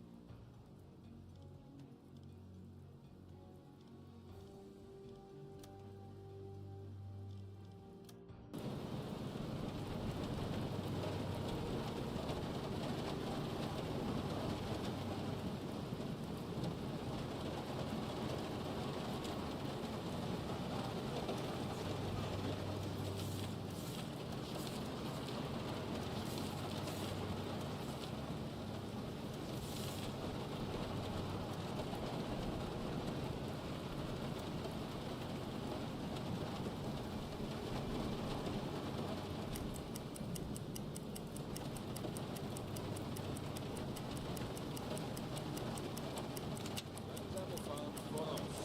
[SPEAKER 7] Langsame Fahrt voraus.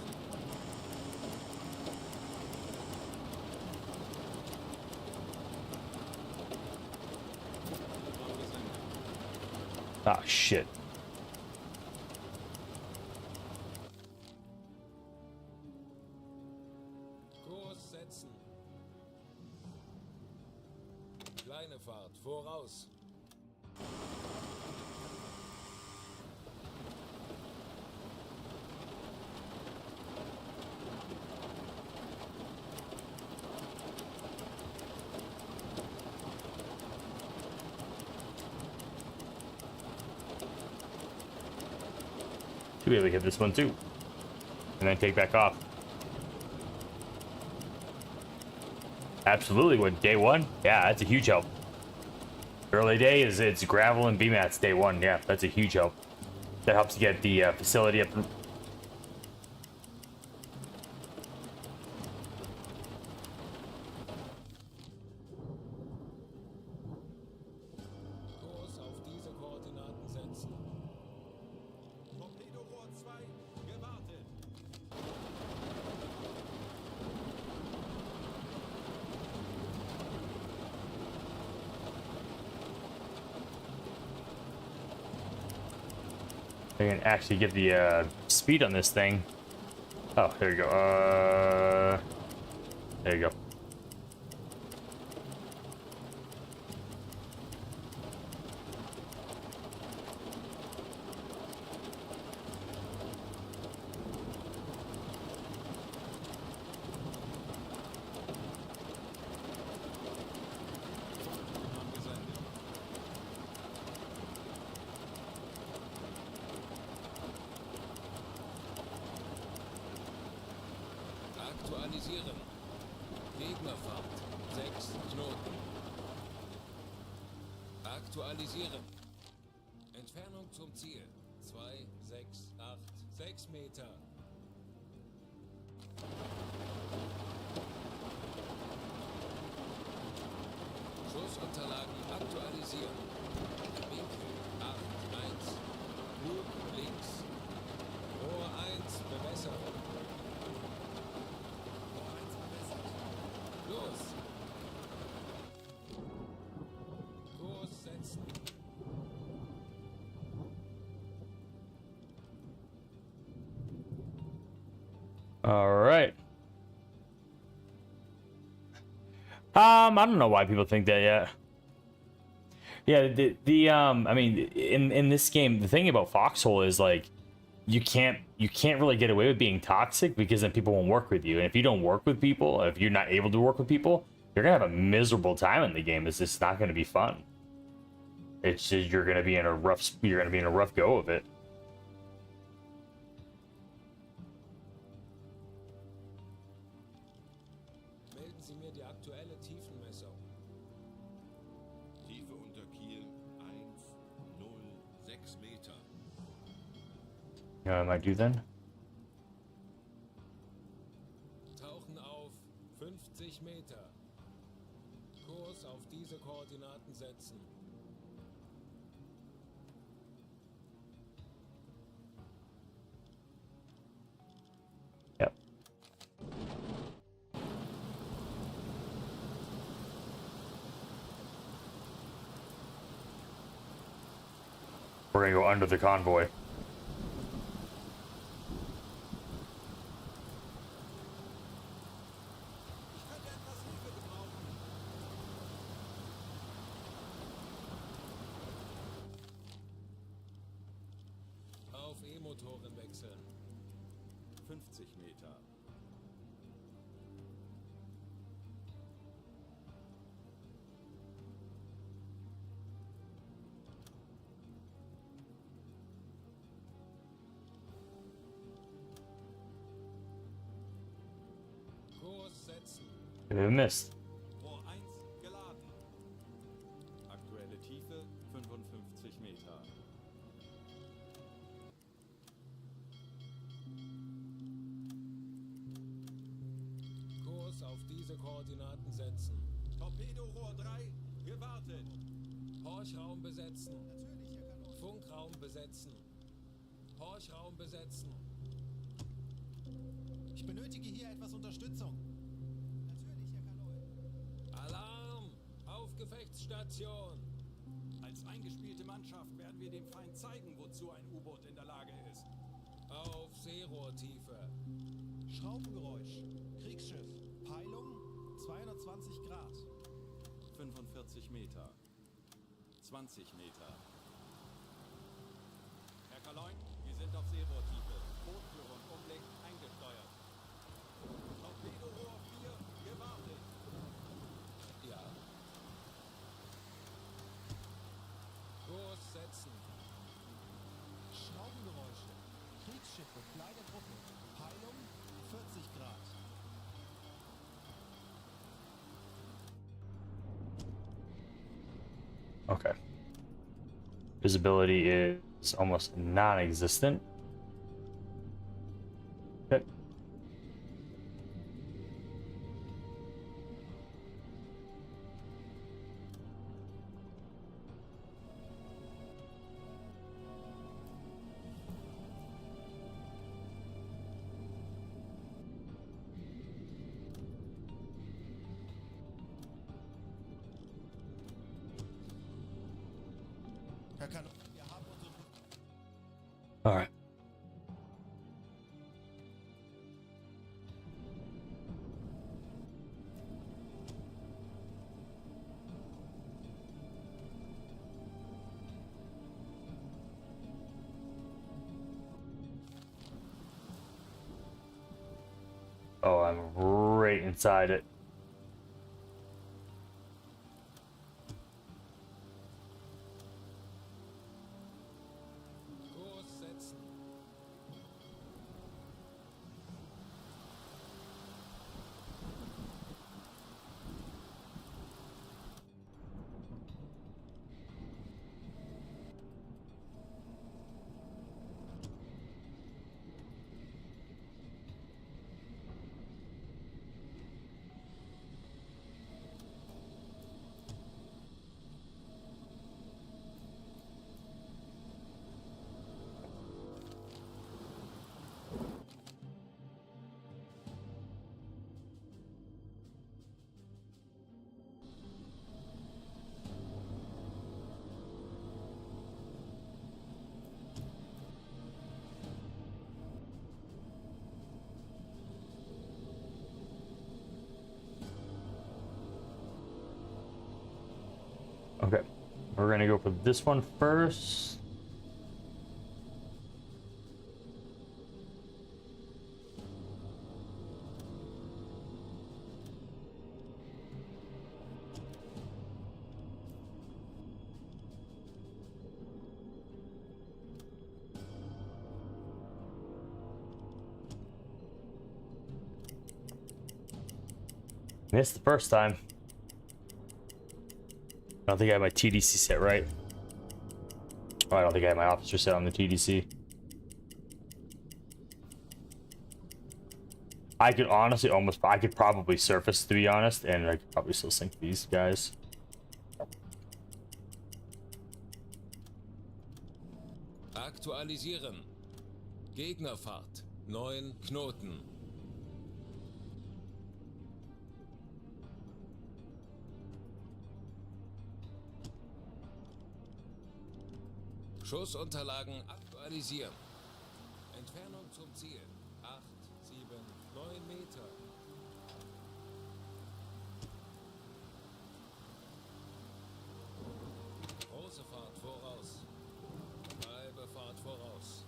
[SPEAKER 1] Telefon gesendet.
[SPEAKER 2] Ah, shit.
[SPEAKER 7] Kurs setzen. Kleine Fahrt voraus.
[SPEAKER 2] Should be able to hit this one too. And then take back off. Absolutely would. Day one? Yeah, that's a huge help. Early day is it's gravel and BMATs day one. Yeah, that's a huge help. That helps to get the facility up.
[SPEAKER 7] Kurs auf diese Koordinaten setzen.
[SPEAKER 1] Torpedorohr 2 gewartet.
[SPEAKER 2] I can actually get the speed on this thing. Oh, there you go. There you go.
[SPEAKER 1] Telefon gesendet.
[SPEAKER 7] Aktualisieren. Gegnerfahrt. 6 Knoten. Aktualisieren. Entfernung zum Ziel. 2, 6, 8, 6 Meter. Schussunterlagen aktualisieren. Winkel 8, 1. Flug links. Rohr 1 Bewässert. Los! Kurs setzen.
[SPEAKER 2] All right. I don't know why people think that yet. Yeah, I mean, in this game, the thing about Foxhole is like you can't really get away with being toxic because then people won't work with you. And if you don't work with people, if you're not able to work with people, you're gonna have a miserable time in the game. It's just not gonna be fun. It's just you're gonna be in a rough go of it.
[SPEAKER 7] Melden Sie mir die aktuelle Tiefenmessung.
[SPEAKER 8] Tiefe unter Kiel 106 Meter.
[SPEAKER 2] You know what I might do then?
[SPEAKER 7] Tauchen auf 50 Meter. Kurs auf diese Koordinaten setzen.
[SPEAKER 2] Yep. We're gonna go under the convoy.
[SPEAKER 4] Ich könnte etwas Hilfe gebrauchen.
[SPEAKER 7] Auf E-Motoren wechseln.
[SPEAKER 1] 50 Meter.
[SPEAKER 7] Kurs setzen.
[SPEAKER 2] We missed.
[SPEAKER 1] Rohr 1 geladen. Aktuelle Tiefe 55 Meter.
[SPEAKER 7] Kurs auf diese Koordinaten setzen.
[SPEAKER 1] Torpedorohr 3 gewartet.
[SPEAKER 7] Horchraum besetzen.
[SPEAKER 4] Natürlich, Herr Kanone.
[SPEAKER 7] Funkraum besetzen. Horchraum besetzen.
[SPEAKER 4] Ich benötige hier etwas Unterstützung. Natürlich, Herr Kanone.
[SPEAKER 7] Alarm! Auf Gefechtsstation!
[SPEAKER 1] Als eingespielte Mannschaft werden wir dem Feind zeigen, wozu ein U-Boot in der Lage ist.
[SPEAKER 7] Auf Seerohrtiefe.
[SPEAKER 4] Schraubengeräusch. Kriegsschiff. Peilung 220 Grad.
[SPEAKER 1] 45 Meter. 20 Meter. Herr Kaloin, wir sind auf Seerohrtiefe. Bootführung Umblick eingesteuert. Torpedorohr 4 gewartet.
[SPEAKER 7] Ja. Kurs setzen.
[SPEAKER 4] Schraubengeräusche. Kriegsschiffe. Kleine Gruppe. Peilung 40 Grad.
[SPEAKER 2] Okay. Visibility is almost non-existent. Okay.
[SPEAKER 4] Herr Kanone, wir haben unsere...
[SPEAKER 2] All right. Oh, I'm right inside it.
[SPEAKER 7] Kurs setzen.
[SPEAKER 2] Okay, we're gonna go for this one first. Missed the first time. I don't think I have my TDC set right. Oh, I don't think I have my officer set on the TDC. I could honestly I could probably surface, to be honest, and I could probably still sink these guys.
[SPEAKER 7] Aktualisieren. Gegnerfahrt. 9 Knoten. Schussunterlagen aktualisieren. Entfernung zum Ziel. 8, 7, 9 Meter. Große Fahrt voraus. Halbe Fahrt voraus.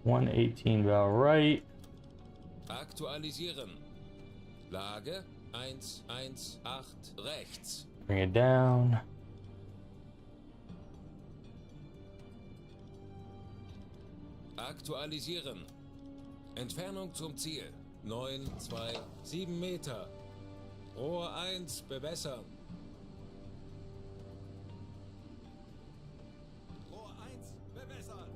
[SPEAKER 2] $118 about right.
[SPEAKER 7] Aktualisieren. Lage 118 rechts.
[SPEAKER 2] Bring it down.
[SPEAKER 7] Aktualisieren. Entfernung zum Ziel. 927 Meter. Rohr 1 bewässern.
[SPEAKER 1] Rohr 1 bewässert.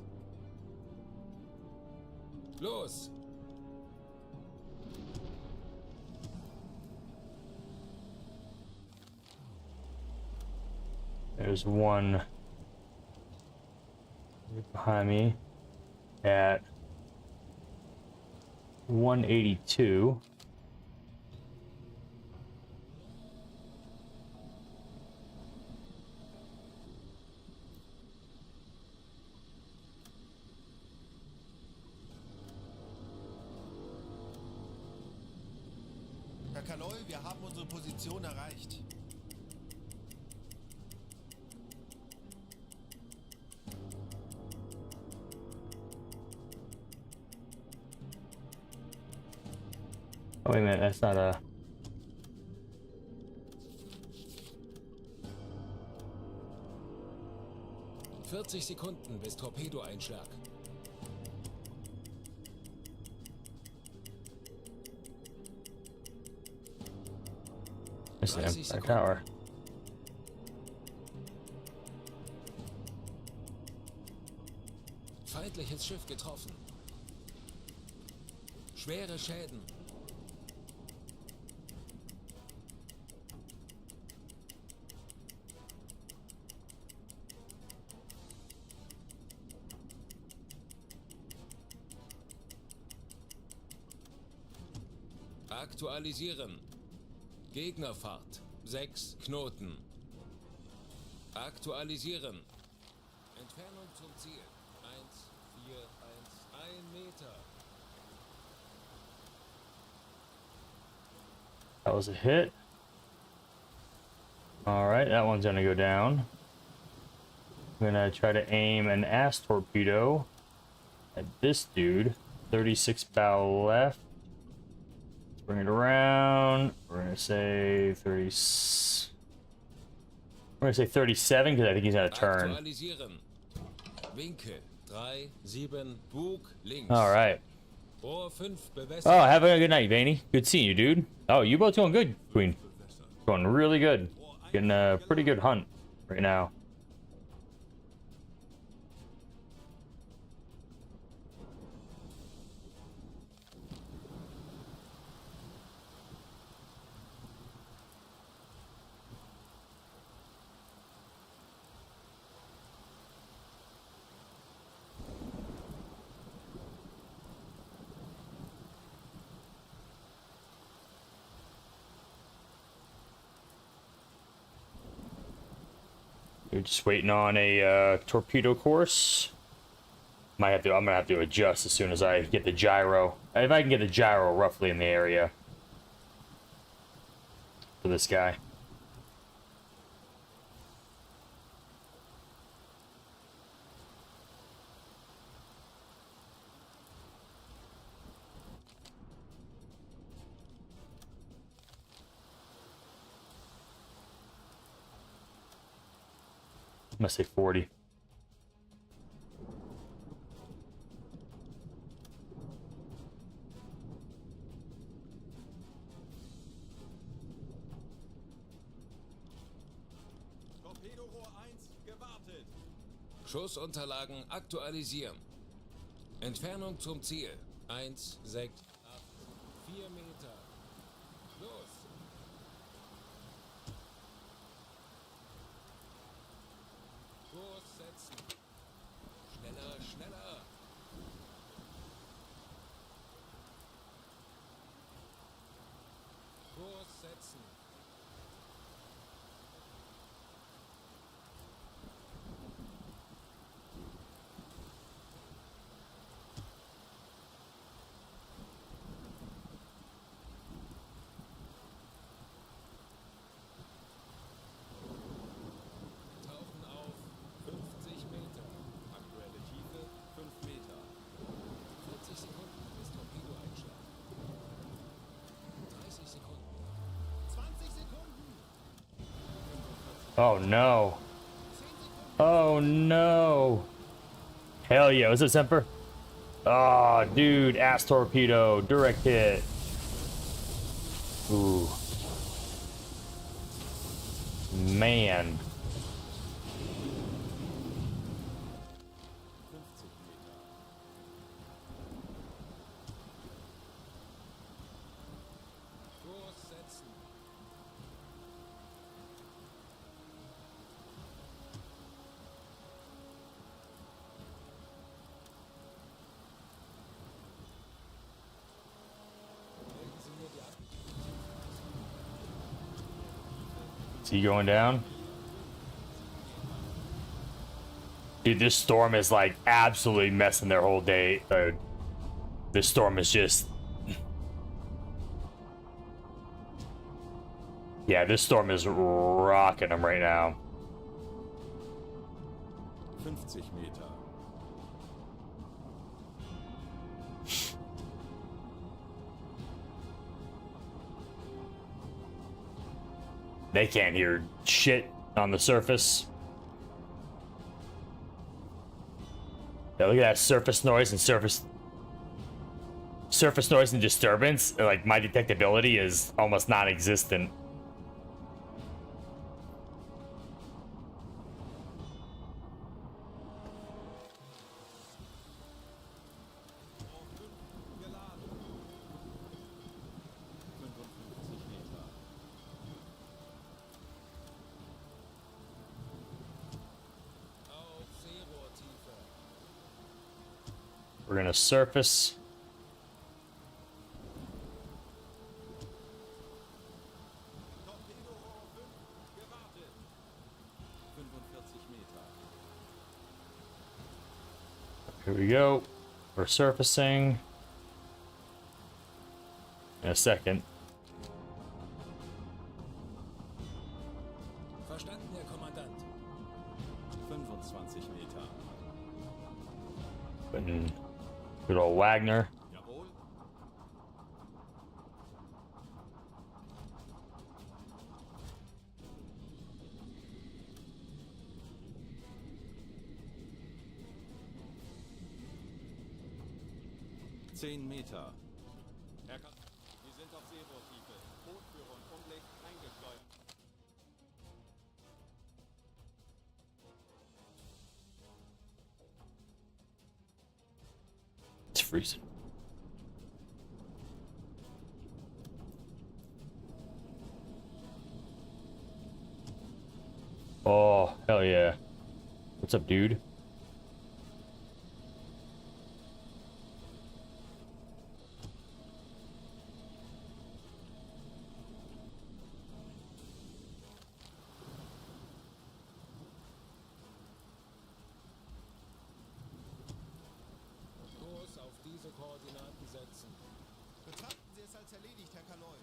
[SPEAKER 7] Los!
[SPEAKER 2] There's one behind me at 182.
[SPEAKER 4] Herr Kaloi, wir haben unsere Position erreicht.
[SPEAKER 2] Oh, wait a minute, that's not a...
[SPEAKER 7] ...40 Sekunden bis Torpedoeinschlag.
[SPEAKER 2] It's
[SPEAKER 7] 30
[SPEAKER 2] a
[SPEAKER 7] Sekunden.
[SPEAKER 2] tower.
[SPEAKER 7] Feindliches Schiff getroffen. Schwere Schäden. Aktualisieren. Gegnerfahrt. 6 Knoten. Aktualisieren. Entfernung zum Ziel. 1 Meter.
[SPEAKER 2] That was a hit. Alright, that one's gonna go down. I'm gonna try to aim an ass torpedo at this dude. 36 bow left. Let's bring it around. We're gonna say 30. We're gonna say 37 because I think he's gonna turn.
[SPEAKER 7] Aktualisieren. Winkel 3, 7, Bug links.
[SPEAKER 2] Alright.
[SPEAKER 7] Rohr 5 bewässert.
[SPEAKER 2] Oh, have a good night, Vaney. Good seeing you, dude. Oh, you both doing good, Queen. Going really good. Getting a pretty good hunt right now. We're just waiting on a torpedo course. I'm gonna have to adjust as soon as I get the gyro. If I can get the gyro roughly in the area for this guy. I'm gonna say 40.
[SPEAKER 1] Torpedorohr 1 gewartet.
[SPEAKER 7] Schussunterlagen aktualisieren. Entfernung zum Ziel. 1, 6, 8, 4 Meter. Los! Kurs setzen. Schneller, schneller. Kurs setzen. Tauchen auf 50 Meter.
[SPEAKER 1] Aktuelle Tiefe 5 Meter.
[SPEAKER 7] 40 Sekunden bis Torpedo einschlagen. 30 Sekunden.
[SPEAKER 4] 20 Sekunden.
[SPEAKER 2] Oh no. Oh no. Hell yeah, was it Semper? Oh, dude, ass torpedo, direct hit. Ooh. Man.
[SPEAKER 1] 50 Meter.
[SPEAKER 7] Kurs setzen. Melden Sie mir die
[SPEAKER 2] Is he going down? Dude, this storm is like absolutely messing their whole day. This storm is just... Yeah, this storm is rocking them right now.
[SPEAKER 1] 50 Meter.
[SPEAKER 2] They can't hear shit on the surface. Yeah, look at that surface noise and surface noise and disturbance. Like, my detectability is almost non-existent.
[SPEAKER 1] Geladen. 55 Meter.
[SPEAKER 7] auf Seerohrtiefe.
[SPEAKER 2] We're gonna surface.
[SPEAKER 1] Torpedorohr 5 gewartet. 45 Meter.
[SPEAKER 2] Here we go. We're surfacing. In a second.
[SPEAKER 7] Verstanden, Herr Kommandant.
[SPEAKER 1] 25 Meter.
[SPEAKER 2] Putting good old Wagner.
[SPEAKER 1] Jawohl. Meter. Herr Kapitän, wir sind auf Seerohrtiefe. Bootführer und Umblick eingesteuert.
[SPEAKER 2] It's freezing. Oh, hell yeah. What's up, dude?
[SPEAKER 4] als erledigt, Herr Kaloy.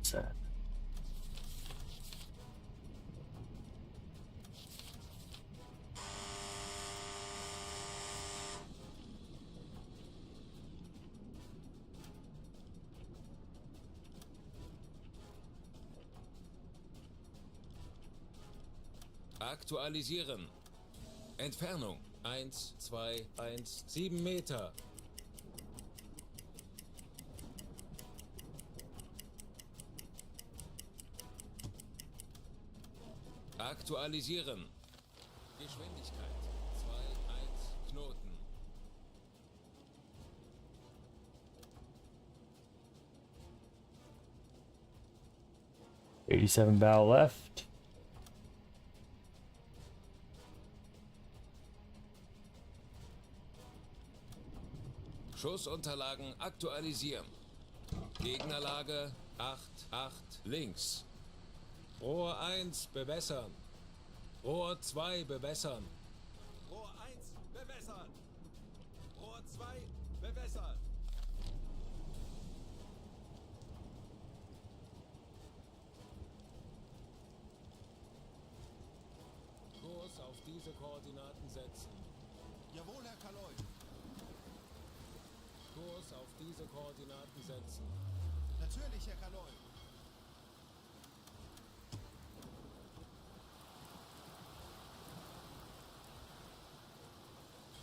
[SPEAKER 2] Sad.
[SPEAKER 7] Aktualisieren. Entfernung 1, 2, 1, 7 Meter. Aktualisieren. Geschwindigkeit 2, 1, Knoten.
[SPEAKER 2] $87 barrel left.
[SPEAKER 7] Schussunterlagen aktualisieren. Gegnerlage 8, 8, links. Rohr 1 bewässern. Rohr 2 bewässern.
[SPEAKER 1] Rohr 1 bewässern. Rohr 2 bewässern.
[SPEAKER 7] Kurs auf diese Koordinaten setzen.
[SPEAKER 4] Jawohl, Herr Kaloy.
[SPEAKER 7] Kurs auf diese Koordinaten setzen.
[SPEAKER 4] Natürlich, Herr Kaloy.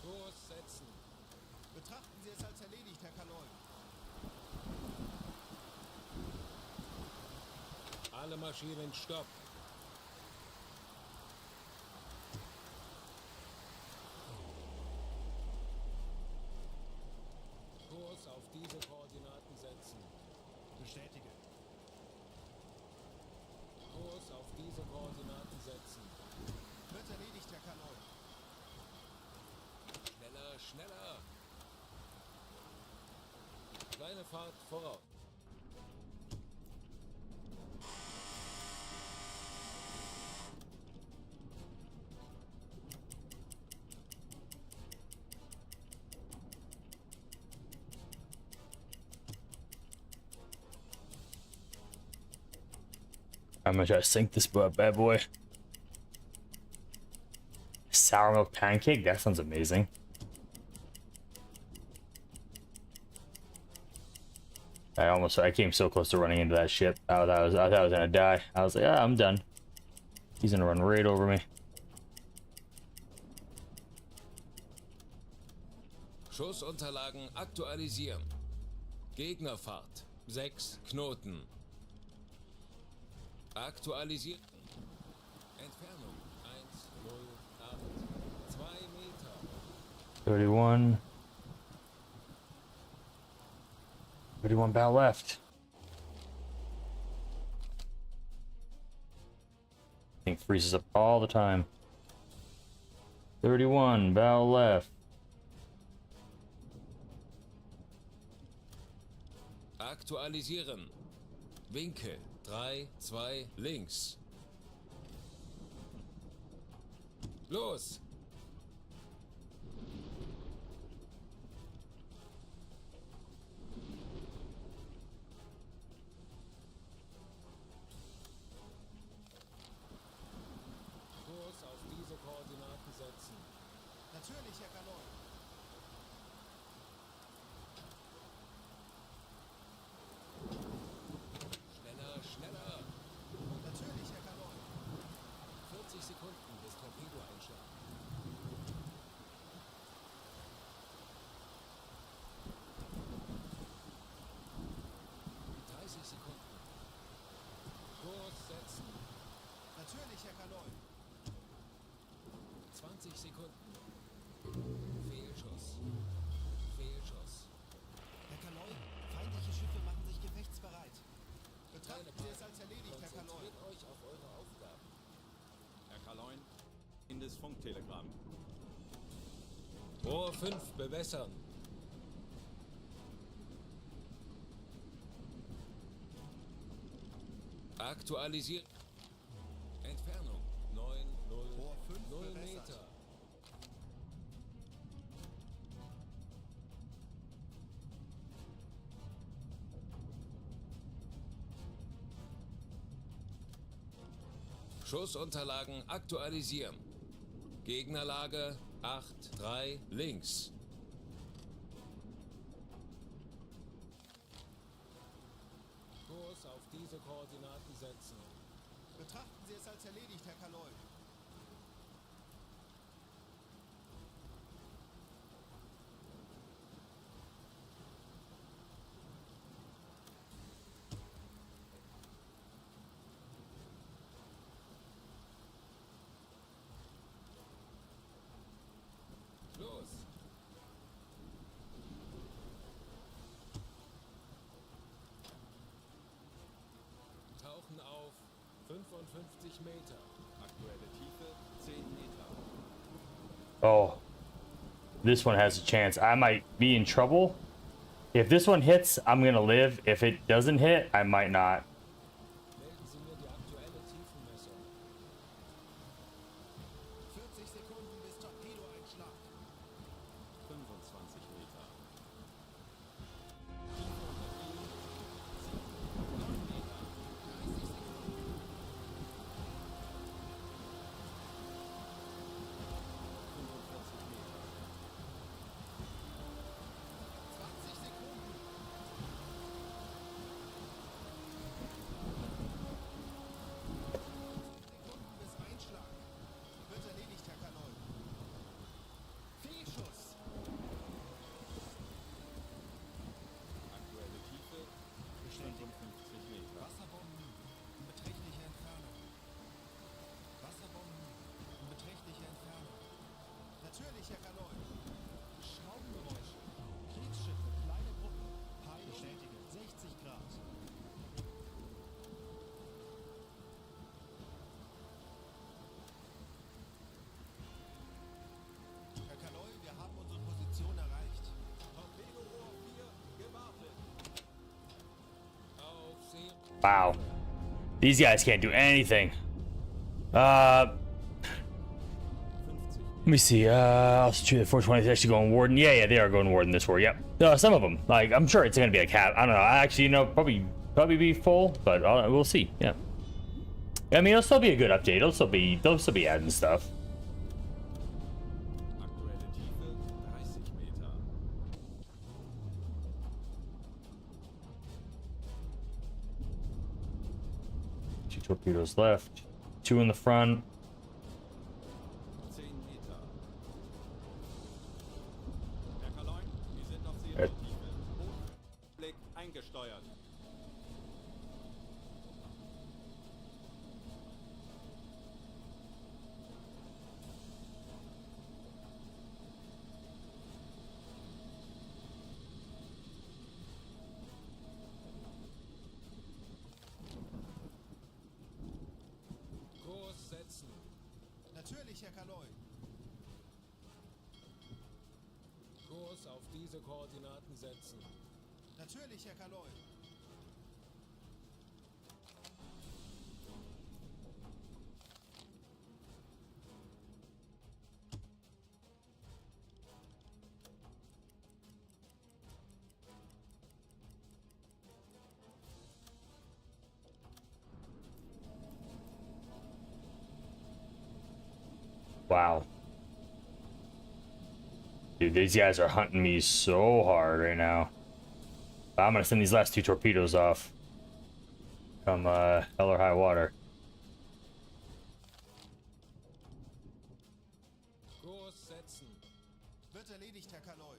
[SPEAKER 7] Kurs setzen.
[SPEAKER 4] Betrachten Sie es als erledigt, Herr Kaloy.
[SPEAKER 7] Alle Maschinen stopp. Kurs auf diese Koordinaten setzen.
[SPEAKER 4] Bestätige.
[SPEAKER 7] Kurs auf diese Koordinaten setzen.
[SPEAKER 4] Wird erledigt, Herr Kaloy.
[SPEAKER 7] Schneller, schneller. Kleine Fahrt voraus.
[SPEAKER 2] I'm gonna try to sink this bad boy. Sour milk pancake? That sounds amazing. I came so close to running into that ship. I thought I was gonna die. I was like, ah, I'm done. He's gonna run right over me.
[SPEAKER 7] Schussunterlagen aktualisieren. Gegnerfahrt 6 Knoten. Aktualisieren. Entfernung 108 2 Meter.
[SPEAKER 2] 31 barrel left. Thing freezes up all the time. 31 barrel left.
[SPEAKER 7] Aktualisieren. Winkel 3, 2, links. Los! Kurs auf diese Koordinaten setzen.
[SPEAKER 4] Natürlich, Herr Kaloy.
[SPEAKER 7] Schneller, schneller!
[SPEAKER 4] Natürlich, Herr Kaloy.
[SPEAKER 7] 40 Sekunden bis Torpedo einschlagen. 30 Sekunden. Kurs setzen.
[SPEAKER 4] Natürlich, Herr Kaloy.
[SPEAKER 7] 20 Sekunden. Fehlschuss. Fehlschuss.
[SPEAKER 4] Herr Kaloy, feindliche Schiffe machen sich gefechtsbereit. Betrachten Sie es als erledigt, Herr Kaloy.
[SPEAKER 7] Konzentriert euch auf eure Aufgaben.
[SPEAKER 1] Herr Kaloin, in das Funktelegramm.
[SPEAKER 7] Rohr 5 bewässern. Aktualisiert. Entfernung 900
[SPEAKER 4] verbessert.
[SPEAKER 7] Meter. Schussunterlagen aktualisieren. Gegnerlage 8-3 links. Kurs auf diese Koordinaten setzen.
[SPEAKER 4] Betrachten Sie es als erledigt, Herr Kaloy.
[SPEAKER 7] Los! Tauchen auf 55 Meter.
[SPEAKER 1] Aktuelle Tiefe 10 Meter.
[SPEAKER 2] Oh. This one has a chance. I might be in trouble. If this one hits, I'm gonna live. If it doesn't hit, I might not.
[SPEAKER 7] Melden Sie mir die aktuelle Tiefenmessung.
[SPEAKER 4] 40 Sekunden bis Torpedoeinschlag.
[SPEAKER 1] 25 Meter.
[SPEAKER 4] 20 Sekunden. Sekunden bis Einschlag. Wird erledigt, Herr Kaloy. Fehlschuss.
[SPEAKER 1] Aktuelle Tiefe 55 Meter.
[SPEAKER 4] Wasserbomben in beträchtlicher Entfernung. Wasserbomben in beträchtlicher Entfernung. Natürlich, Herr Kaloy. Schraubengeräusche. Kriegsschiffe, kleine Gruppen. Bestätige, 60 Grad. Herr Kaloy, wir haben unsere Position erreicht.
[SPEAKER 1] Torpedorohr 4 gewartet.
[SPEAKER 7] Auf See.
[SPEAKER 2] Wow. These guys can't do anything. Let me see. Also true. The 420 is actually going Warden. Yeah, they are going Warden this war. Yep. Some of them. Like, I'm sure it's gonna be a cap. I don't know. Actually, probably be full, but we'll see. Yeah. I mean, it'll still be a good update. They'll still be adding stuff.
[SPEAKER 1] Aktuelle Tiefe 30 Meter.
[SPEAKER 2] 2 torpedoes left. 2 in the front.
[SPEAKER 1] 10 Meter. Herr Kaloy, wir sind auf Seerotiefe. Blick eingesteuert.
[SPEAKER 7] Kurs setzen.
[SPEAKER 4] Natürlich, Herr Kaloy.
[SPEAKER 7] Kurs auf diese Koordinaten setzen.
[SPEAKER 4] Natürlich, Herr Kaloy.
[SPEAKER 2] Wow. Dude, these guys are hunting me so hard right now. I'm gonna send these last 2 torpedoes off. Come hell or high water.
[SPEAKER 7] Kurs setzen.
[SPEAKER 4] Wird erledigt, Herr Kaloy.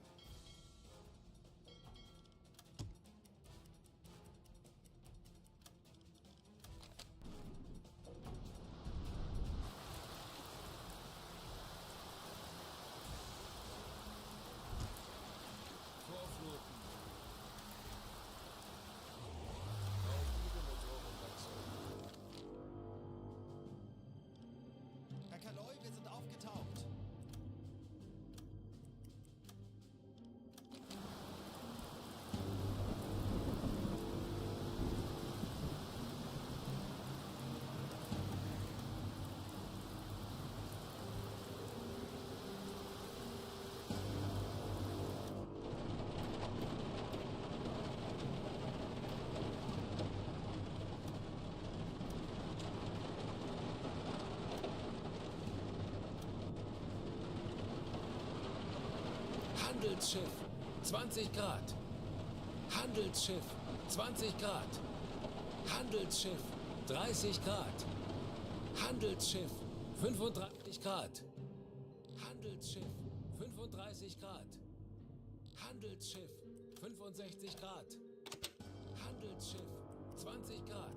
[SPEAKER 7] Vorfluten. Auf diese Motoren wechseln. Handelsschiff, 20 Grad. Handelsschiff, 20 Grad. Handelsschiff, 30 Grad. Handelsschiff, 35 Grad. Handelsschiff, 35 Grad. Handelsschiff, 65 Grad. Handelsschiff, 20 Grad.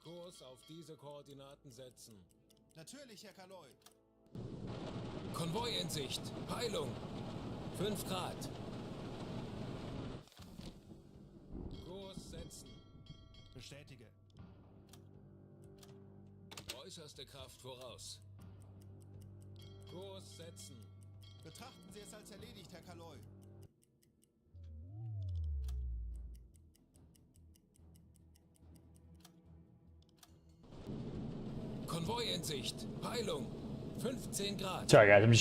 [SPEAKER 7] Kurs auf diese Koordinaten setzen.
[SPEAKER 4] Natürlich, Herr Kaloy.
[SPEAKER 7] Konvoi in Sicht. Peilung. 5 Grad. Kurs setzen.
[SPEAKER 4] Bestätige.
[SPEAKER 7] Äußerste Kraft voraus. Kurs setzen.
[SPEAKER 4] Betrachten Sie es als erledigt, Herr Kaloy.
[SPEAKER 7] Konvoi in Sicht. Peilung. 15 Grad.
[SPEAKER 2] Sorry guys, I'm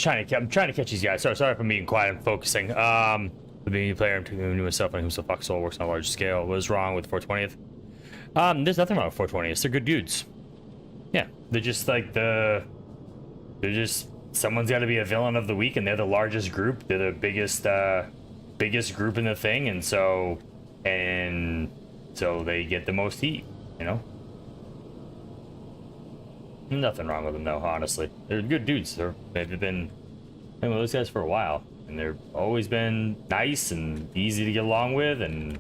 [SPEAKER 2] trying to catch these guys. Sorry for being quiet and focusing. The being player I'm taking to myself when himself Fox Soul works on a large scale. What is wrong with 420th? There's nothing wrong with 420th. They're good dudes. Yeah, they're just like they're just someone's got to be a villain of the week, and they're the largest group. They're the biggest group in the thing, and so they get the most heat. You know. Nothing wrong with them though, honestly. They're good dudes. They've been with those guys for a while, and they've always been nice and easy to get along with, and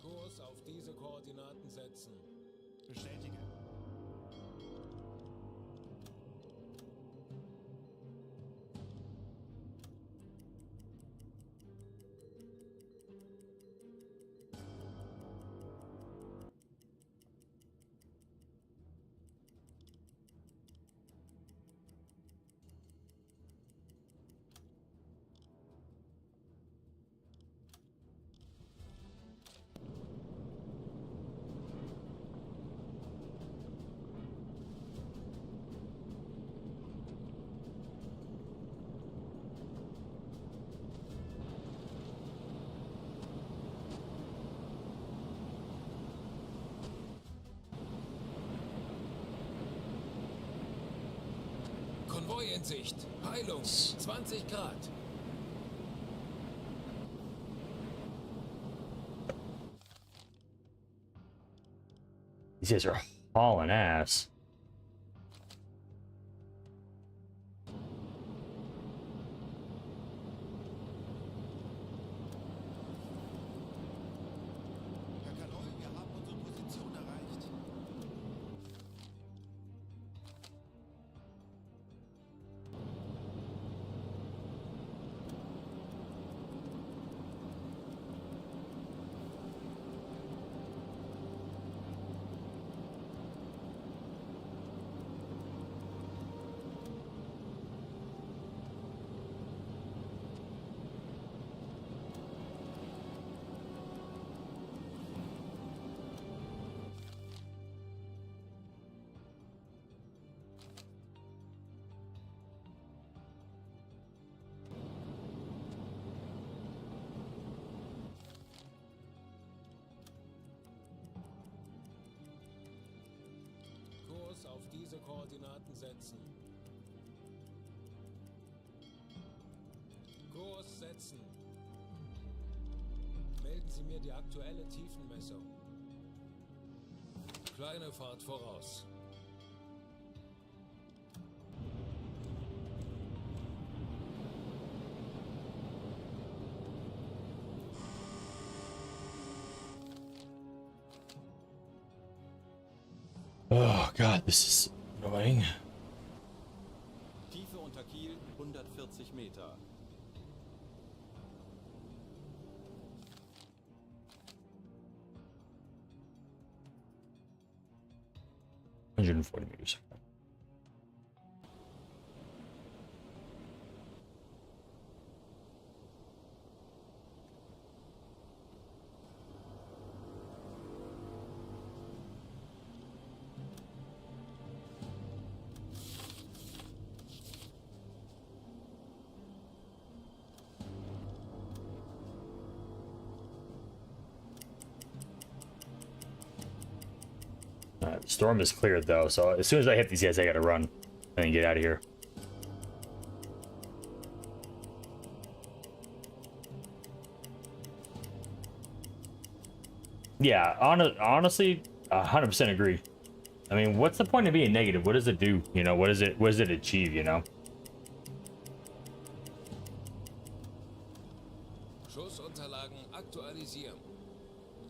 [SPEAKER 7] Kurs auf diese Koordinaten setzen.
[SPEAKER 4] Bestätige.
[SPEAKER 7] Konvoi in Sicht. Peilung. 20 Grad.
[SPEAKER 2] these guys are hauling ass.
[SPEAKER 4] Herr Kaloy, wir haben unsere Position erreicht.
[SPEAKER 7] Kurs auf diese Koordinaten setzen. Kurs setzen. Melden Sie mir die aktuelle Tiefenmessung. Kleine Fahrt voraus.
[SPEAKER 2] Oh god, this is annoying.
[SPEAKER 1] Tiefe unter Kiel 140 Meter.
[SPEAKER 2] $140 meters. The storm is cleared though, so as soon as I hit these guys, I gotta run and then get out of here. Yeah, honestly, 100% agree. I mean, what's the point of being negative? What does it do? You know, what does it achieve, you know?
[SPEAKER 7] Schussunterlagen aktualisieren.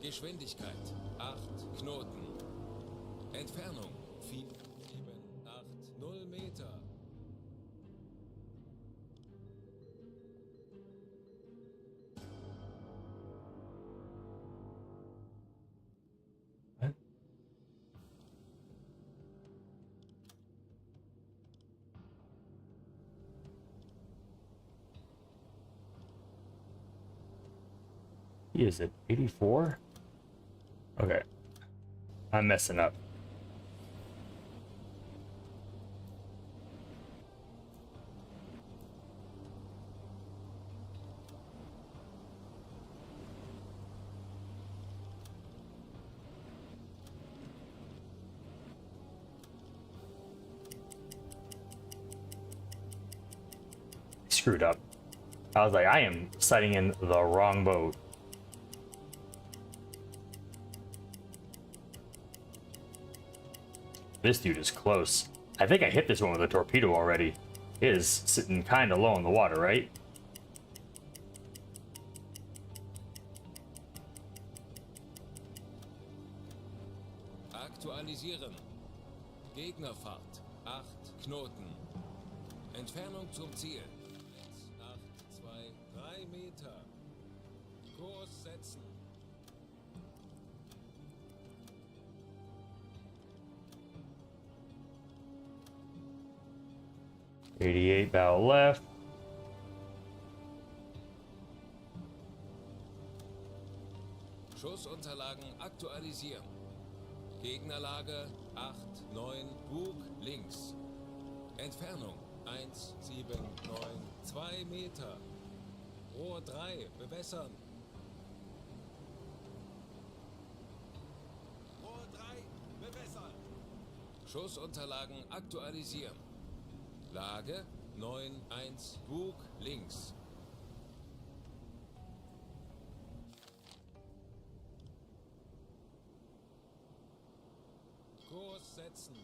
[SPEAKER 7] Geschwindigkeit 8 Knoten. Entfernung 4, 7, 8, 0 Meter.
[SPEAKER 2] Is it 84? Okay. I'm messing up. Screwed up. I was like, I am sighting in the wrong boat. This dude is close. I think I hit this one with a torpedo already. It is sitting kind of low in the water, right?
[SPEAKER 7] Aktualisieren. Gegnerfahrt 8 Knoten. Entfernung zum Ziel 8, 2, 3 Meter. Kurs setzen.
[SPEAKER 2] 88 bow left.
[SPEAKER 7] Schussunterlagen aktualisieren. Gegnerlage 8, 9, Bug links. Entfernung 1, 7, 9, 2 Meter. Rohr 3, bewässern.
[SPEAKER 4] Rohr 3, bewässern.
[SPEAKER 7] Schussunterlagen aktualisieren. Lage 9, 1, Bug links. Kurs setzen.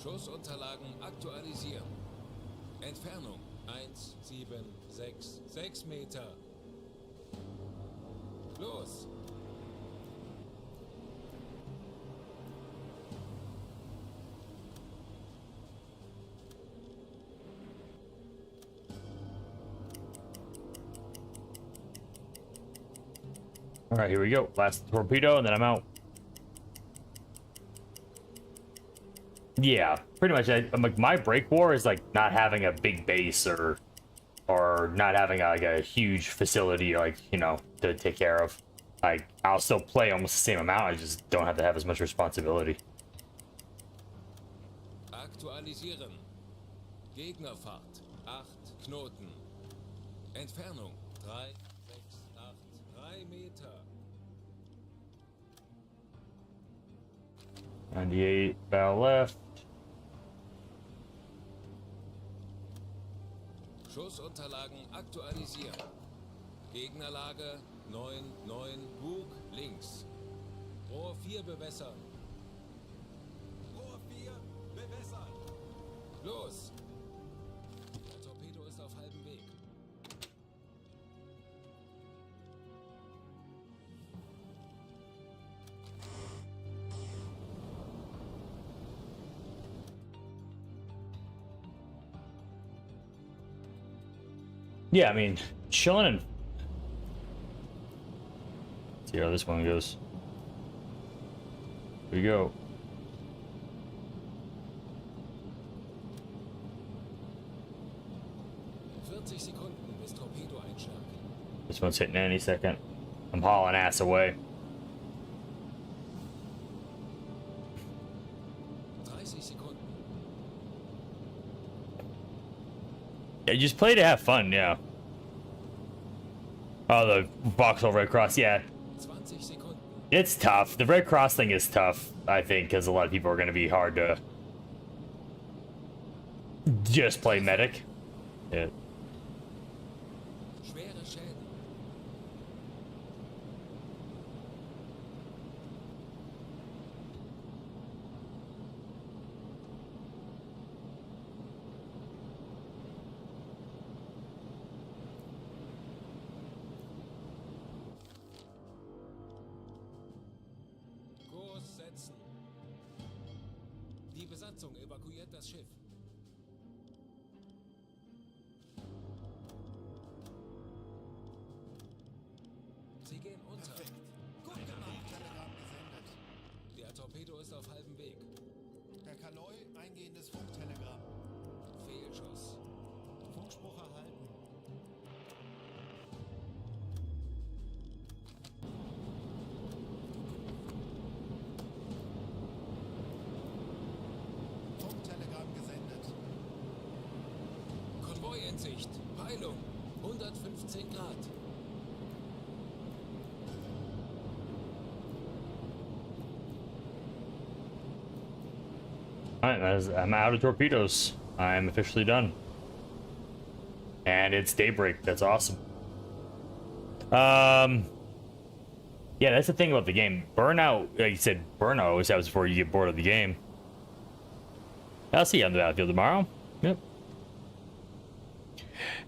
[SPEAKER 7] Schussunterlagen aktualisieren. Entfernung 1, 7, 6, 6 Meter. Los!
[SPEAKER 2] All right, here we go. Last torpedo, and then I'm out. Yeah, pretty much. I'm like, my break war is like not having a big base or not having like a huge facility, like, you know, to take care of. Like, I'll still play almost the same amount. I just don't have to have as much responsibility.
[SPEAKER 7] Aktualisieren. Gegnerfahrt 8 Knoten. Entfernung 3, 6, 8, 3 Meter.
[SPEAKER 2] 98 bow left.
[SPEAKER 7] Schussunterlagen aktualisieren. Gegnerlage 9, 9, Bug links. Rohr 4 bewässern.
[SPEAKER 4] Rohr 4, bewässern.
[SPEAKER 7] Los! Der Torpedo ist auf halbem Weg.
[SPEAKER 2] Yeah, I mean, chilling and... Let's see how this one goes. Here we go.
[SPEAKER 7] 40 Sekunden bis Torpedoeinschlag.
[SPEAKER 2] This one's hitting any second. I'm hauling ass away.
[SPEAKER 7] 30 Sekunden.
[SPEAKER 2] Yeah, just play to have fun, yeah. Oh, the voxel Red Cross, yeah.
[SPEAKER 7] 20 Sekunden.
[SPEAKER 2] It's tough. The Red Cross thing is tough, I think, because a lot of people are going to be hard to just play medic. Yeah.
[SPEAKER 7] Schwere Schäden. Kurs setzen. Die Besatzung evakuiert das Schiff. Sie gehen unter.
[SPEAKER 4] Gut gemacht. Telegramm gesendet.
[SPEAKER 7] Der Torpedo ist auf halbem Weg.
[SPEAKER 4] Herr Kaloi, eingehendes Funktelegramm.
[SPEAKER 7] Fehlschuss.
[SPEAKER 4] Funkspruch erhalten. Funktelegramm gesendet.
[SPEAKER 7] Konvoi in Sicht. Peilung. 115 Grad.
[SPEAKER 2] Alright, I'm out of torpedoes. I'm officially done. And it's daybreak. That's awesome. Yeah, that's the thing about the game. Burnout, like you said, burnout always happens before you get bored of the game. I'll see you on the battlefield tomorrow. Yep.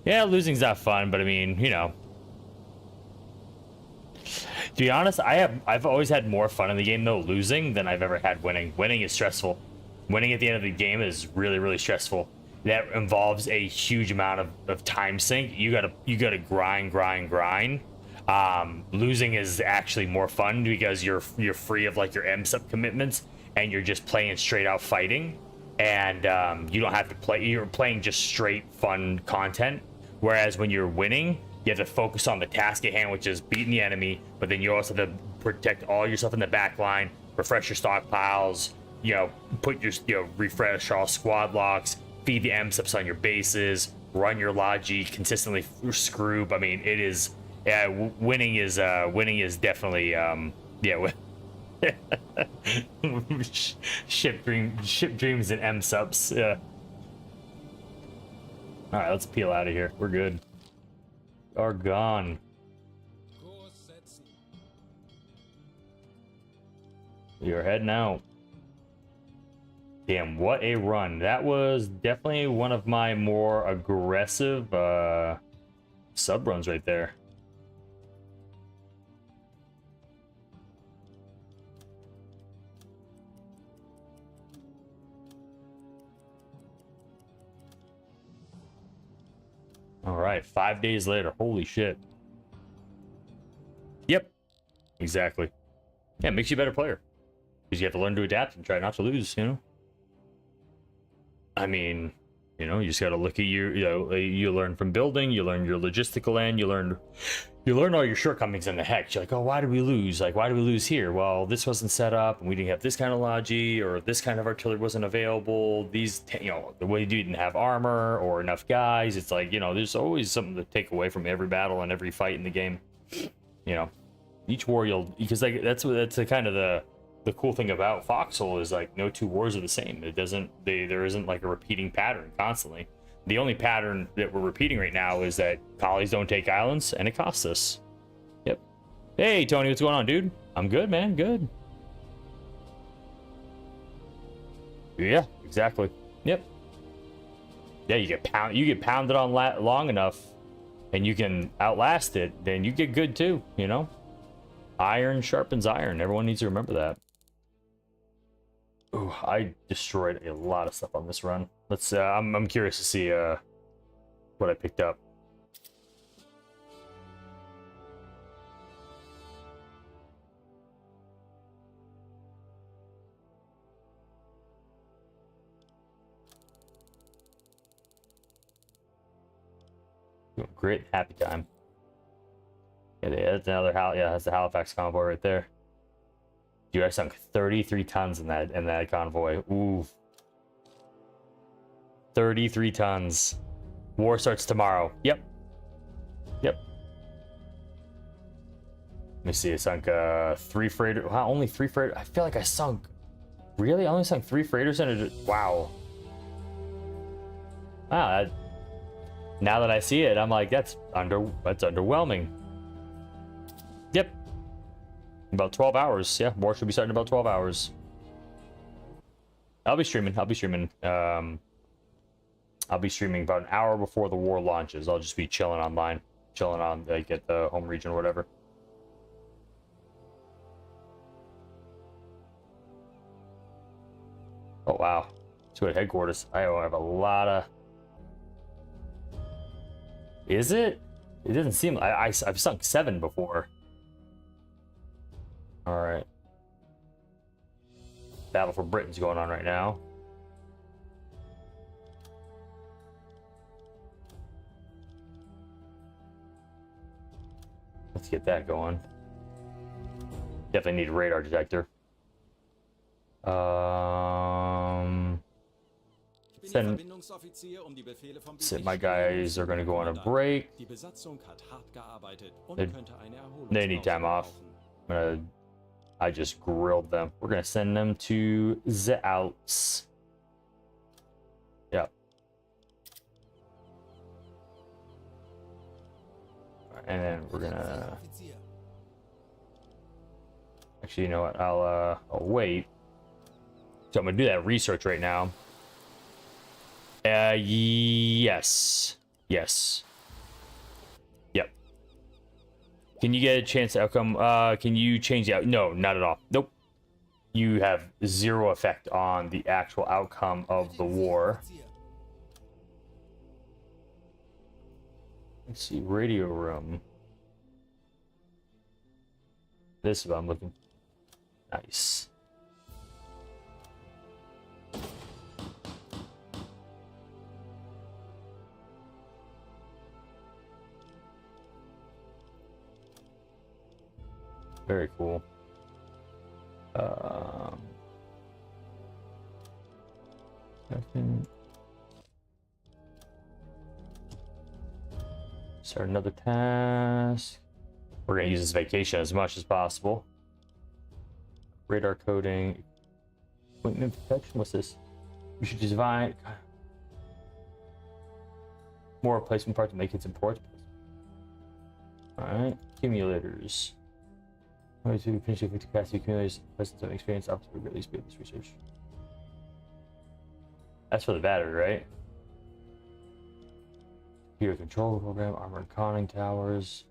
[SPEAKER 2] Yeah, losing's not fun, but I mean, you know. To be honest, I've always had more fun in the game though losing than I've ever had winning. Winning is stressful. Winning at the end of the game is really, really stressful. That involves a huge amount of time sink. You gotta grind. Losing is actually more fun because you're free of like your M-sub commitments and you're just playing straight out fighting, and you don't have to play. You're playing just straight fun content. Whereas when you're winning, you have to focus on the task at hand, which is beating the enemy. But then you also have to protect all your stuff in the back line, refresh your stockpiles. You know, refresh all squad locks, feed the M-subs on your bases, run your logi consistently screw. I mean, it is, yeah, winning is definitely, yeah, ship dreams and M-subs. Yeah. All right, let's peel out of here. We're good. Are gone.
[SPEAKER 7] Kurs setzen.
[SPEAKER 2] You're heading out. Damn, what a run. That was definitely one of my more aggressive sub runs right there. All right, 5 days later. Holy shit. Yep, exactly. Yeah, it makes you a better player. Because you have to learn to adapt and try not to lose, you know? I mean, you know, you just got to look at your, you know, you learn from building, you learn your logistical end, you learn all your shortcomings in the hex. You're like, oh, why did we lose? Like, why did we lose here? Well, this wasn't set up, and we didn't have this kind of logi, or this kind of artillery wasn't available. These, you know, the way you didn't have armor or enough guys. It's like, you know, there's always something to take away from every battle and every fight in the game. You know, each war you'll, because like that's the kind of the cool thing about Foxhole is like no two wars are the same. It doesn't, there isn't like a repeating pattern constantly. The only pattern that we're repeating right now is that collies don't take islands and it costs us. Yep. Hey Tony, what's going on, dude? I'm good, man. Good. Yeah, exactly. Yep. Yeah, you get pounded on long enough and you can outlast it, then you get good too, you know? Iron sharpens iron. Everyone needs to remember that. Ooh, I destroyed a lot of stuff on this run. Let's I'm curious to see what I picked up. Great, happy time. Yeah, that's another that's the Halifax convoy right there. Dude, I sunk 33 tons in that convoy. Ooh. 33 tons. War starts tomorrow. Yep. Yep. Let me see. I sunk 3 freighter. Wow, only 3 freighter. I feel like I sunk. Really? I only sunk 3 freighters in it. Wow. Wow. Now that I see it, I'm like, that's underwhelming. Yep. About 12 hours. Yeah, war should be starting in about 12 hours. I'll be streaming. I'll be streaming about an hour before the war launches. I'll just be chilling online. Chilling on, like, at the home region or whatever. Oh, wow. So at headquarters, I have a lot of... Is it? It doesn't seem... I've sunk 7 before. Alright. Battle for Britain's going on right now. Let's get that going. Definitely need a radar detector. My guys are going to go on a break. They need time off. I just grilled them. We're going to send them to the Alps. Yep. And then we're going to... Actually, you know what? I'll wait. So I'm going to do that research right now. Yes. Yes. Yep. Can you get a chance to outcome? Can you change the out? No, not at all. Nope. You have 0 effect on the actual outcome of the war. Let's see. Radio room. This is what I'm looking. Nice. Very cool. Start another task. We're gonna use this vacation as much as possible. Radar coding. Equipment protection. What's this? We should design more replacement parts to make it important. Alright. Accumulators. To finish the capacity accumulators, presence of experience, optimal release beyond this research. That's for the battery, right? Computer control program, armored conning towers.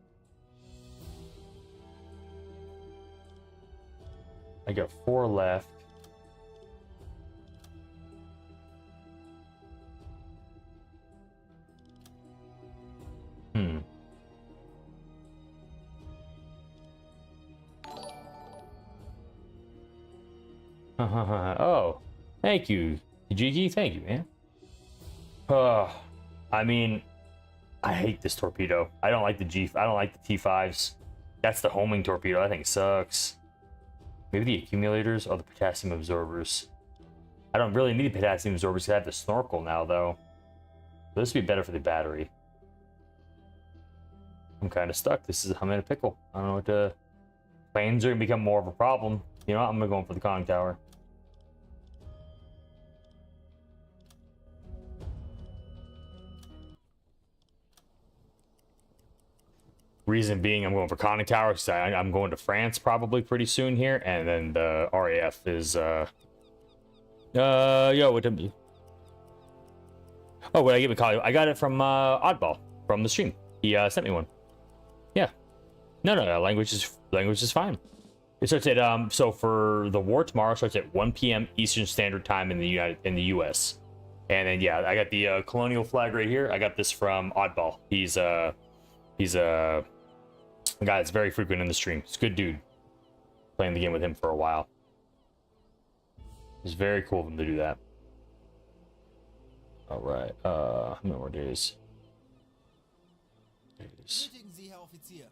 [SPEAKER 2] I got 4 left. Oh, thank you, Jiki. Thank you, man. I mean, I hate this torpedo. I don't like the I don't like the T5s. That's the homing torpedo. I think it sucks. Maybe the accumulators or the potassium absorbers. I don't really need the potassium absorbers because I have the snorkel now, though. So this would be better for the battery. I'm kind of stuck. I'm in a pickle. I don't know what to... Planes are going to become more of a problem. You know what? I'm going to go in for the conning tower. Reason being, I'm going for conning tower because I'm going to France probably pretty soon here, and then the RAF is yo, what did... Oh, what I give a call? I got it from Oddball from the stream. He sent me one. Yeah. No, language is fine. It starts at so for the war tomorrow starts at 1 p.m. Eastern Standard Time in the US. And then yeah, I got the colonial flag right here. I got this from Oddball. He's a guy that's very frequent in the stream. He's a good dude. Playing the game with him for a while. It's very cool of him to do that. All right. How many more days?
[SPEAKER 4] Benötigen Sie, Herr Offizier.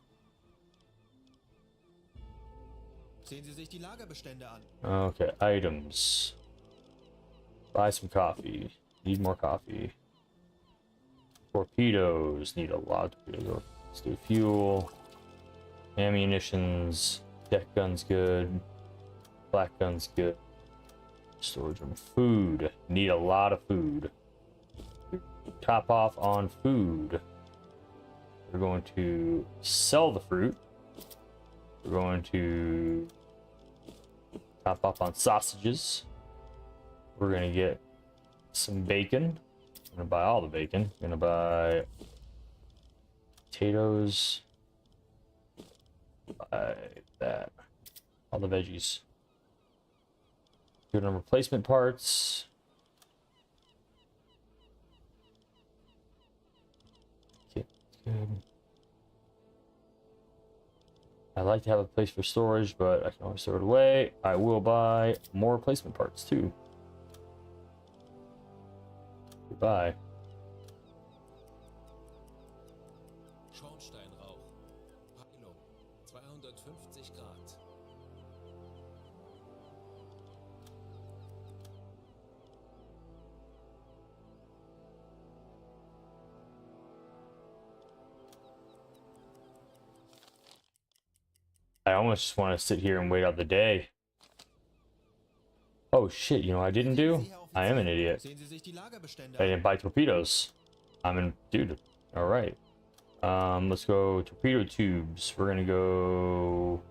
[SPEAKER 4] Sehen Sie sich die Lagerbestände an.
[SPEAKER 2] Okay, items. Buy some coffee. Need more coffee. Torpedoes. Need a lot of torpedoes. Let's do fuel. Ammunitions. Deck gun's good. Black gun's good. Storage room. Food. Need a lot of food. Top off on food. We're going to sell the fruit. We're going to top off on sausages. We're gonna get some bacon. I'm gonna buy all the bacon. I'm gonna buy potatoes. Buy that. All the veggies. Good on replacement parts. Okay, good. I like to have a place for storage, but I can always throw it away. I will buy more replacement parts too. Goodbye.
[SPEAKER 7] Schornsteinrauch. Peilung. 250 Grad.
[SPEAKER 2] I almost just want to sit here and wait out the day. Oh shit, you know what I didn't do? I am an idiot.
[SPEAKER 4] Sehen Sie sich die Lagerbestände
[SPEAKER 2] I
[SPEAKER 4] an.
[SPEAKER 2] didn't buy torpedoes. I'm in, dude. Alright. Let's go torpedo tubes. We're gonna go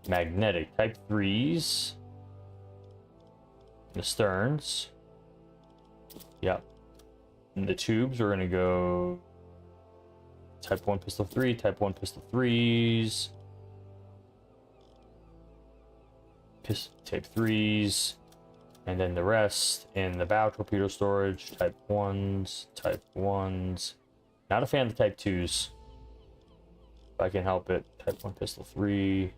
[SPEAKER 2] magnetic type 3s. The sterns. Yep. And the tubes, we're gonna go type 1 pistol 3, type 1 pistol 3s. Type 3s. And then the rest in the bow torpedo storage, type 1s, type 1s. Not a fan of the type 2s. If I can help it, type 1 pistol 3.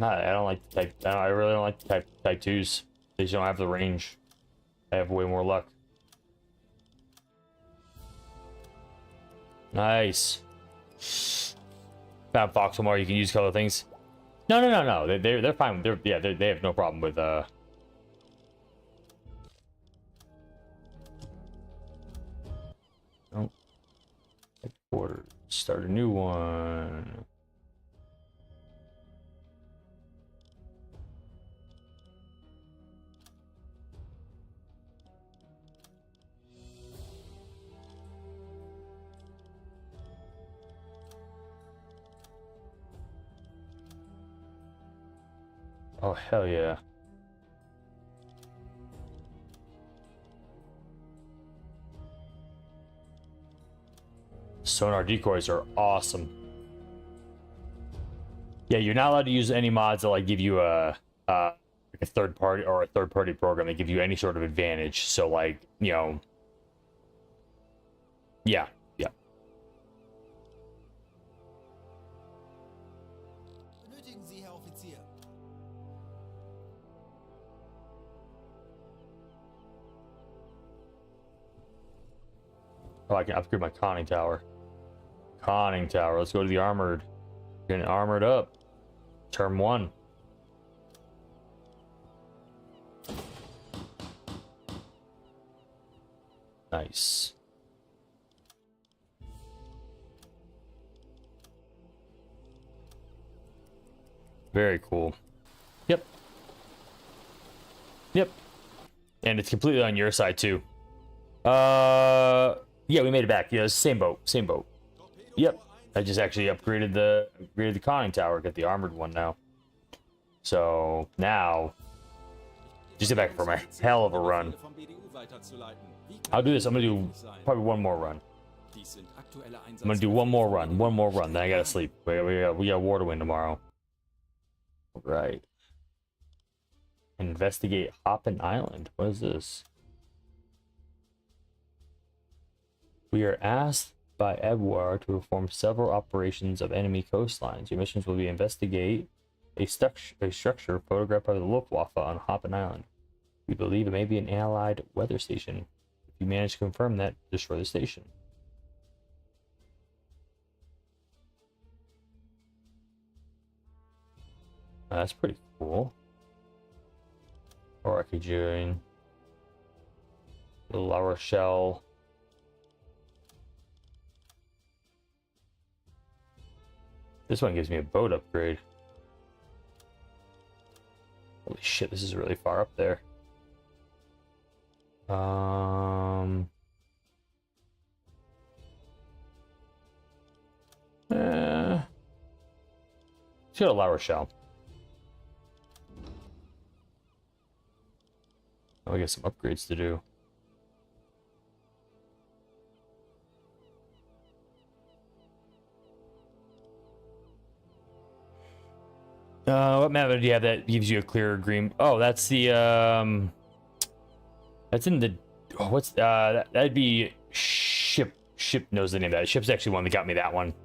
[SPEAKER 2] I don't like the type. I really don't like the type 2s. They just don't have the range. I have way more luck. Nice. Found Foxhole, you can use color things. No. They're fine. They have no problem with Oh, headquarters. Start a new one. Oh, hell yeah. Sonar decoys are awesome. Yeah, you're not allowed to use any mods that like give you like a third party or a third party program that give you any sort of advantage. So like, you know, yeah.
[SPEAKER 4] Benötigen Sie, Herr Offizier.
[SPEAKER 2] Oh, I can upgrade my conning tower. Conning tower. Let's go to the armored. Getting armored up. Term 1. Nice. Very cool. Yep. And it's completely on your side too. Yeah, we made it back. Yeah, same boat. Yep. I just actually upgraded the conning tower, got the armored one now. So now just get back for my hell of a run. I'll do this. I'm gonna do probably one more run. I'm gonna do one more run. Then I gotta sleep. We got Waterwind tomorrow. Right. Investigate Hoppin Island. What is this? We are asked by Ebwar to perform several operations of enemy coastlines. Your missions will be investigate a structure photographed by the Luftwaffe on Hoppen Island. We believe it may be an Allied weather station. If you manage to confirm that, destroy the station. That's pretty cool. Or I could join the La Rochelle. This one gives me a boat upgrade. Holy shit, this is really far up there. Let's go to La Rochelle. Oh, we got some upgrades to do. What map do you have that gives you a clearer green? Oh, that's the that's in the what's that'd be ship knows the name of that. Ship's actually one that got me that one.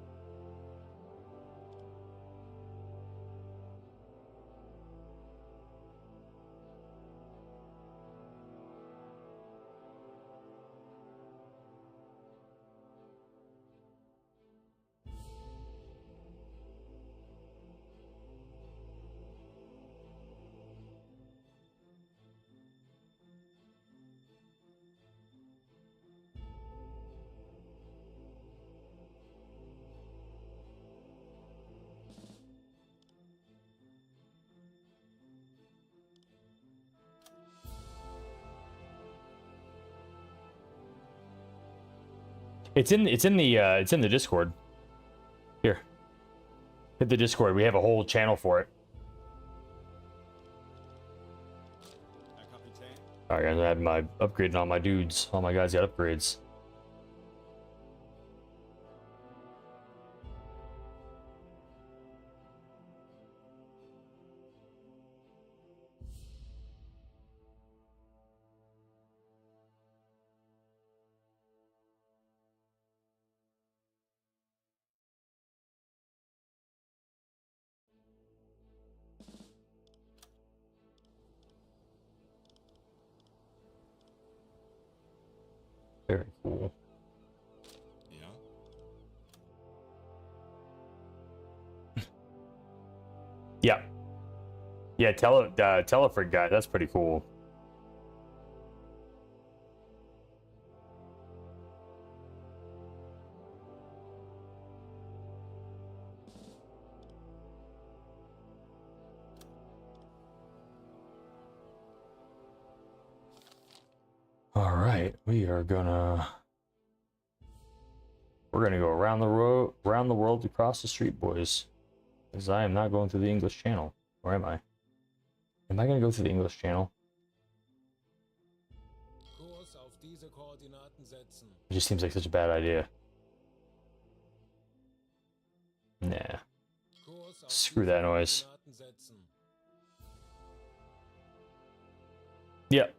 [SPEAKER 2] It's in the Discord. Here. Hit the Discord. We have a whole channel for it. Alright, I had my upgrading all my dudes. All my guys got upgrades. Very cool. Yeah. Yeah, Telefrig guy, that's pretty cool. All right, we're gonna go around the world across the street, boys. Because I am not going through the English Channel. Or am I? Am I gonna go through the English Channel? It just seems like such a bad idea. Nah. Screw that noise. Yep.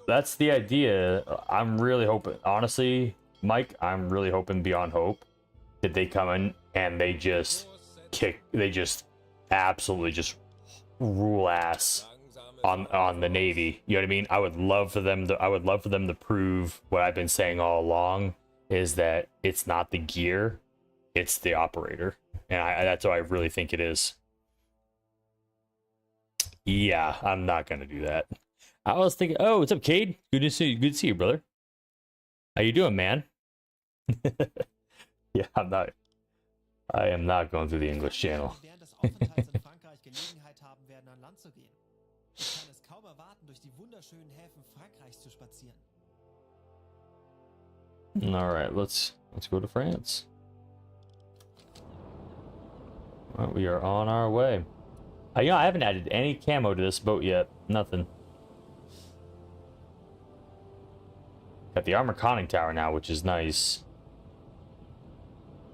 [SPEAKER 2] That's the idea. I'm really hoping, honestly, Mike, I'm really hoping beyond hope that they come in and they just absolutely just rule ass on the Navy. You know what I mean? I would love for them to prove what I've been saying all along, is that it's not the gear, it's the operator. And that's what I really think it is. Yeah, I'm not gonna do that. I was thinking, oh, what's up, Cade? Good to see you, brother. How you doing, man? Yeah, I am not going through the English Channel. All right, let's go to France. All right, we are on our way. You know, I haven't added any camo to this boat yet. Nothing. Got the armor conning tower now, which is nice.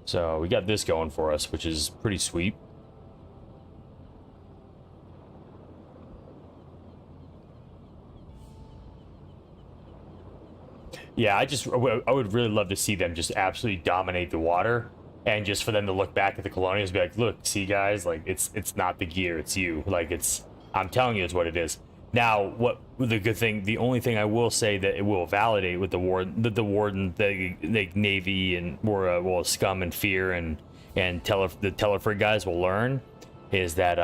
[SPEAKER 2] So we got this going for us, which is pretty sweet. Yeah, I would really love to see them just absolutely dominate the water and just for them to look back at the Colonials and be like, look, see guys, like it's not the gear, it's you. Like I'm telling you, it's what it is. Now, what the good thing, the only thing I will say that it will validate with the warden, the Navy and more well, Scum and Fear and the Telefrig guys will learn is that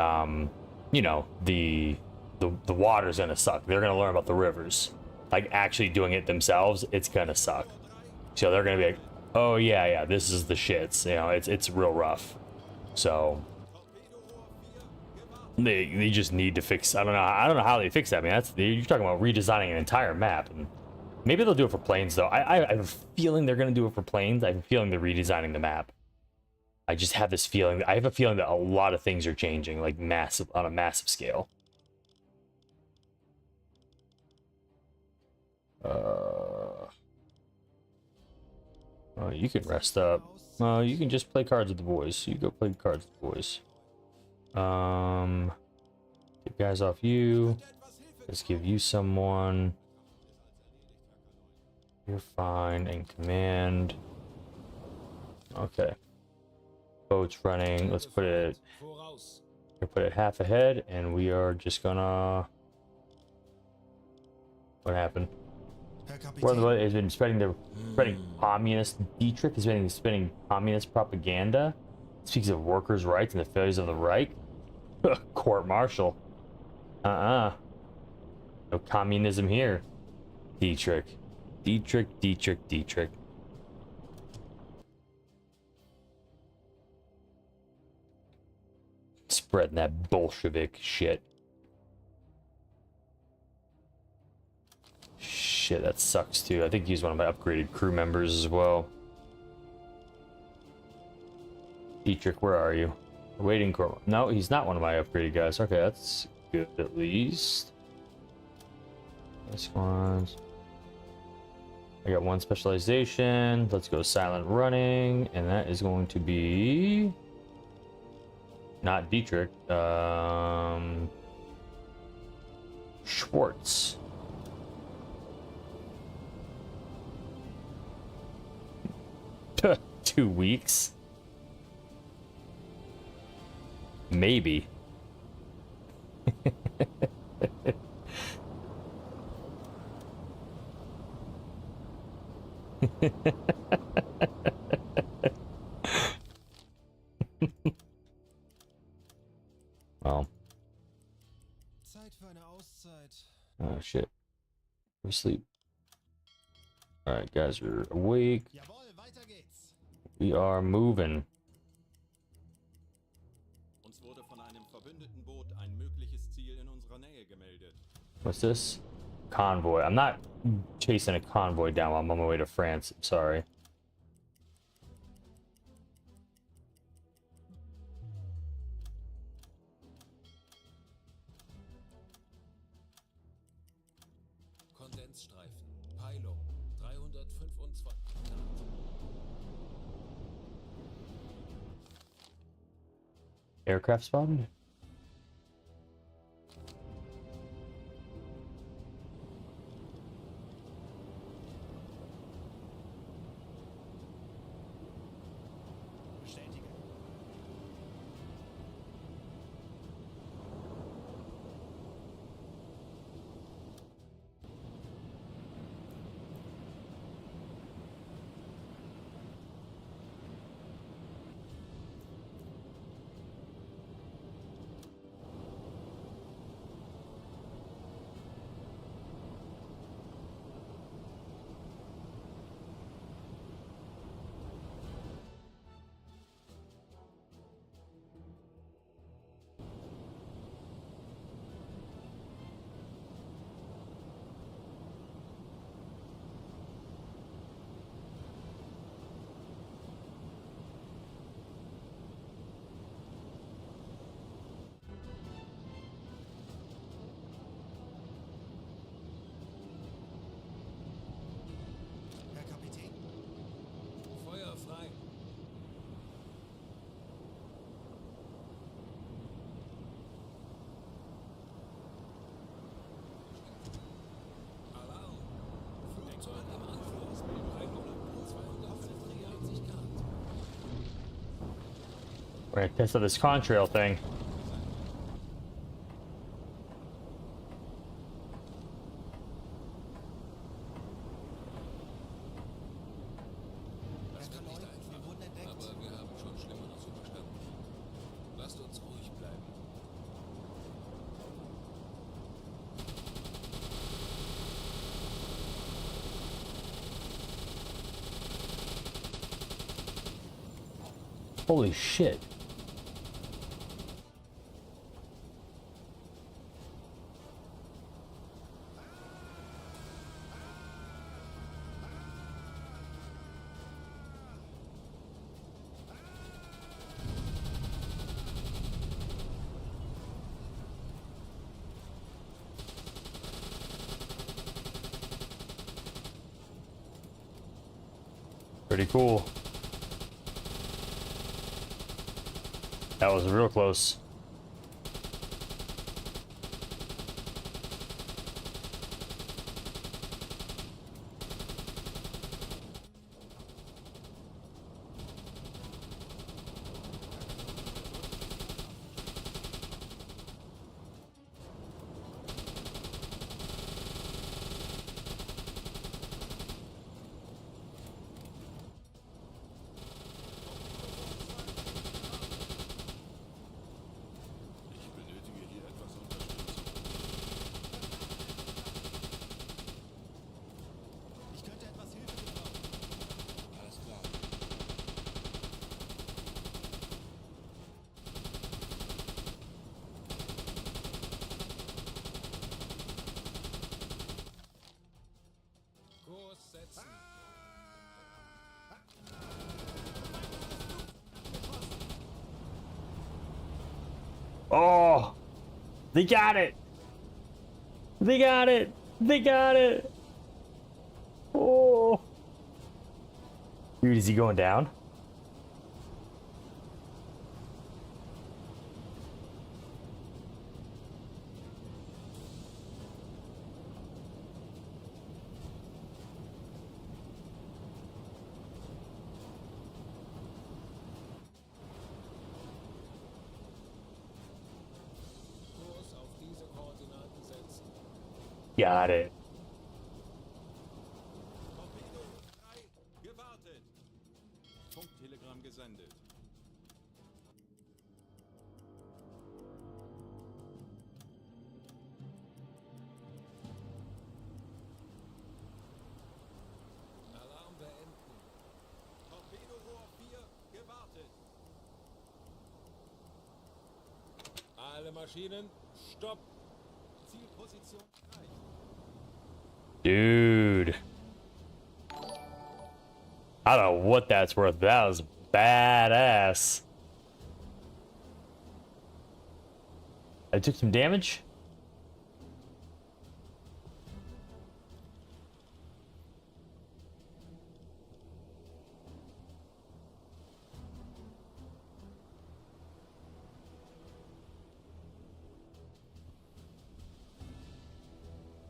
[SPEAKER 2] you know, the water's gonna suck. They're gonna learn about the rivers. Like actually doing it themselves, it's gonna suck. So they're gonna be like, oh yeah, this is the shits. You know, it's real rough. So they just need to fix. I don't know how they fix that. I mean, you're talking about redesigning an entire map, and maybe they'll do it for planes though. I have a feeling they're gonna do it for planes. I have a feeling they're redesigning the map. I just have this feeling. I have a feeling that a lot of things are changing, like on a massive scale. Oh, you can rest up. You can just play cards with the boys. You go play cards with the boys. Get guys off you. Let's give you someone. You're fine. And command. Okay. Boat's running. Let's put it. Put it half ahead, and we are just gonna. What happened? World has been spreading communist. Dietrich has been spreading communist propaganda. Speaks of workers' rights and the failures of the Reich. Court martial. No communism here. Dietrich. Spreading that Bolshevik shit. Shit, that sucks too. I think he's one of my upgraded crew members as well. Dietrich, where are you? Waiting court. No, he's not one of my upgraded guys. Okay, that's good at least. This one's. I got one specialization. Let's go silent running, and that is going to be not Dietrich. Schwartz. Two weeks? Maybe. Well. Oh shit. We sleep. Alright, guys are awake. We are moving.
[SPEAKER 1] Uns wurde von einem verbündeten Boot ein mögliches Ziel in unserer Nähe gemeldet.
[SPEAKER 2] What's this? Convoy. I'm not chasing a convoy down while I'm on my way to France. I'm sorry.
[SPEAKER 7] Kondensstreifen. Peilung. 325 Grad.
[SPEAKER 2] Aircraft spotted? We're gonna test out this contrail thing.
[SPEAKER 7] Das wird nicht einfach, aber wir haben schon Schlimmeres überstanden. Lasst uns ruhig bleiben.
[SPEAKER 2] Holy shit. Pretty cool. That was real close.
[SPEAKER 8] Ich benötige hier etwas Unterstützung.
[SPEAKER 4] Ich könnte etwas Hilfe gebrauchen.
[SPEAKER 8] Alles klar.
[SPEAKER 7] Kurs setzen.
[SPEAKER 2] Oh, they got it. They got it. They got it. Oh. Dude, is he going down?
[SPEAKER 7] Kurs auf diese Koordinaten setzen.
[SPEAKER 2] Got it.
[SPEAKER 1] Torpedo 3, gewartet. Funktelegramm gesendet.
[SPEAKER 7] Alarm beenden.
[SPEAKER 1] Torpedorohr 4, gewartet.
[SPEAKER 7] Alle Maschinen, stopp.
[SPEAKER 1] Zielposition erreicht.
[SPEAKER 2] Dude. I don't know what that's worth. That was badass. I took some damage.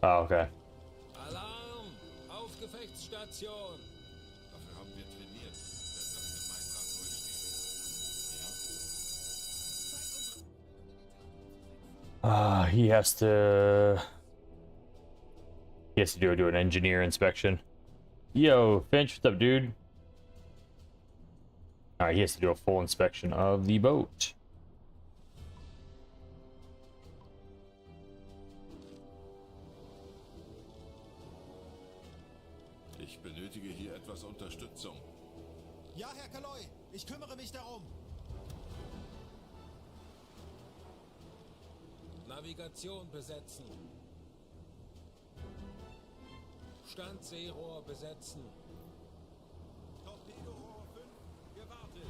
[SPEAKER 2] Oh, okay.
[SPEAKER 7] Alarm! Auf Gefechtsstation!
[SPEAKER 8] Dafür haben wir trainiert, wenn das mit meinem Rad durchsteht. Ja?
[SPEAKER 2] He has to do an engineer inspection. Yo, Finch, what's up, dude? Alright, he has to do a full inspection of the boat.
[SPEAKER 8] Ich benötige hier etwas Unterstützung.
[SPEAKER 4] Ja, Herr Kaloy, ich kümmere mich darum.
[SPEAKER 7] Navigation besetzen. Standseerohr besetzen.
[SPEAKER 1] Torpedorohr 5, gewartet.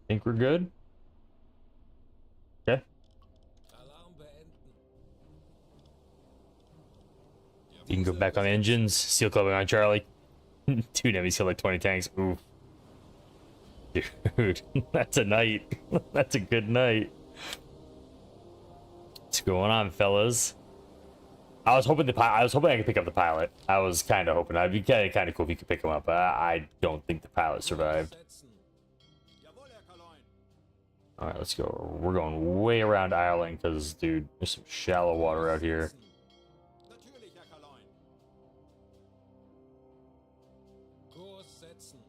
[SPEAKER 2] Think we're good? Okay.
[SPEAKER 7] Alarm beenden.
[SPEAKER 2] You can go back on
[SPEAKER 7] Diesel besetzen.
[SPEAKER 2] engines. Seal clubbing on Charlie. Dude, he's killed like 20 tanks. Ooh.
[SPEAKER 8] Diesel besetzt.
[SPEAKER 7] Diesel besetzen.
[SPEAKER 8] Ja?
[SPEAKER 7] Standseerohr besetzen.
[SPEAKER 2] Dude, that's a night. That's a good night. What's going on, fellas? I was hoping I could pick up the pilot. I was kind of hoping. I'd be kind of cool if you could pick him up, but I don't think the pilot survived.
[SPEAKER 1] Jawohl, Herr Kaloin.
[SPEAKER 2] All right, let's go. We're going way around Ireland because, dude, there's some shallow water out here.
[SPEAKER 1] Natürlich, Herr Kaloin.
[SPEAKER 7] Kurs setzen.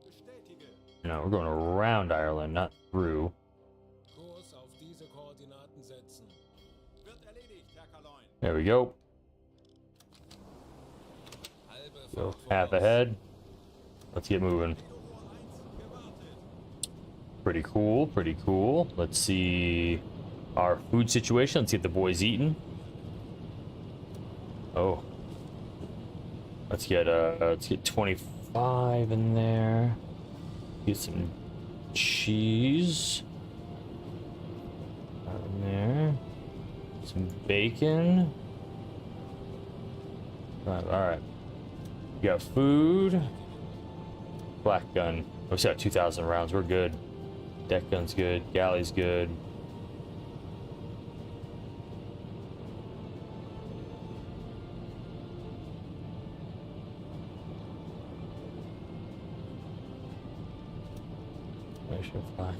[SPEAKER 1] Bestätige.
[SPEAKER 2] No, we're going around Ireland, not through.
[SPEAKER 7] Kurs auf diese Koordinaten setzen.
[SPEAKER 1] Wird erledigt, Herr Kaloin.
[SPEAKER 2] There we go.
[SPEAKER 7] Halbe
[SPEAKER 2] Go
[SPEAKER 7] Fahrt
[SPEAKER 2] half
[SPEAKER 7] voraus.
[SPEAKER 2] ahead. Let's get moving.
[SPEAKER 1] Torpedo Rohr 1, gewartet.
[SPEAKER 2] Pretty cool, pretty cool. Let's see our food situation. Let's get the boys eating. Oh. Let's get 25 in there. Get some cheese. In there. Some bacon. All right. We got food. Black gun. We still got 2,000 rounds. We're good. Deck gun's good. Galley's good. Mission flag.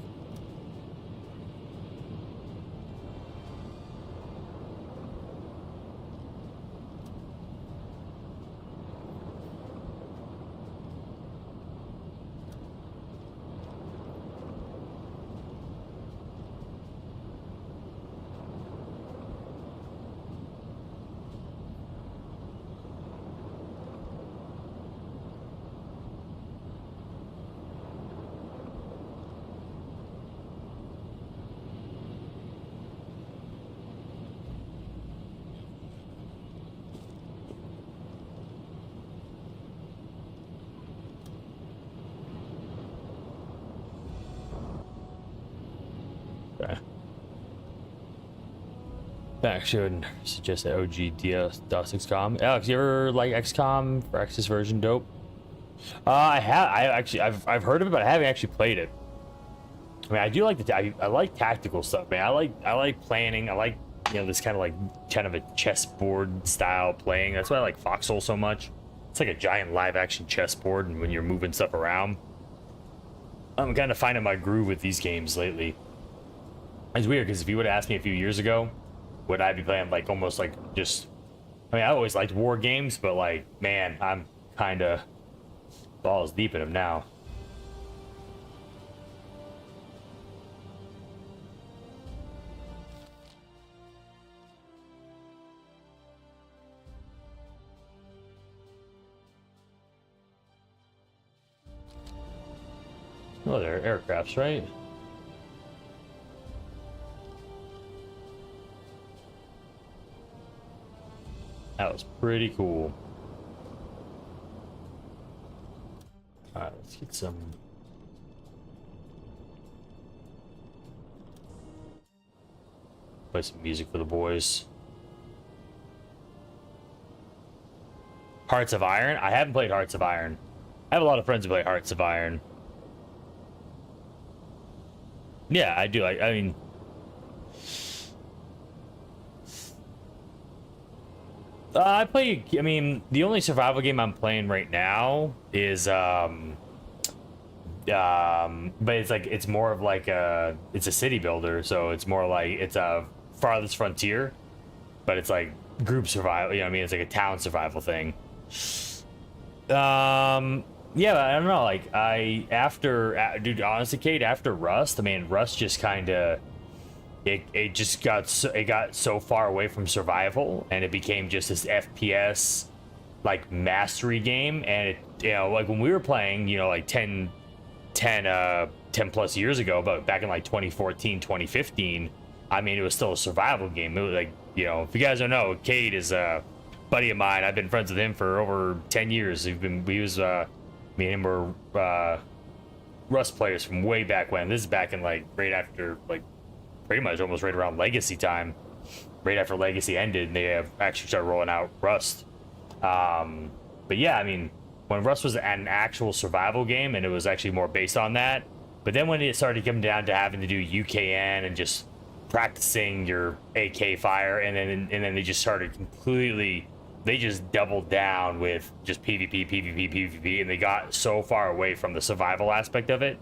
[SPEAKER 2] Okay. Back should suggest that OG DOS XCOM. Alex, you ever like XCOM for X's version? Dope. I have. I've heard of it, but I haven't actually played it. I mean, I do like I like tactical stuff, man. I like planning. I like, you know, this kind of a chessboard style playing. That's why I like Foxhole so much. It's like a giant live action chessboard, and when you're moving stuff around, I'm kind of finding my groove with these games lately. It's weird because if you would have asked me a few years ago, would I be playing like almost like just? I mean, I always liked war games, but like, man, I'm kind of balls deep in them now. Oh, they're aircrafts, right? That was pretty cool. Alright, let's get some. Play some music for the boys. Hearts of Iron? I haven't played Hearts of Iron. I have a lot of friends who play Hearts of Iron. Yeah, I do. I mean, I play. I mean, the only survival game I'm playing right now is but it's like it's more of like it's a city builder, so it's more like it's a Farthest Frontier, but it's like group survival. You know what I mean? It's like a town survival thing. Yeah, I don't know. Like dude, honestly, Kate, after Rust, I mean, Rust just kind of it just got so far away from survival, and it became just this FPS like mastery game. And it, you know, like when we were playing, you know, like 10 plus years ago, but back in like 2014, 2015, I mean, it was still a survival game. It was like, you know, if you guys don't know, Cade is a buddy of mine. I've been friends with him for over 10 years. Me and him were Rust players from way back when. This is back in like right after, like pretty much almost right around Legacy time, right after Legacy ended, and they have actually started rolling out Rust. But yeah, I mean, when Rust was an actual survival game and it was actually more based on that. But then when it started coming down to having to do UKN and just practicing your AK fire, and then they just started completely, they just doubled down with just PvP, PvP, PvP, and they got so far away from the survival aspect of it.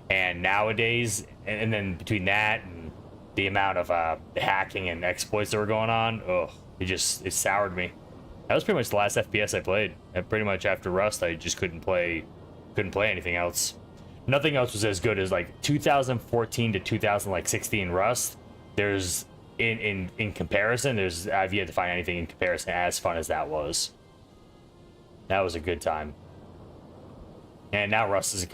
[SPEAKER 2] And nowadays, and then between that and the amount of hacking and exploits that were going on, it soured me. That was pretty much the last FPS I played. And pretty much after Rust, I just couldn't play anything else. Nothing else was as good as like 2014 to 2016 Rust. There's in comparison, I've yet to find anything in comparison as fun as that was. That was a good time. And now Rust is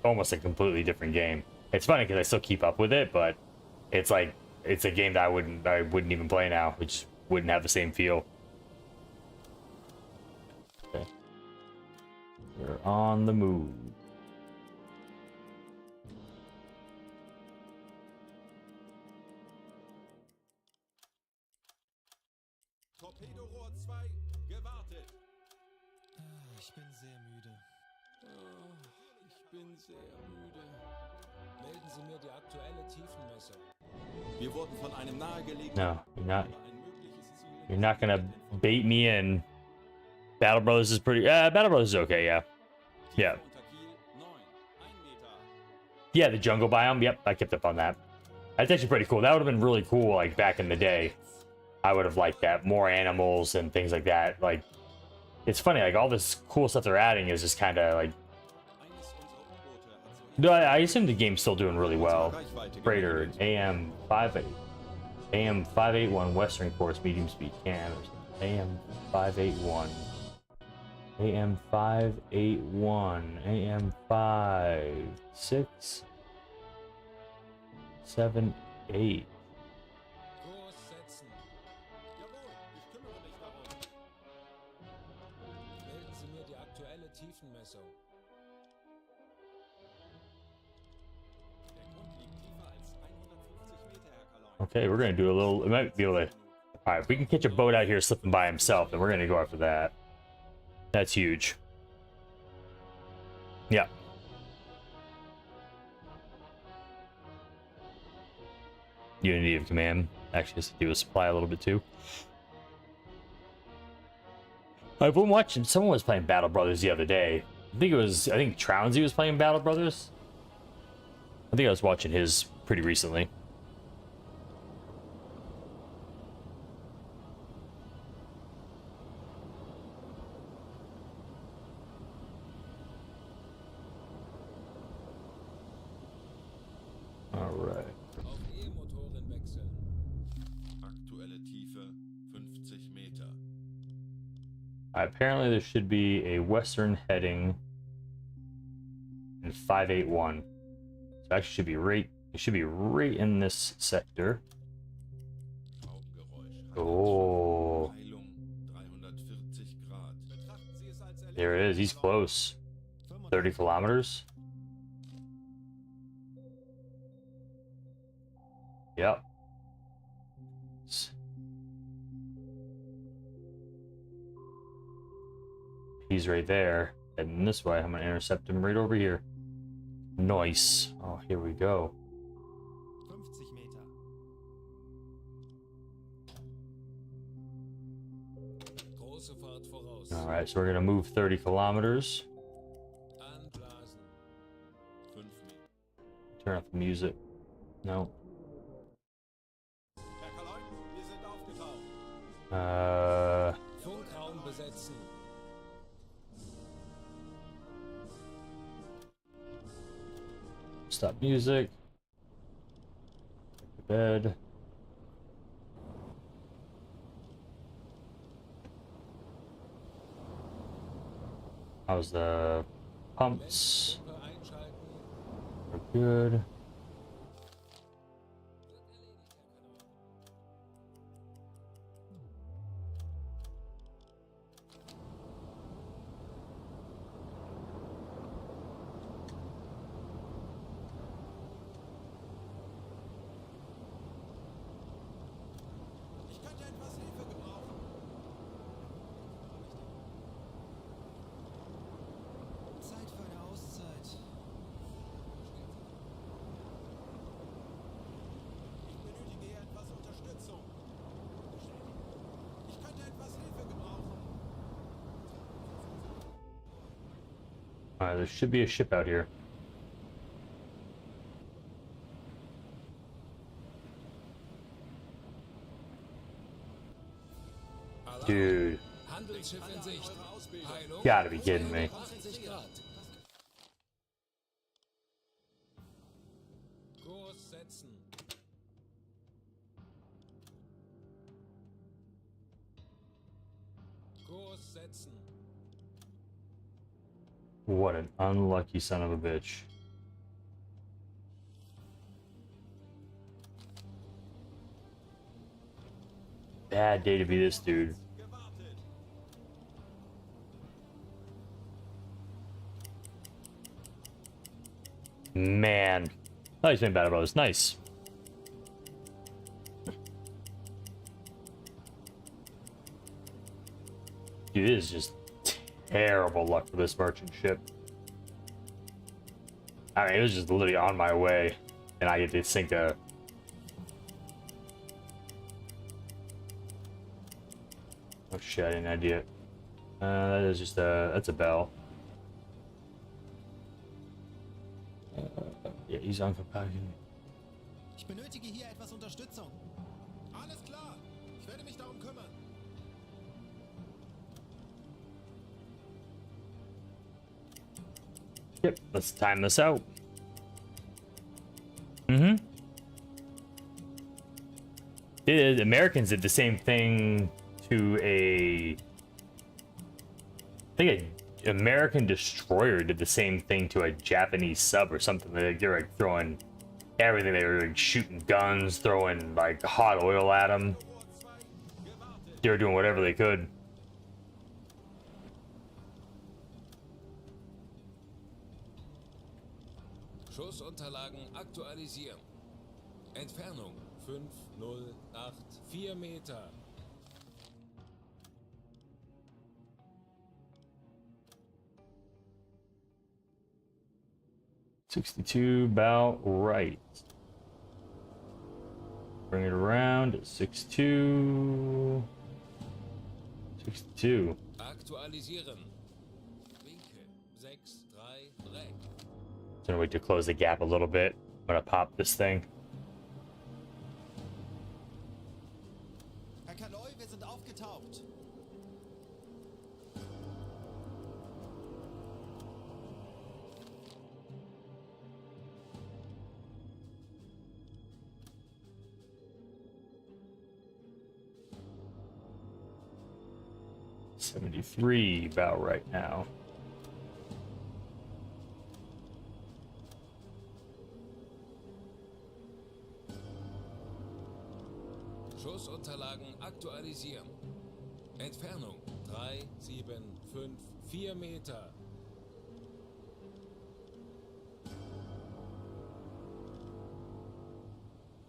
[SPEAKER 2] almost a completely different game. It's funny because I still keep up with it, but it's like it's a game that I wouldn't even play now, which wouldn't have the same feel. Okay. We're on the move.
[SPEAKER 1] Torpedorohr 2, gewartet.
[SPEAKER 7] Ich bin sehr müde. Ich bin sehr müde. Melden Sie mir die aktuelle Tiefenmessung.
[SPEAKER 1] Wir wurden von einem nahegelegenen...
[SPEAKER 2] No,
[SPEAKER 1] ein mögliches Ziel...
[SPEAKER 2] you're not gonna bait me in. Battle Brothers is pretty. Battle Brothers is okay. Yeah. Yeah.
[SPEAKER 1] Unter Kiel 9, 1 Meter.
[SPEAKER 2] Yeah, the jungle biome. Yep, I kept up on that. That's actually pretty cool. That would have been really cool, like back in the day. I would have liked that. More animals and things like that. Like, it's funny, like all this cool stuff they're adding is just kind of like.
[SPEAKER 1] Eines unserer U-Boote hat soeben
[SPEAKER 2] No, I assume the game's still doing really well. Freighter AM 581 Western course medium speed cam. AM 581. AM 581. AM 56 7 8.
[SPEAKER 7] Kurs setzen.
[SPEAKER 1] Jawohl, ich kümmere mich darum.
[SPEAKER 7] Melden Sie mir die aktuelle Tiefenmessung.
[SPEAKER 1] Der Grund liegt tiefer als 150 Meter, Herr Kaloin.
[SPEAKER 2] Okay, we're gonna do a little. It might be able to. All right, we can catch a boat out here slipping by himself, and we're gonna go after that. That's huge. Yeah. Unity of command actually has to do with supply a little bit too. I've been watching. Someone was playing Battle Brothers the other day. I think Trounsy was playing Battle Brothers. I think I was watching his pretty recently. All right.
[SPEAKER 7] Auf E-Motoren wechseln.
[SPEAKER 8] Aktuelle Tiefe 50 Meter.
[SPEAKER 2] Apparently there should be a western heading in 581. So actually it should be right in this sector.
[SPEAKER 8] Schraubengeräusch.
[SPEAKER 2] Oh,
[SPEAKER 8] Peilung 340 Grad.
[SPEAKER 1] Betrachten Sie es als erledigt.
[SPEAKER 2] there it is. He's close. 30 kilometers. Yep. He's right there. Heading this way. I'm gonna intercept him right over here. Nice. Oh, here we go.
[SPEAKER 4] 50 Meter.
[SPEAKER 7] Große Fahrt voraus.
[SPEAKER 2] All right, so we're gonna move 30 kilometers.
[SPEAKER 7] Anblasen.
[SPEAKER 8] 5 Meter.
[SPEAKER 2] Turn off the music. No.
[SPEAKER 1] Herr Kaloin, wir sind aufgetaucht.
[SPEAKER 7] Funkraum besetzen.
[SPEAKER 2] Stop music. Go to bed. How's the pumps?
[SPEAKER 7] Messgruppe einschalten.
[SPEAKER 2] We're good.
[SPEAKER 1] Ich könnte etwas Hilfe gebrauchen.
[SPEAKER 2] Alright, there should be a ship out here. Dude.
[SPEAKER 7] Handelsschiff in Sicht. Heilung.
[SPEAKER 2] Gotta be kidding me.
[SPEAKER 7] 80 Grad. Kurs setzen. Kurs setzen.
[SPEAKER 2] What an unlucky son of a bitch. Bad day to be this dude.
[SPEAKER 1] Gewartet.
[SPEAKER 2] Man. Oh, he's been bad about this. Nice. Dude, this is just terrible luck for this merchant ship. I mean, it was just literally on my way, and I get to sink a... Oh shit, I didn't idea. That is just a... That's a bell. Yeah, he's on for packing.
[SPEAKER 4] Ich benötige hier etwas Unterstützung. Alles klar. Ich werde mich darum kümmern.
[SPEAKER 2] Yep, let's time this out. Mm-hmm. The Americans did the same thing to I think an American destroyer did the same thing to a Japanese sub or something. They were like throwing everything. They were like shooting guns, throwing like hot oil at them. They were doing whatever they could.
[SPEAKER 7] Schussunterlagen aktualisieren. Entfernung 5084 Meter.
[SPEAKER 2] $62, about right. Bring it around at 62. 62.
[SPEAKER 7] Aktualisieren. Winkel 6, 3, Dreck.
[SPEAKER 2] Gonna wait to close the gap a little bit. I'm gonna pop this thing.
[SPEAKER 4] Herr Kaloi, wir sind aufgetaucht.
[SPEAKER 2] $73 about right now.
[SPEAKER 7] Schussunterlagen aktualisieren. Entfernung 3754 Meter.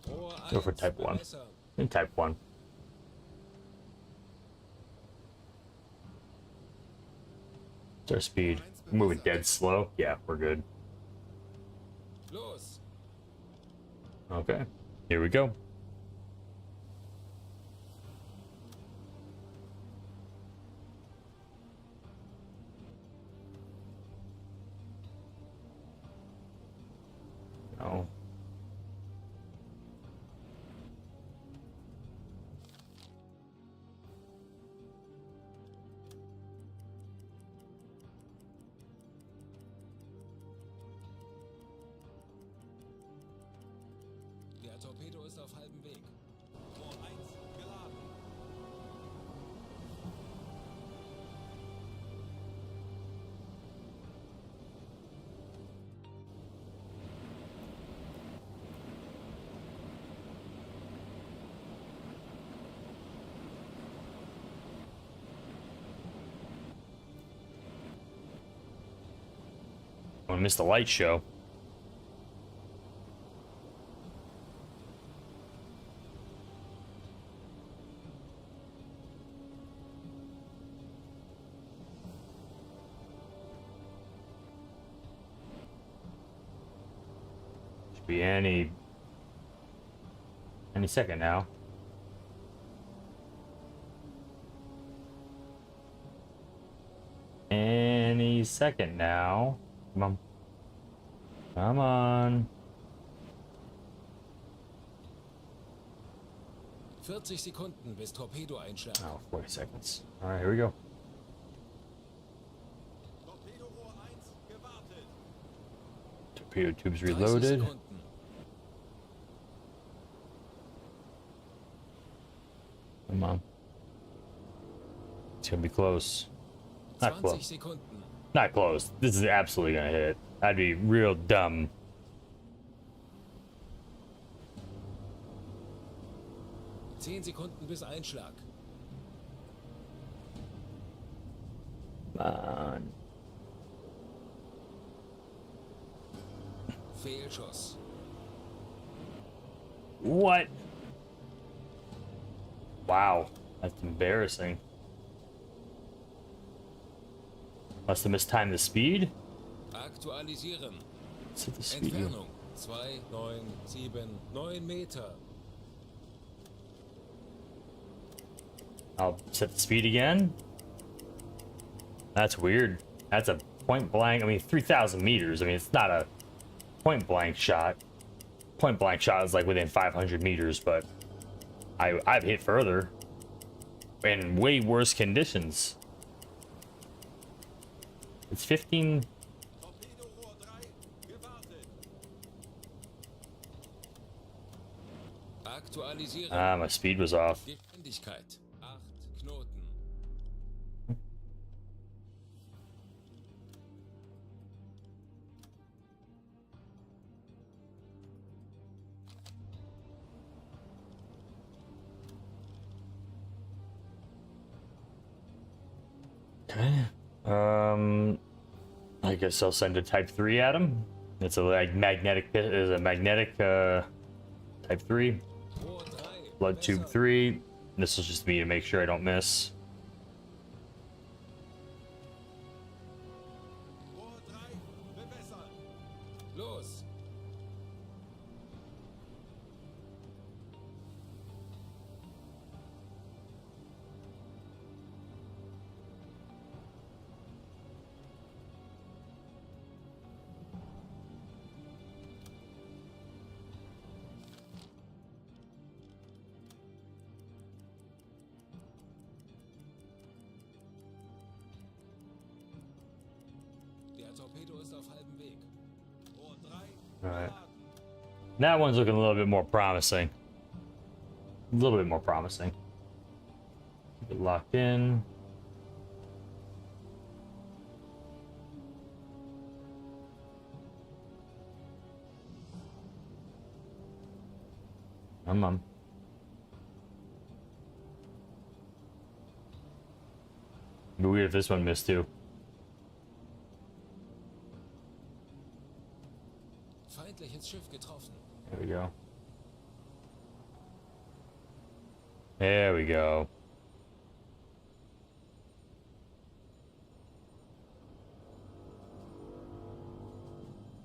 [SPEAKER 7] Rohr
[SPEAKER 2] Go for
[SPEAKER 7] 1
[SPEAKER 2] type 1.
[SPEAKER 7] bewässern.
[SPEAKER 2] In type 1. What's our speed? We're moving dead slow. Yeah, we're good.
[SPEAKER 7] Los.
[SPEAKER 2] Okay, here we go. No.
[SPEAKER 7] Der Torpedo ist auf halbem Weg.
[SPEAKER 1] Rohr 1 geladen.
[SPEAKER 2] I'm gonna miss the light show. Should be any second now. Any 42nd now. Come on. Come on.
[SPEAKER 7] 40 Sekunden bis Torpedoeinschlag.
[SPEAKER 2] Oh, 40 seconds. All right, here we go.
[SPEAKER 1] Torpedorohr 1 gewartet.
[SPEAKER 2] Torpedo tubes
[SPEAKER 7] 30
[SPEAKER 2] reloaded.
[SPEAKER 7] Sekunden.
[SPEAKER 2] Come on. It's gonna be close. Not
[SPEAKER 7] 20
[SPEAKER 2] close.
[SPEAKER 7] Sekunden.
[SPEAKER 2] Not close. This is absolutely gonna hit. I'd be real dumb.
[SPEAKER 7] Zehn Sekunden bis Einschlag.
[SPEAKER 2] Come on.
[SPEAKER 7] Fehlschuss.
[SPEAKER 2] What? Wow, that's embarrassing. Must have mistimed the speed.
[SPEAKER 7] Aktualisieren.
[SPEAKER 2] Let's hit the speed here.
[SPEAKER 7] Entfernung 2,979 Meter.
[SPEAKER 2] I'll set the speed again. That's weird. That's a point blank. I mean, 3,000 meters. I mean, it's not a point blank shot. Point blank shot is like within 500 meters, but I've hit further in way worse conditions. It's 15.
[SPEAKER 1] Torpedorohr 3 gewartet.
[SPEAKER 7] Aktualisieren.
[SPEAKER 2] Ah, my speed was off.
[SPEAKER 7] Geschwindigkeit 8 Knoten.
[SPEAKER 2] Okay. I guess I'll send a Type 3 at him. It's a like magnetic. Is a magnetic Type 3.
[SPEAKER 7] Rohr 3.
[SPEAKER 2] Blood tube
[SPEAKER 7] Besser.
[SPEAKER 2] 3. This is just me to make sure I don't miss.
[SPEAKER 1] Rohr 3 bewässert.
[SPEAKER 7] Los. Der Torpedo ist auf halbem Weg.
[SPEAKER 1] Rohr 3
[SPEAKER 2] Alright.
[SPEAKER 1] geladen.
[SPEAKER 2] That one's looking a little bit more promising. A little bit more promising. Keep it locked in. Come on. It'd be weird if this one missed too.
[SPEAKER 7] Feindliches Schiff getroffen.
[SPEAKER 2] There we go. There we go.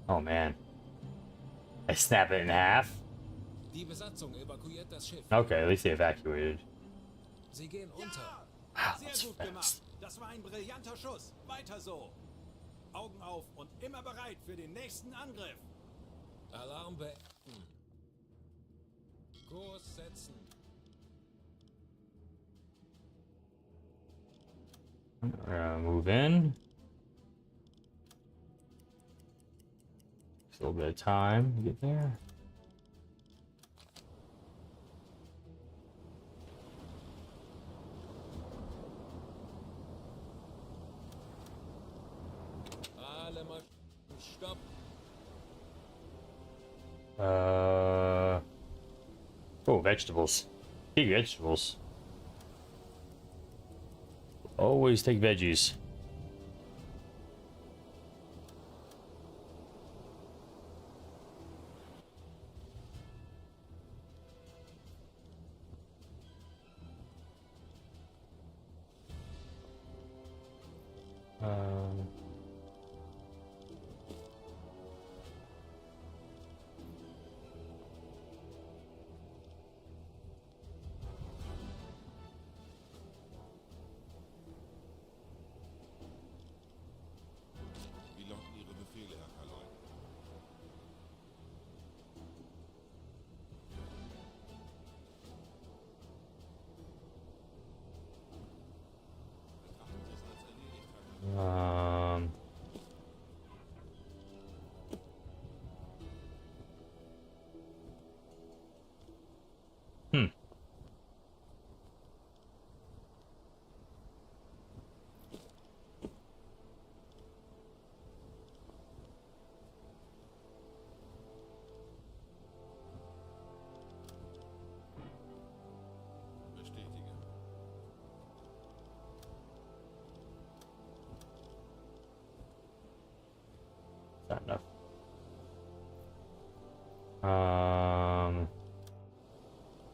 [SPEAKER 2] Oh man. I snap it in half.
[SPEAKER 7] Die Besatzung evakuiert das Schiff.
[SPEAKER 2] Okay, at least they evacuated.
[SPEAKER 7] Sie gehen unter.
[SPEAKER 1] Ja! Sehr
[SPEAKER 2] that's
[SPEAKER 1] gut
[SPEAKER 2] fast.
[SPEAKER 1] gemacht. Das war ein brillanter Schuss. Weiter so. Augen auf und immer bereit für den nächsten Angriff.
[SPEAKER 7] Alarm beenden. Kurs setzen.
[SPEAKER 2] We're gonna move in. Just a little bit of time to get there.
[SPEAKER 7] Alle Maschinen. Stopp.
[SPEAKER 2] Oh, vegetables. Big vegetables. Always take veggies. Um,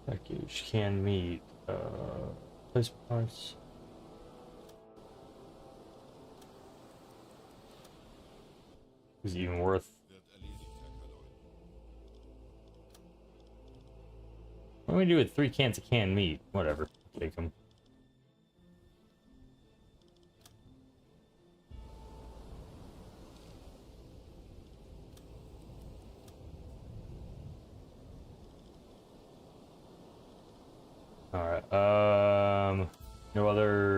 [SPEAKER 2] Package, canned meat, place parts. Is it even worth?
[SPEAKER 8] Wird erledigt, Herr Kaloy.
[SPEAKER 2] What do we do with 3 cans of canned meat? Whatever, take them. All right.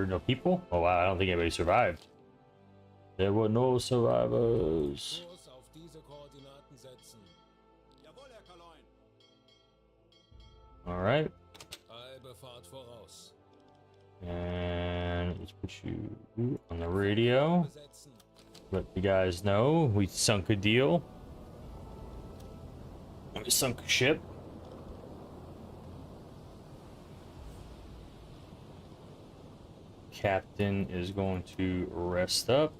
[SPEAKER 2] No people. Oh wow, I don't think anybody survived. There were no survivors.
[SPEAKER 7] Kurs auf diese Koordinaten setzen.
[SPEAKER 1] Jawohl, Herr Kaloin.
[SPEAKER 2] All right.
[SPEAKER 7] Halbe Fahrt voraus.
[SPEAKER 2] And let's put you on the radio.
[SPEAKER 7] Besetzen.
[SPEAKER 2] Let the guys know we sunk a deal. We sunk a ship. Captain is going to rest up.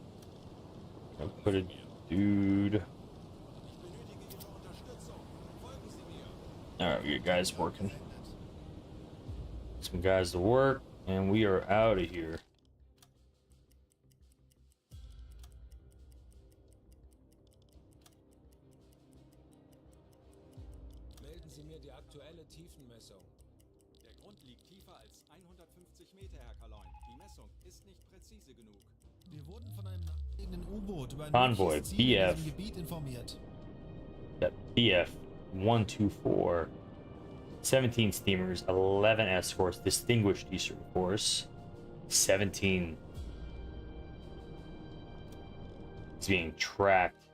[SPEAKER 2] I'll put a dude.
[SPEAKER 1] Ich benötige Ihre Unterstützung. Folgen Sie mir.
[SPEAKER 2] All right, you guys working. Some guys to work, and we are out of here.
[SPEAKER 7] Melden Sie mir die aktuelle Tiefenmessung.
[SPEAKER 1] Der Grund liegt tiefer als 150 Meter, Herr Kaloin. Die Messung ist nicht präzise genug.
[SPEAKER 4] Wir wurden von einem nachgelegenen U-Boot über ein
[SPEAKER 2] Convoy,
[SPEAKER 4] mögliches Ziel in
[SPEAKER 2] BF.
[SPEAKER 4] diesem Gebiet informiert.
[SPEAKER 2] Got BF 124, 17 steamers, 11 escorts, distinguished Eastern Force, 17. It's being tracked.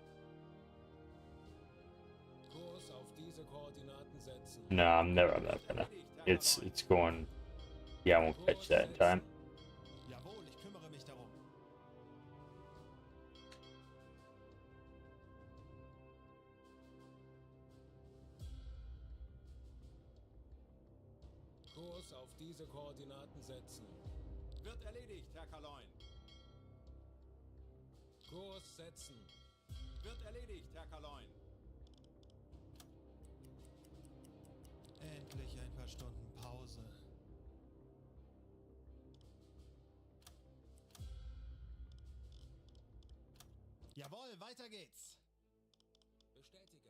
[SPEAKER 7] Kurs auf diese Koordinaten setzen.
[SPEAKER 2] No, I'm not gonna. It's going. Yeah, I won't catch that in time.
[SPEAKER 4] Jawohl, ich kümmere mich darum.
[SPEAKER 7] Kurs auf diese Koordinaten setzen.
[SPEAKER 1] Wird erledigt, Herr Kaloin.
[SPEAKER 7] Kurs setzen.
[SPEAKER 1] Wird erledigt, Herr Kaloin.
[SPEAKER 4] Endlich ein paar Stunden Pause. Jawohl, weiter geht's.
[SPEAKER 7] Bestätige.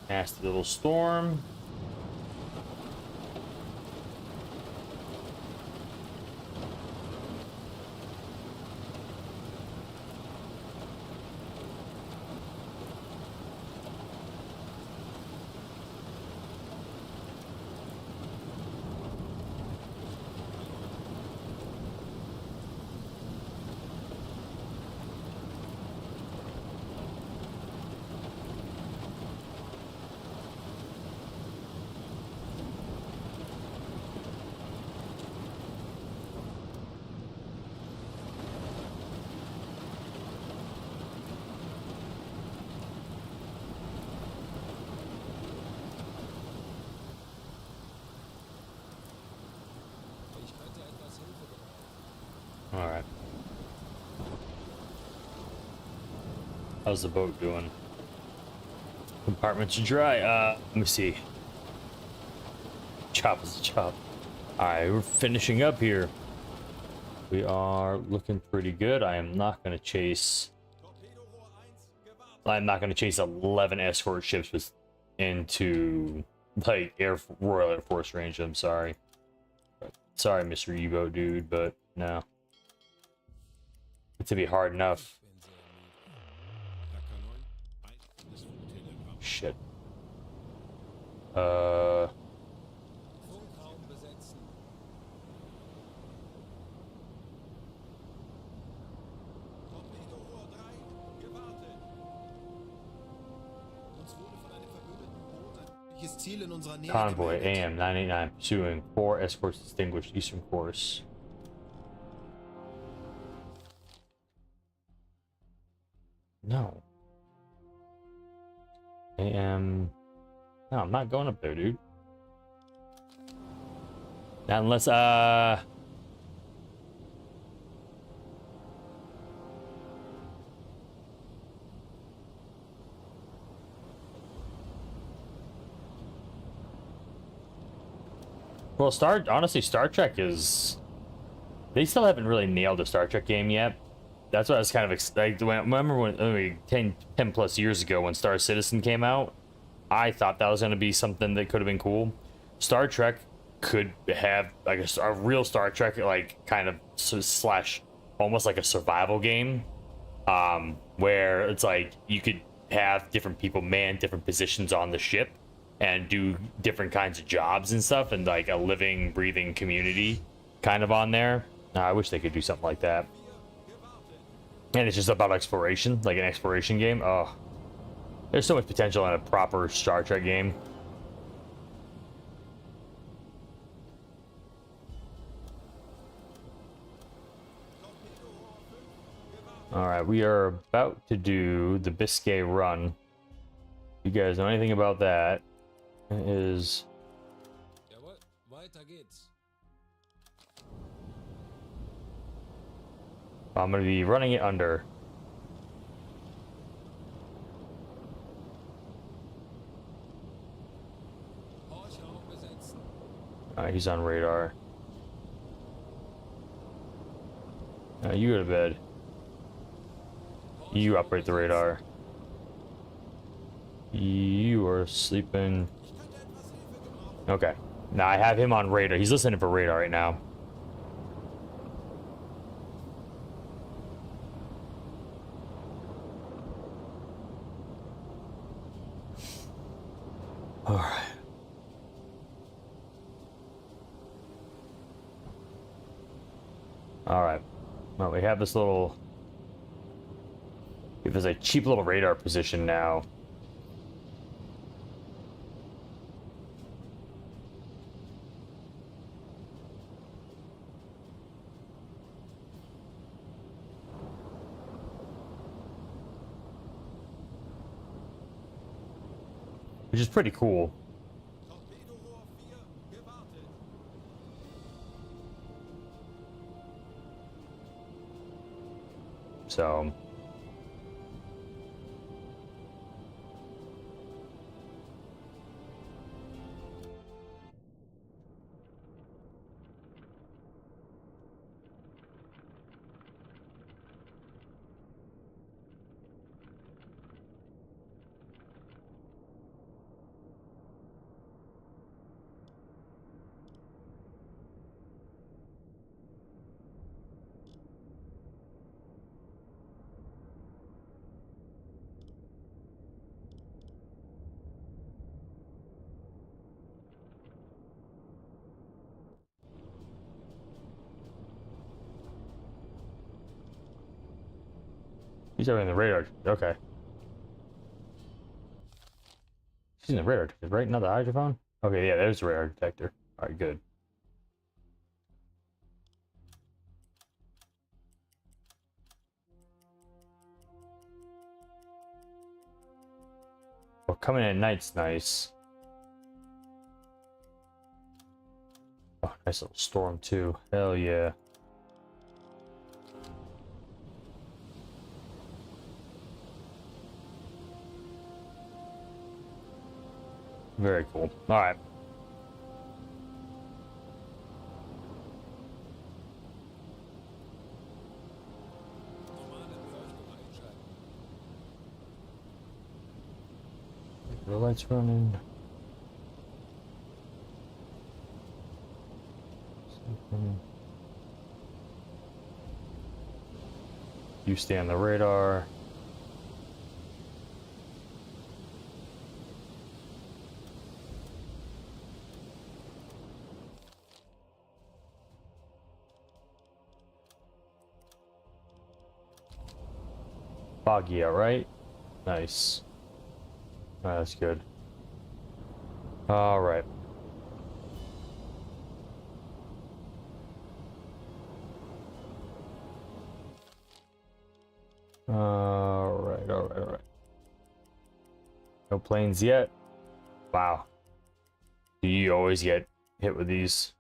[SPEAKER 2] Nasty little storm.
[SPEAKER 7] Ich könnte etwas Hilfe gebrauchen.
[SPEAKER 2] All right. How's the boat doing? Compartments are dry. Let me see. Chop is a chop. All right, we're finishing up here. We are looking pretty good. I am not going to chase.
[SPEAKER 1] Torpedorohr 1, gewartet.
[SPEAKER 2] I'm not going to chase 11 escort ships with into like Royal Air Force range. I'm sorry. Sorry, Mr. Evo dude, but no. It's to be hard enough.
[SPEAKER 7] Ich bin sehr müde.
[SPEAKER 8] Herr Kaloy, das Funktelegramm.
[SPEAKER 2] Shit.
[SPEAKER 7] Funkraum besetzen.
[SPEAKER 1] Torpedorohr 3, gewartet.
[SPEAKER 4] Uns wurde von einem verbündeten Boot ein mögliches Ziel in unserer Nähe
[SPEAKER 2] Convoy
[SPEAKER 4] gemeldet.
[SPEAKER 2] AM 989 pursuing 4 escorts distinguished eastern course. No. AM. No, I'm not going up there, dude. Not unless Well, honestly, Star Trek is... They still haven't really nailed a Star Trek game yet. That's what I was kind of excited. Remember when 10 plus years ago when Star Citizen came out? I thought that was going to be something that could have been cool. Star Trek could have like a real Star Trek, like kind of slash almost like a survival game, where it's like you could have different people man different positions on the ship and do different kinds of jobs and stuff, and like a living, breathing community kind of on there. I wish they could do something like that. And it's just about exploration, like an exploration game. Oh, there's so much potential in a proper Star Trek game. All right, we are about to do the Biscay Run. You guys know anything about that? It is...
[SPEAKER 7] Jawohl, weiter geht's.
[SPEAKER 2] I'm going to be running it under.
[SPEAKER 7] Horchraum besetzen.
[SPEAKER 2] Alright, he's on radar. You go to bed. You operate the radar. You are sleeping. Okay. Now I have him on radar. He's listening for radar right now. Alright. Alright. Well, we have this little... There's a cheap little radar position now. Which is pretty cool.
[SPEAKER 1] Torpedorohr 4 gewartet.
[SPEAKER 2] So... He's over in the radar. Okay. He's in the radar detector, right? Not the hydrophone? Okay, yeah, there's the radar detector. Alright, good. Well, coming in at night's nice. Oh, nice little storm, too. Hell yeah. Very cool. All right.
[SPEAKER 7] Normale Beleuchtung einschalten.
[SPEAKER 2] The lights running. You stay on the radar. Foggy, all right? Nice. Alright, that's good. All right. All right. No planes yet. Wow. Do you always get hit with these?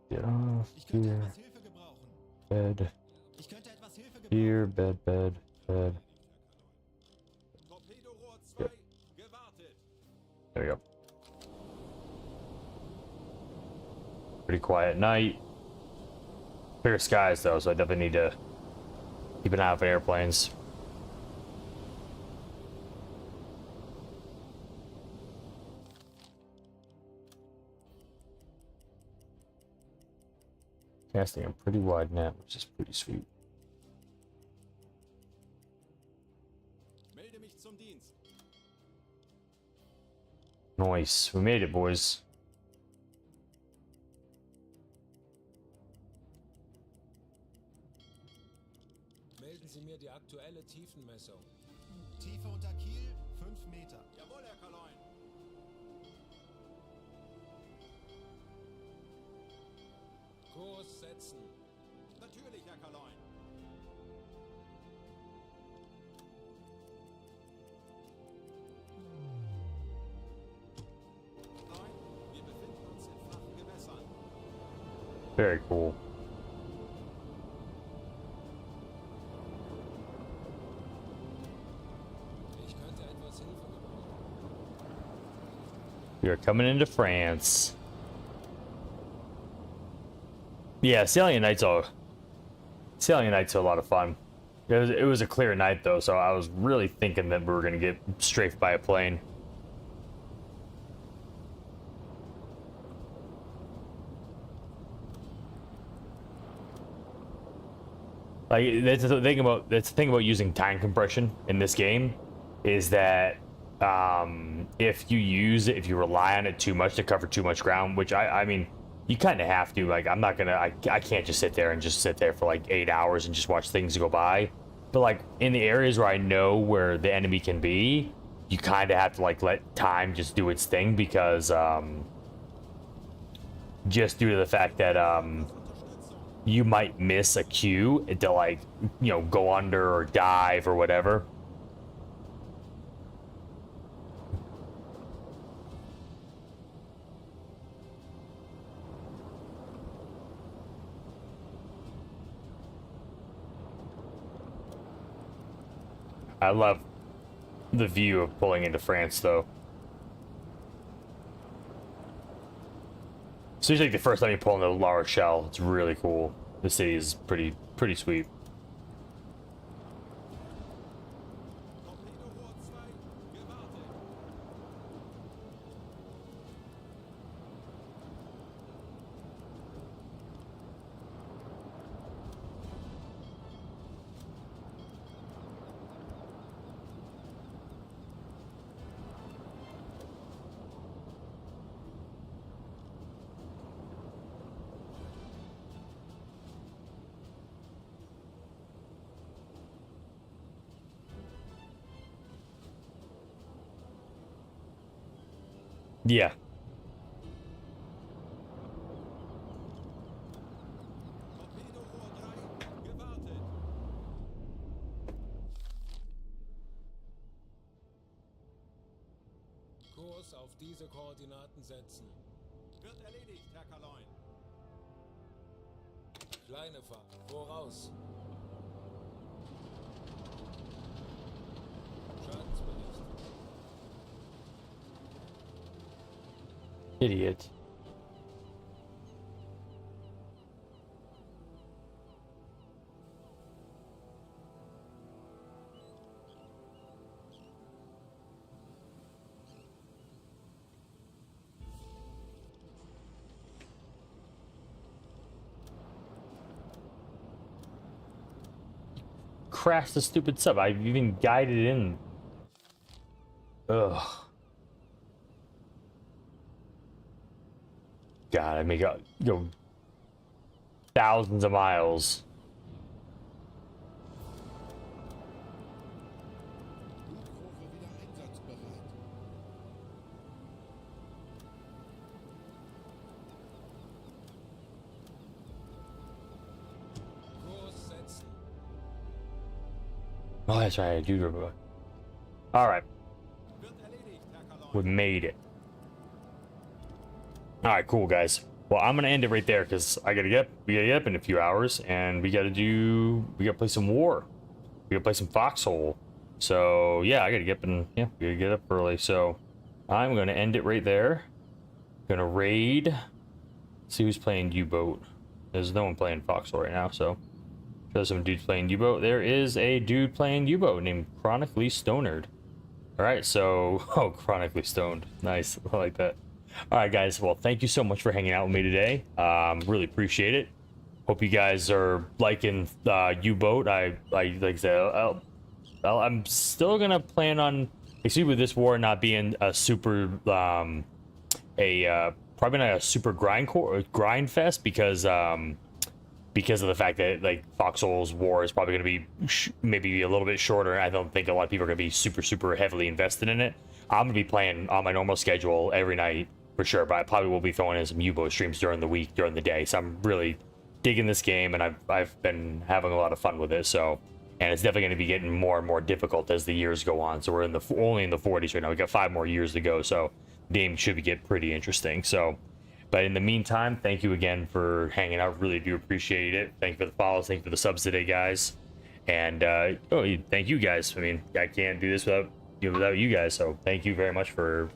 [SPEAKER 2] Get off
[SPEAKER 4] Ich könnte
[SPEAKER 2] here.
[SPEAKER 4] etwas Hilfe gebrauchen.
[SPEAKER 2] Bed.
[SPEAKER 4] Ich könnte etwas Hilfe gebrauchen.
[SPEAKER 2] Here, bed, bed, bed.
[SPEAKER 1] Torpedorohr 2, gewartet.
[SPEAKER 2] There we go. Pretty quiet night. Clear skies though, so I definitely need to keep an eye out for airplanes. Casting a pretty wide net, which is pretty sweet.
[SPEAKER 1] Melde mich zum Dienst.
[SPEAKER 2] Nice. We made it, boys.
[SPEAKER 7] Melden Sie mir die aktuelle Tiefenmessung.
[SPEAKER 4] Tiefe unter Kiel 5 Meter.
[SPEAKER 1] Jawohl, Herr Kaloin.
[SPEAKER 7] Kurs setzen.
[SPEAKER 1] Natürlich, Herr Kaloin. Kaloin, wir befinden uns in flachen Gewässern.
[SPEAKER 2] Very cool.
[SPEAKER 7] Ich könnte etwas Hilfe gebrauchen.
[SPEAKER 2] We are coming into France. Yeah, sailing at night's a lot of fun. It was a clear night though, so I was really thinking that we were gonna get strafed by a plane. Like that's the thing about using time compression in this game is that if you rely on it too much to cover too much ground, which I mean you kind of have to. Like I can't just sit there for like 8 hours and just watch things go by. But like in the areas where I know where the enemy can be, you kind of have to like let time just do its thing because just due to the fact that you might miss a cue to like, you know, go under or dive or whatever. I love the view of pulling into France though. So it's like the first time you pull into La Rochelle, it's really cool. The city is pretty sweet.
[SPEAKER 1] Torpedorohr 2, gewartet.
[SPEAKER 2] Yeah.
[SPEAKER 1] Torpedorohr 3, gewartet.
[SPEAKER 7] Kurs auf diese Koordinaten setzen.
[SPEAKER 1] Wird erledigt, Herr Kaloin.
[SPEAKER 7] Kleine Fahrt. Voraus. Schadensbericht.
[SPEAKER 2] Idiot. Crashed the stupid sub. I've even guided in. Ugh. God, I make go thousands of miles.
[SPEAKER 8] Flugrohre wieder einsatzbereit.
[SPEAKER 7] Kurs setzen.
[SPEAKER 2] Oh, that's right. I do remember. All right,
[SPEAKER 1] Wird erledigt, Herr Kaloin.
[SPEAKER 2] we made it. All right, cool, guys. Well, I'm gonna end it right there because I gotta get up. We gotta get up in a few hours, and we gotta play some war. We gotta play some Foxhole. So yeah, I gotta get up and yeah, we gotta get up early. So I'm gonna end it right there. Gonna raid. See who's playing U-boat. There's no one playing Foxhole right now, so there's some dudes playing U-boat. There is a dude playing U-boat named Chronically Stonard. All right, so oh, Chronically Stoned. Nice, I like that. All right, guys. Well, thank you so much for hanging out with me today. Really appreciate it. Hope you guys are liking U-boat. I like I said, I'm still gonna plan on, especially with this war not being a super probably not a super grind fest because of the fact that like Foxhole's war is probably going to be maybe a little bit shorter. I don't think a lot of people are going to be super heavily invested in it. I'm going to be playing on my normal schedule every night for sure, but I probably will be throwing in some U-boat streams during the week, during the day. So I'm really digging this game, and I've been having a lot of fun with it. So, and it's definitely going to be getting more and more difficult as the years go on. So we're only in the 40s right now. We got 5 more years to go. So the game should get pretty interesting. So, but in the meantime, thank you again for hanging out. Really do appreciate it. Thank you for the follows. Thank you for the subs today, guys. And thank you guys. I mean, I can't do this without you guys. So thank you very much for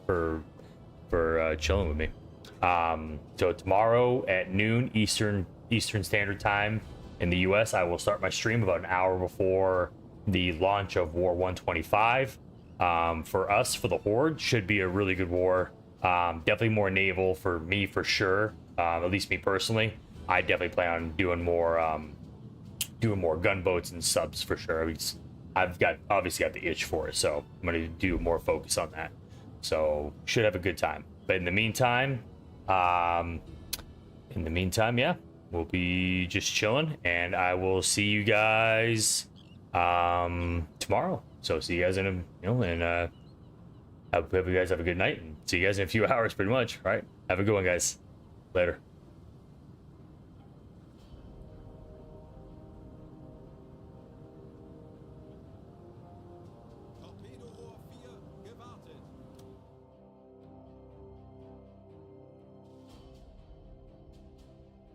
[SPEAKER 2] chilling with me. So tomorrow at noon Eastern Standard Time in the U.S., I will start my stream about an hour before the launch of War 125. For us, for the Horde, should be a really good war. Definitely more naval for me for sure. At least me personally, I definitely plan on doing more gunboats and subs for sure. I've obviously got the itch for it, so I'm gonna do more focus on that. So should have a good time. But in the meantime, yeah, we'll be just chilling, and I will see you guys tomorrow. So see you guys in I hope you guys have a good night, and see you guys in a few hours pretty much. All right, have a good one, guys. Later.